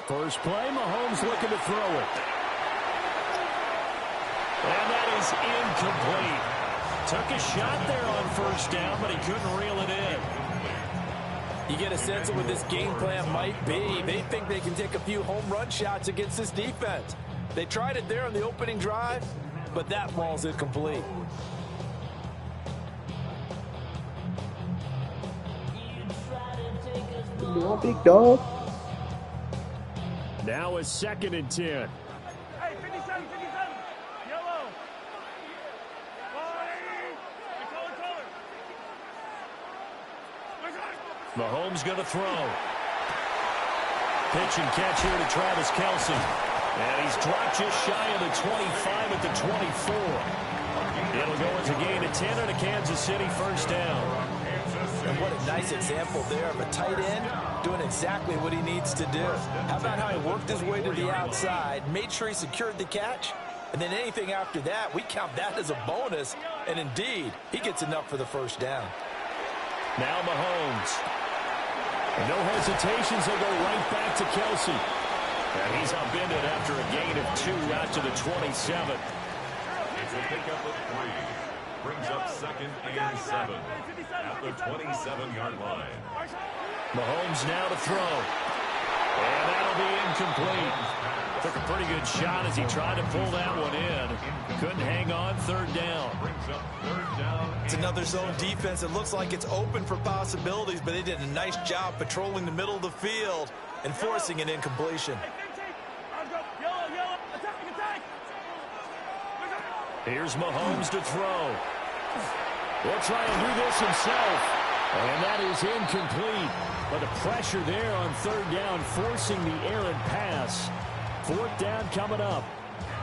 First play, Mahomes looking to throw it. And that is incomplete. Took a shot there on first down, but he couldn't reel it in. You get a sense of what this game plan might be. They think they can take a few home run shots against this defense. They tried it there on the opening drive, but that ball's incomplete. You want big dog? Now it's 2nd and 10. Hey, 57, 57. Yellow. Mahomes going to throw. Pitch and catch here to Travis Kelce. And he's dropped just shy of the 25 at the 24. It'll go as a gain of 10 and a Kansas City first down. And what a nice example there of a tight end doing exactly what he needs to do. How about how he worked his way to the outside, made sure he secured the catch, and then anything after that, we count that as a bonus. And indeed, he gets enough for the first down. Now Mahomes. No hesitations, he'll go right back to Kelsey. And he's upended after a gain of 2 out to the 27. It's a pickup of 3. Brings up 2nd and 7 at the 27-yard line. Mahomes now to throw. And that'll be incomplete. Took a pretty good shot as he tried to pull that one in. Couldn't hang on, 3rd down. Brings up 3rd down. It's another zone defense. It looks like it's open for possibilities, but they did a nice job patrolling the middle of the field and forcing an incompletion. Here's Mahomes to throw. He'll try and do this himself. And that is incomplete. But the pressure there on 3rd down, forcing the errant pass. 4th down coming up.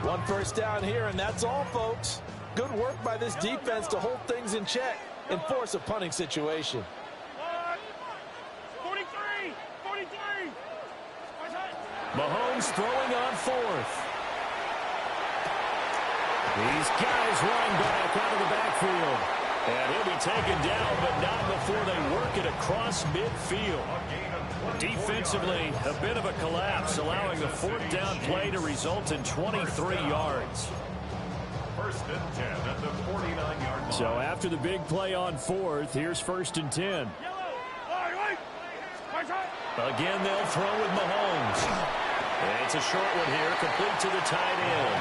1 first down here, and that's all, folks. Good work by this defense to hold things in check and force a punting situation. 43! Mahomes throwing on 4th. These guys run back out of the backfield. And he'll be taken down, but not before they work it across midfield. Defensively, a bit of a collapse, allowing the 4th down play to result in 23 yards. 1st and 10 at the 49-yard line. So after the big play on 4th, here's 1st and 10. Again, they'll throw with Mahomes. And it's a short one here, complete to the tight end.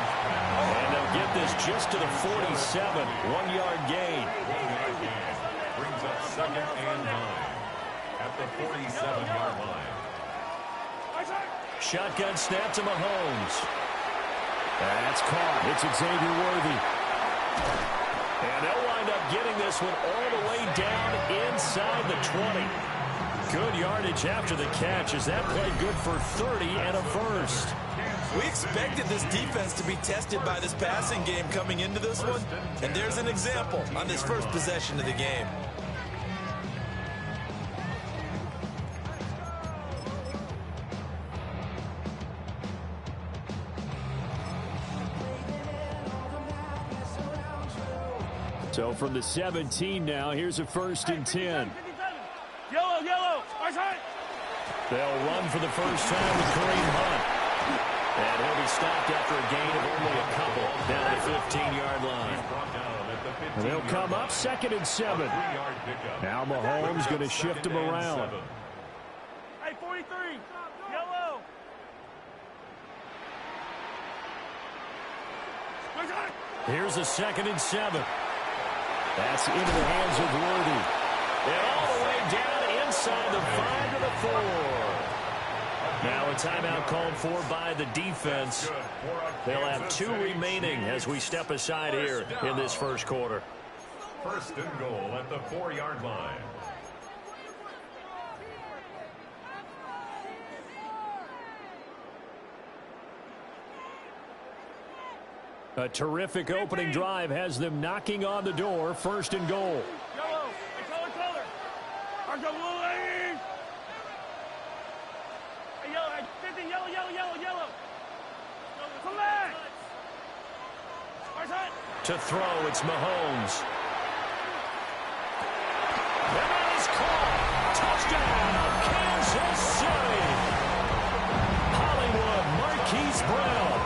And they'll get this just to the 47, 1-yard gain. Brings up 2nd and 9 at the 47-yard line. Shotgun snap to Mahomes. That's caught. It's Xavier Worthy. And they'll wind up getting this one all the way down inside the 20. Good yardage after the catch as that played good for 30 and a first. We expected this defense to be tested by this passing game coming into this one, and there's an example on this first possession of the game. So from the 17 now, here's a 1st and 10. Yellow, right side. They'll run for the first time with Kareem Hunt. And he'll be stopped after a gain of only a couple down the 15-yard line. And they'll come up 2nd and 7. Now Mahomes going to shift him around. Hey, 43, yellow. Right side. Here's a 2nd and 7. That's into the hands of Worthy. And all the way down inside the 5 to the 4. Now a timeout called for by the defense. They'll have 2 remaining as we step aside here in this first quarter. 1st and goal at the 4-yard line. A terrific opening drive has them knocking on the door. 1st and goal. Yellow. Hey, color. Our go Willie. Hey, yellow. Hey, 50, yellow. Come back. Right side. To throw, it's Mahomes. And that is caught. Touchdown, Kansas City. Hollywood Marquise Brown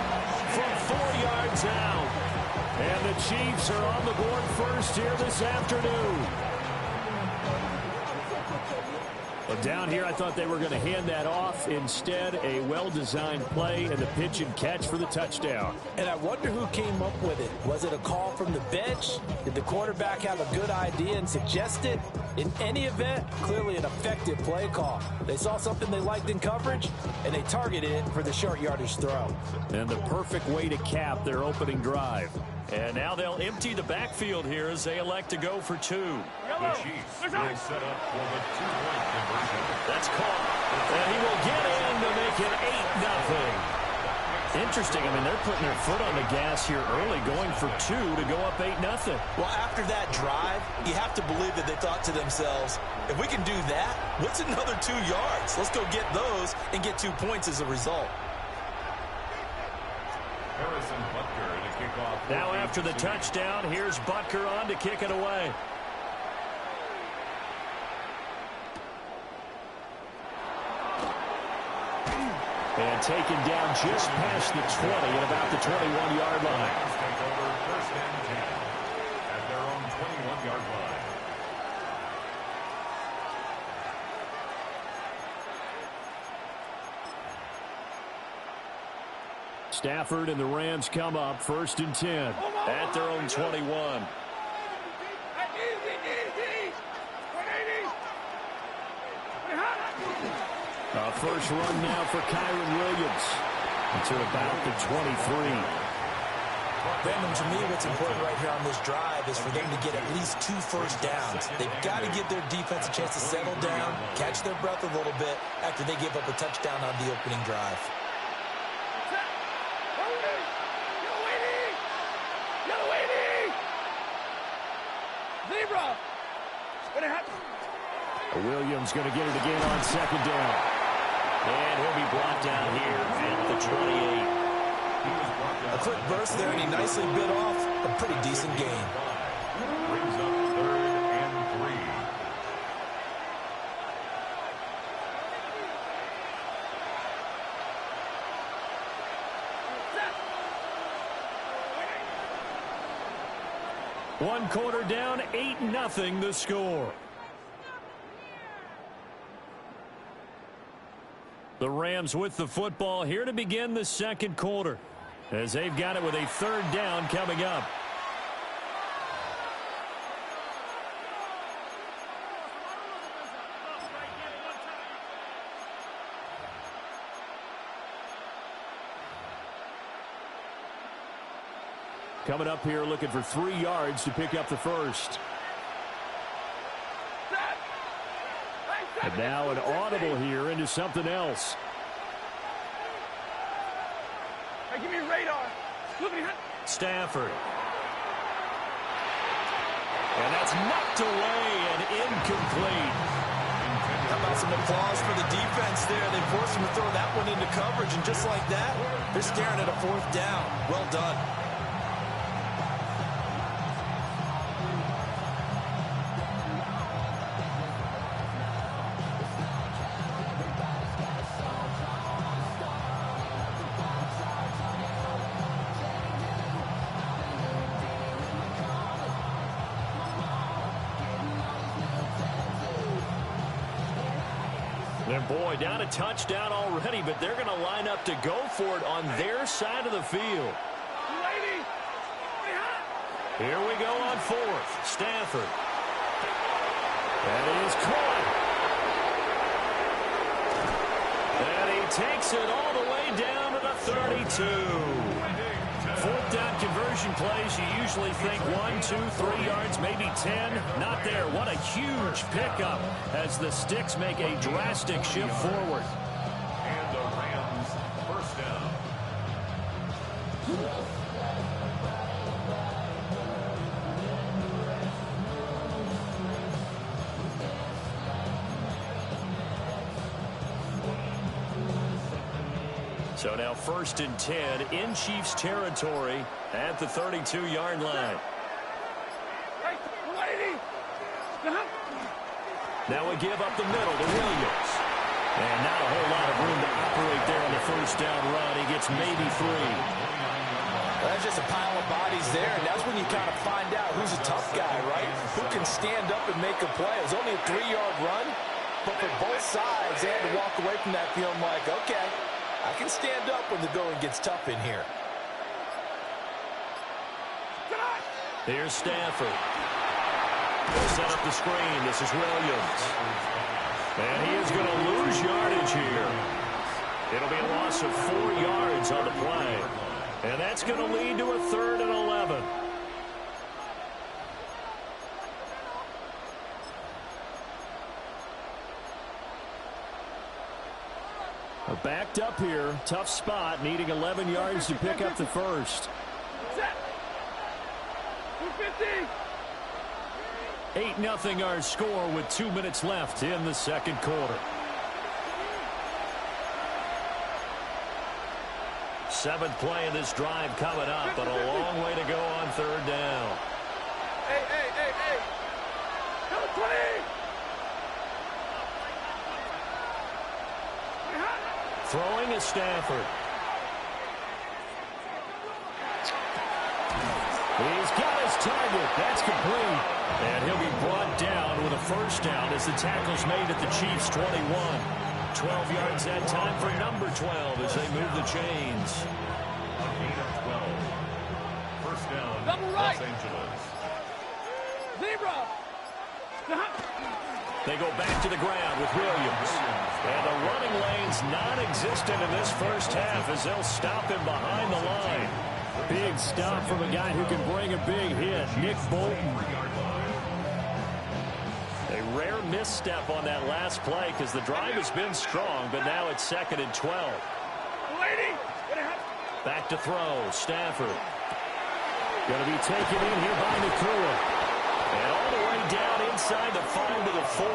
from 4 yards out. And the Chiefs are on the board first here this afternoon. Well, down here, I thought they were going to hand that off. Instead, a well-designed play and the pitch and catch for the touchdown. And I wonder who came up with it. Was it a call from the bench? Did the quarterback have a good idea and suggest it? In any event, clearly an effective play call. They saw something they liked in coverage, and they targeted it for the short yardage throw. And the perfect way to cap their opening drive. And now they'll empty the backfield here as they elect to go for 2. The Chiefs will set up for the 2-point conversion. That's caught. And he will get in to make it 8-0. Interesting. I mean, they're putting their foot on the gas here early, going for 2 to go up 8-0. Well, after that drive, you have to believe that they thought to themselves, if we can do that, what's another 2 yards? Let's go get those and get 2 points as a result. Harrison Butker to kick off. Now after the touchdown, here's Butker on to kick it away. And taken down just past the 20 at about the 21-yard line. Take over 1st and 10 at their own 21-yard line. Stafford and the Rams come up 1st and 10 at their own 21. First run now for Kyron Williams to about the 23. Brandon, to me, what's important right here on this drive is for them to get at least 2 first downs. They've got to give their defense a chance to settle down, catch their breath a little bit after they give up a touchdown on the opening drive. Williams going to get it again on 2nd down. And he'll be brought down here at the 28. A quick burst there, and he nicely bit off a pretty decent gain. Brings up 3rd and 3. One quarter down, 8-0 the score. The Rams with the football here to begin the 2nd quarter, as they've got it with a 3rd down coming up. Coming up here looking for 3 yards to pick up the first. And now an audible here into something else. Hey, give me a radar. Stafford. And that's knocked away and incomplete. How about some applause for the defense there? They forced him to throw that one into coverage, and just like that, they're staring at a 4th down. Well done. And boy, down a touchdown already, but they're going to line up to go for it on their side of the field. Here we go on 4th. Stafford. That is caught. And he takes it all the way down to the 32. 4th down conversion plays, you usually think 1, 2, 3 yards, maybe 10. Not there. What a huge pickup as the Sticks make a drastic shift forward. And the Rams 1st down. So now 1st and 10 in Chiefs territory at the 32-yard line. Now we give up the middle to Williams. And not a whole lot of room to operate there on the 1st down run. He gets maybe 3. Well, that's just a pile of bodies there, and that's when you kind of find out who's a tough guy, right? Who can stand up and make a play. It was only a 3-yard run, but for both sides, they had to walk away from that feeling like, okay, I can stand up when the going gets tough in here. Here's Stafford. They'll set up the screen. This is Williams. And he is going to lose yardage here. It'll be a loss of 4 yards on the play. And that's going to lead to a 3rd and 11. backed up here. Tough spot, needing 11 yards to pick up the first. 8-0 our score with 2 minutes left in the second quarter. 7th play in this drive coming up, but a long way to go on third down. Hey. Number 20. Throwing is Stafford. He's got his target. That's complete. And he'll be brought down with a first down as the tackle's made at the Chiefs' 21. 12 yards that time for number 12 as they move the chains. A gain of 12. First down, Double right. Los Angeles. Zebra. They go back to the ground with Williams. And the running lane's non-existent in this first half as they'll stop him behind the line. Big stop from a guy who can bring a big hit, Nick Bolton. A rare misstep on that last play because the drive has been strong, but now it's 2nd and 12. Back to throw, Stafford. Going to be taken in here by Nakua. And all the way down inside the 5 to the 4.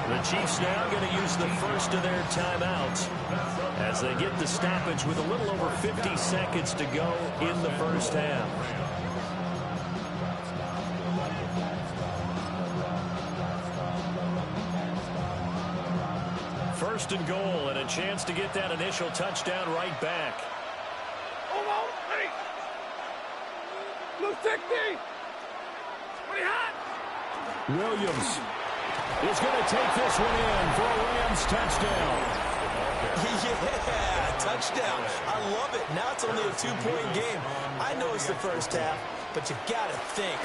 The Chiefs now going to use the first of their timeouts as they get the stoppage with a little over 50 seconds to go in the first half. First and goal and a chance to get that initial touchdown right back. Almost. Ready. Blue 60. Pretty hot. Williams is going to take this one in for a Rams touchdown. Yeah, touchdown. I love it. Now it's only a 2-point game. I know it's the first half, but you got to think.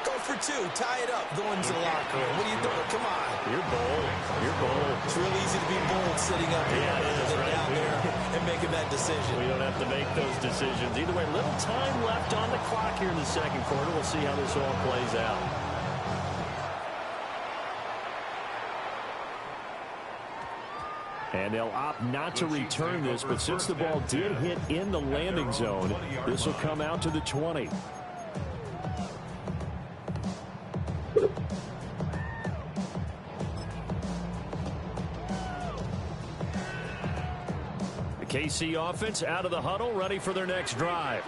Go for 2. Tie it up. Going to the locker room. What are you doing? Come on. You're bold. You're bold. It's real easy to be bold sitting up here rather than down there and making that decision. We don't have to make those decisions. Either way, little time left on the clock here in the second quarter. We'll see how this all plays out. And they'll opt not to return this, but since the ball did hit in the landing zone, this will come out to the 20. The KC offense out of the huddle, ready for their next drive.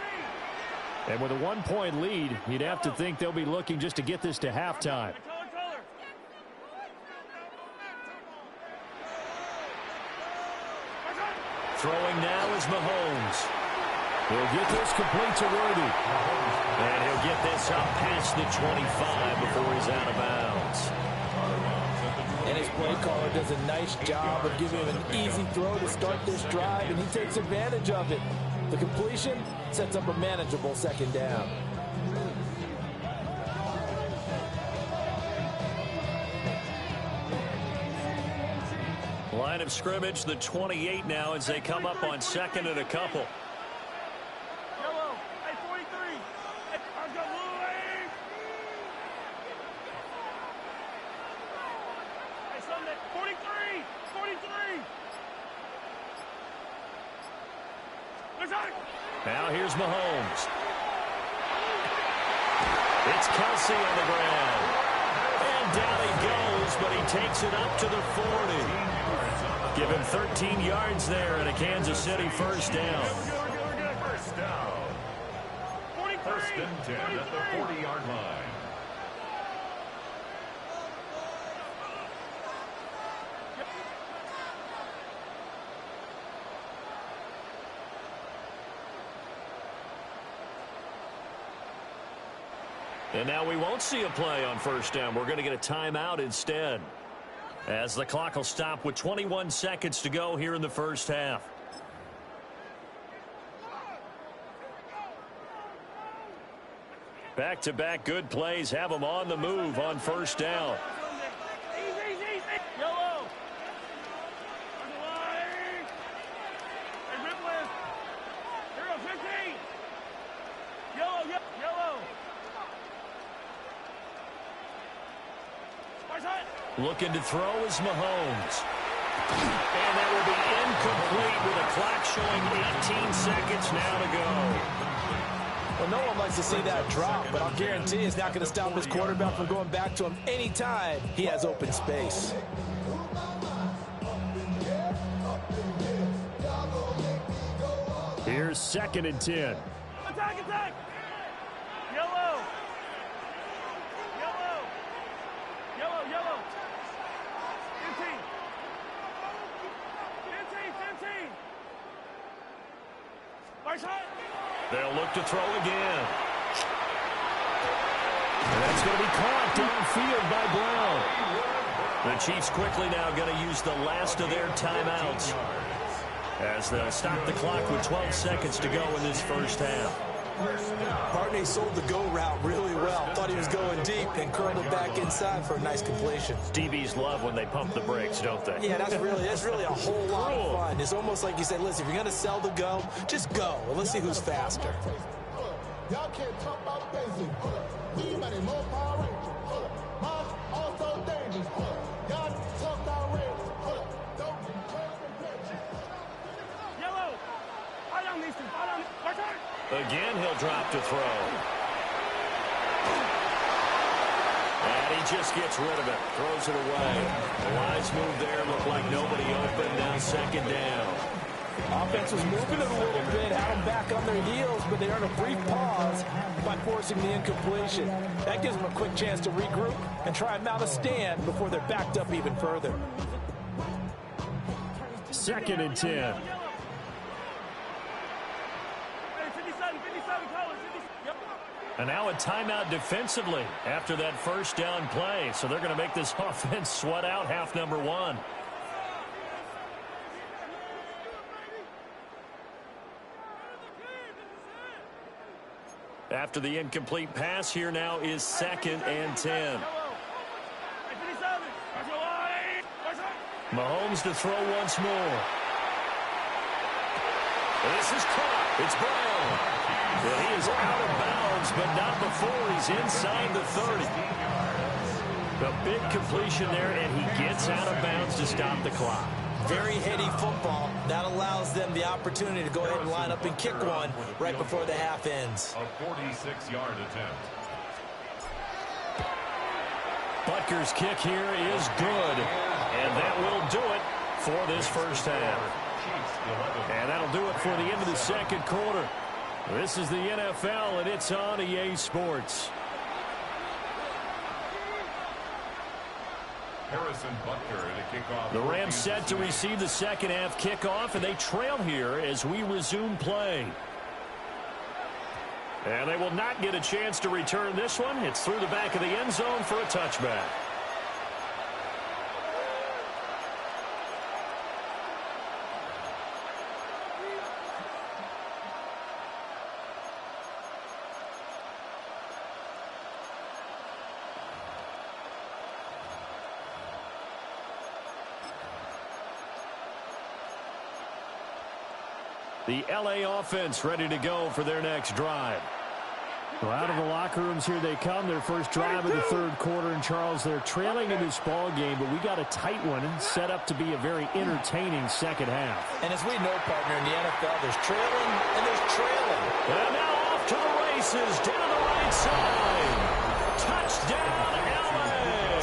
And with a 1-point lead, you'd have to think they'll be looking just to get this to halftime. Throwing now is Mahomes. He'll get this complete to Worthy. And he'll get this up past the 25 before he's out of bounds. And his play caller does a nice job of giving him an easy throw to start this drive, and he takes advantage of it. The completion sets up a manageable second down. Line of scrimmage, the 28 now as they come up on 2nd and a couple. Yellow. Hey, 43. Hey, I've got blue wave. Hey, Sunday. 43. 43. Now here's Mahomes. It's Kelsey on the ground. And down he goes, but he takes it up to the 40. Give him 13 yards there and a Kansas City first down. First down. 1st and 10 at the 40-yard line. And now we won't see a play on first down. We're going to get a timeout instead, as the clock will stop with 21 seconds to go here in the first half. Back-to-back good plays have them on the move on first down. Yellow. Hey, 15. Yellow. Looking to throw is Mahomes. And that will be incomplete with a clock showing 18 seconds now to go. Well, no one likes to see that drop, but I'll guarantee it's not going to stop his quarterback from going back to him anytime he has open space. Here's 2nd and 10. Attack, attack! Yellow! Yellow! Yellow, yellow! 15! 15! Right side! They'll look to throw again. And that's going to be caught downfield by Brown. The Chiefs quickly now going to use the last of their timeouts as they'll stop the clock with 12 seconds to go in this first half. Barney sold the go route really well. Thought he was going deep and curled it back inside for a nice completion. DBs love when they pump the brakes, don't they? Yeah, that's really a whole lot of fun. It's almost like you said, listen, if you're going to sell the go, just go. Well, let's see who's faster. Y'all can't talk about basic. We money more Power Rangers. Mine also dangerous. Y'all talk about Rangers. Don't Yellow! I don't need to. Right side! Again, he'll drop to throw. And he just gets rid of it. Throws it away. The wise move there. Looked like nobody open. Now 2nd down. Offense was moving it a little bit, had them back on their heels, but they earned a brief pause by forcing the incompletion. That gives them a quick chance to regroup and try and mount a stand before they're backed up even further. 2nd and 10. 57 colors. Yep. And now a timeout defensively after that first down play. So they're going to make this offense sweat out half number 1. After the incomplete pass, here now is 2nd and 10. Mahomes to throw once more. This is caught. It's Brown. Well, he is out of bounds, but not before he's inside the 30. A big completion there, and he gets out of bounds to stop the clock. Very heady football. That allows them the opportunity to go ahead and line up and kick one right before the half ends. A 46-yard attempt. Butker's kick here is good, and that will do it for this first half. And that'll do it for the end of the second quarter. This is the NFL, and it's on EA Sports. Harrison Butker to kick off. The Rams set to receive the second half kickoff, and they trail here as we resume play. And they will not get a chance to return this one. It's through the back of the end zone for a touchback. The LA offense ready to go for their next drive. Well, out of the locker rooms here they come. Their first drive of the third quarter. And, Charles, they're trailing in this ball game, but we got a tight one and set up to be a very entertaining second half. And as we know, partner, in the NFL, there's trailing and there's trailing. And now off to the races down the right side. Touchdown, LA.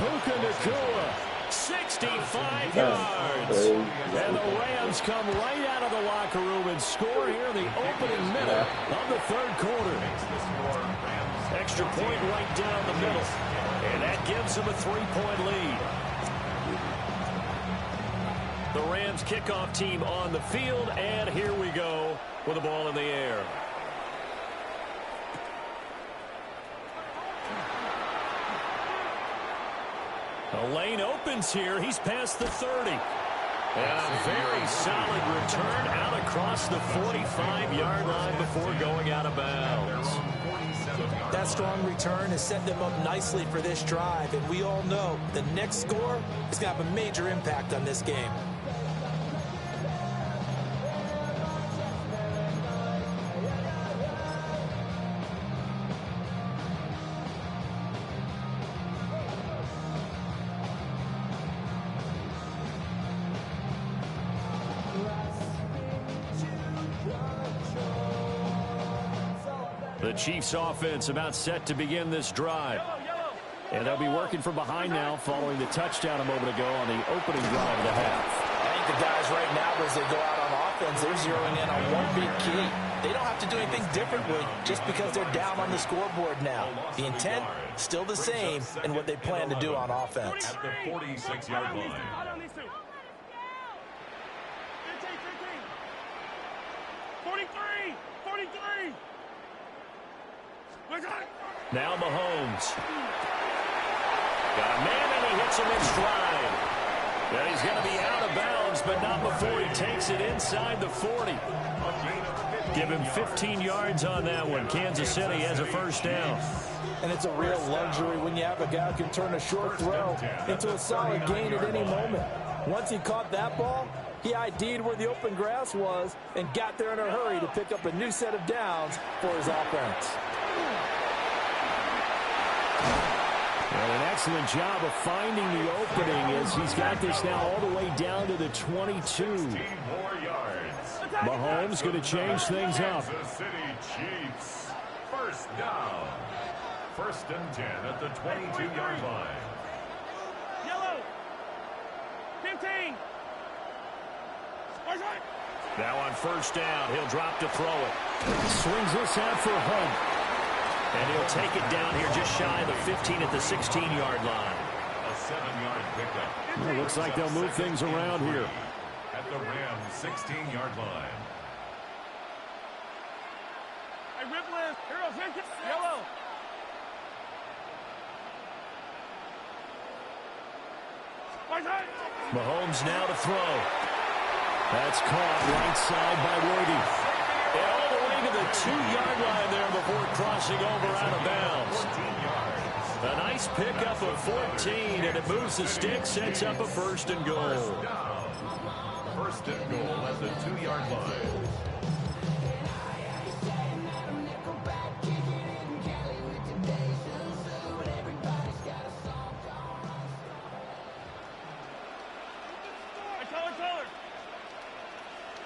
Puka Nacua. 65 yards. And the Rams come right out of the locker room and score here in the opening minute of the third quarter. Extra point right down the middle. And that gives them a 3-point lead. The Rams kickoff team on the field, and here we go with the ball in the air. The lane opens here. He's past the 30. And a very solid return out across the 45-yard line before going out of bounds. That strong return has set them up nicely for this drive, and we all know the next score is going to have a major impact on this game. The Chiefs offense about set to begin this drive. And they'll be working from behind now following the touchdown a moment ago on the opening drive of the half. I think the guys right now, as they go out on offense, they're zeroing in on one big key. They don't have to do anything differently just because they're down on the scoreboard now. The intent, still the same in what they plan to do on offense. At the 46-yard line. 43! 43! Now Mahomes. Got a man and he hits him in stride. And he's going to be out of bounds, but not before he takes it inside the 40. Give him 15 yards on that one. Kansas City has a first down. And it's a real luxury when you have a guy who can turn a short throw into a solid gain at any moment. Once he caught that ball, he ID'd where the open grass was and got there in a hurry to pick up a new set of downs for his offense. And an excellent job of finding the opening as he's got this now all the way down to the 22. Mahomes going to change things up. Kansas City Chiefs. First down. First and 10 at the 22-yard line. Yellow! 15! Now on first down, he'll drop to throw it. Swings this out for Hunt. And he'll take it down here just shy of the 15 at the 16-yard line. A 7-yard pickup. It looks like they'll move things around here. At the Rams' 16-yard line. Hey, Ripley, hero, yellow! Mahomes now to throw. That's caught right side by Worthy. And all the way to the 2-yard line there before crossing over out of bounds. A nice pickup of 14, and it moves the stick, sets up a first and goal. First and goal at the 2-yard line.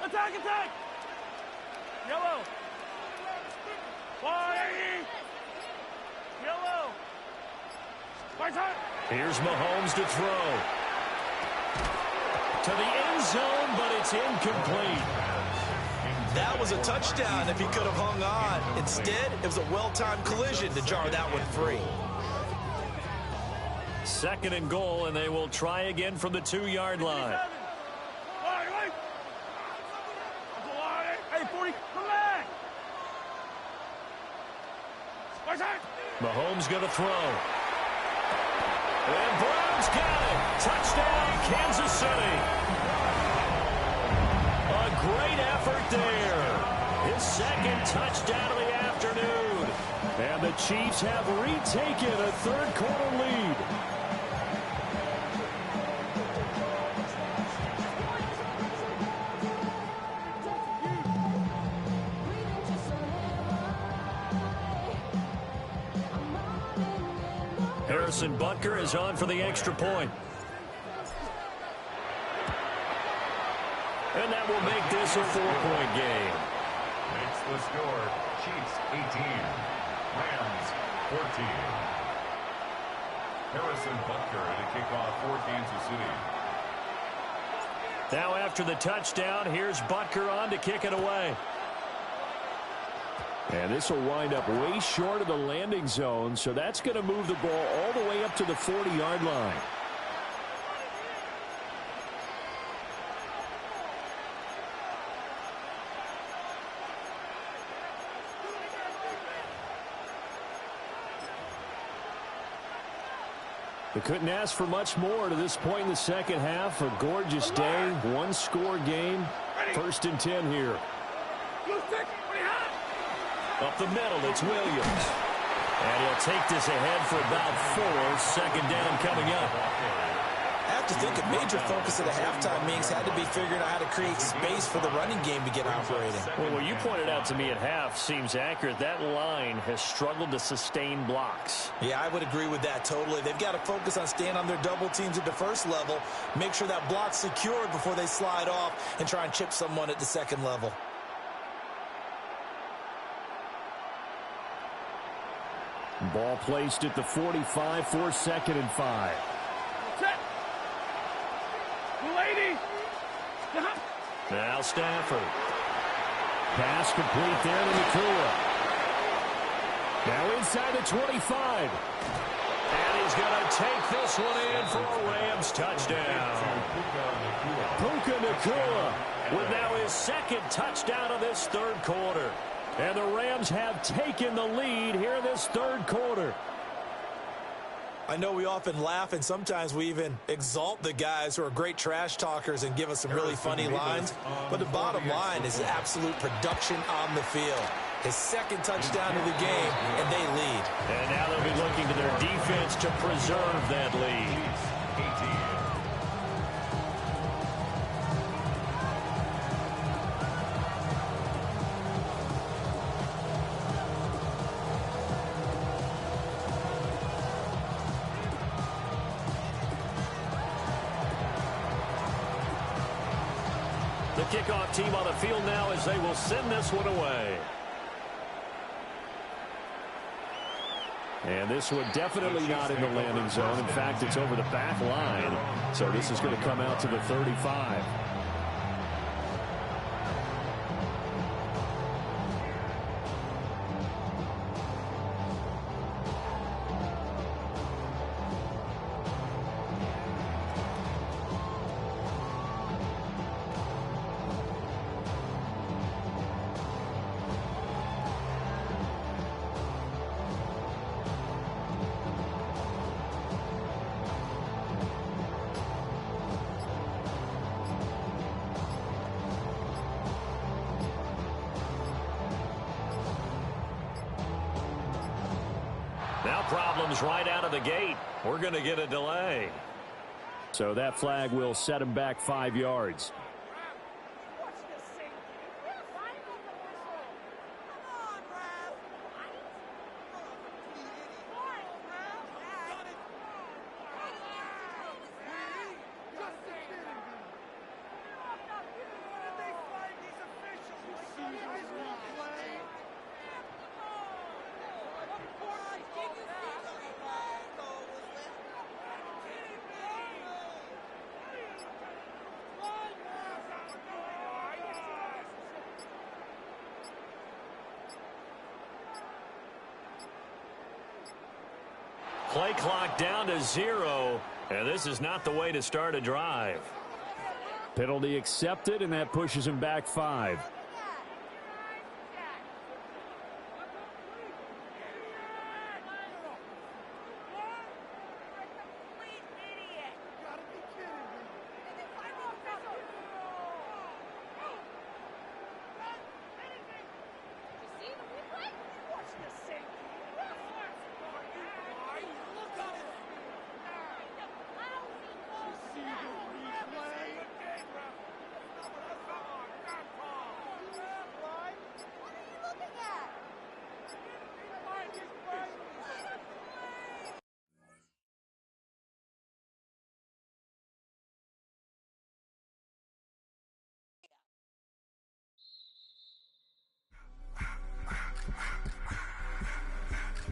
Attack, attack! Yellow! Wide! Yellow! Right side! Here's Mahomes to throw. To the end zone, but it's incomplete. That was a touchdown if he could have hung on. Instead, it was a well-timed collision to jar that one free. Second and goal, and they will try again from the 2-yard line. Hey, 40, come back! Mahomes going to throw. And Brown's got it. Touchdown, Kansas City. A great effort there. His second touchdown of the afternoon. And the Chiefs have retaken a third-quarter lead. Harrison Butker is on for the extra point. And that will make this a 4-point game. Makes the score Chiefs 18, Rams 14. Harrison Butker to kick off for Kansas City. Now after the touchdown, here's Butker on to kick it away. And this will wind up way short of the landing zone, so that's going to move the ball all the way up to the 40-yard line. They couldn't ask for much more to this point in the second half. A gorgeous day, one-score game. First and 10 here. Up the middle, it's Williams. And he'll take this ahead for about 4. Second down coming up. I have to think a major focus of the halftime meetings had to be figuring out how to create space for the running game to get operating. Well, what you pointed out to me at half seems accurate. That line has struggled to sustain blocks. Yeah, I would agree with that totally. They've got to focus on staying on their double teams at the first level, make sure that block's secured before they slide off and try and chip someone at the second level. Ball placed at the 45 for 2nd and 5. Set. Lady. Now Stafford. Pass complete there to Nakua. Now inside the 25. And he's going to take this one in for a Rams touchdown. Puka Nakua with now his 2nd touchdown of this 3rd quarter. And the Rams have taken the lead here in this 3rd quarter. I know we often laugh, and sometimes we even exalt the guys who are great trash talkers and give us some really funny lines. But the bottom line is absolute production on the field. His 2nd touchdown of the game, and they lead. And now they'll be looking to their defense to preserve that lead. The kickoff team on the field now as they will send this one away. And this one definitely not in the landing zone. In fact, it's over the back line. So this is going to come out to the 35. Now problems right out of the gate. We're going to get a delay. So that flag will set him back 5 yards. Play clock down to 0, and this is not the way to start a drive. Penalty accepted, and that pushes him back 5.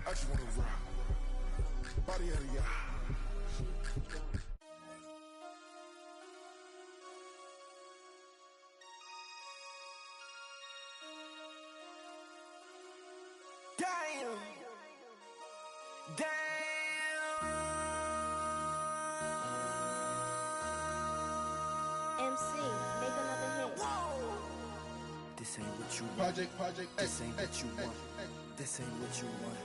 I just wanna rock. Body out of y'all. Damn. MC, make another hit. This ain't what you want. Project. This ain't what you want. This ain't what you want.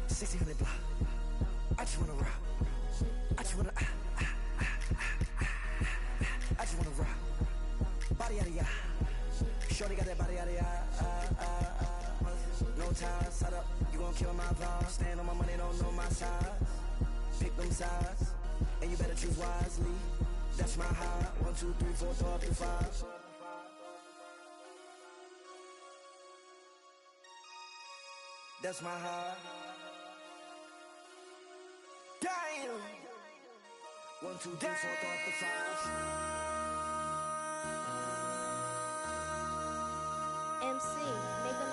1600 block. I just wanna rock. I just wanna. I just wanna rock. Body out of ya. Shorty got that body out of ya. No time, set up. You gon' kill my vibe. Stand on my money, don't know my size. Pick them sides, and you better choose wisely. That's my high. 1, 2, 3, 4, throw up to 5. That's my high. Damn. 1, 2, 3, 4, throw up to 5.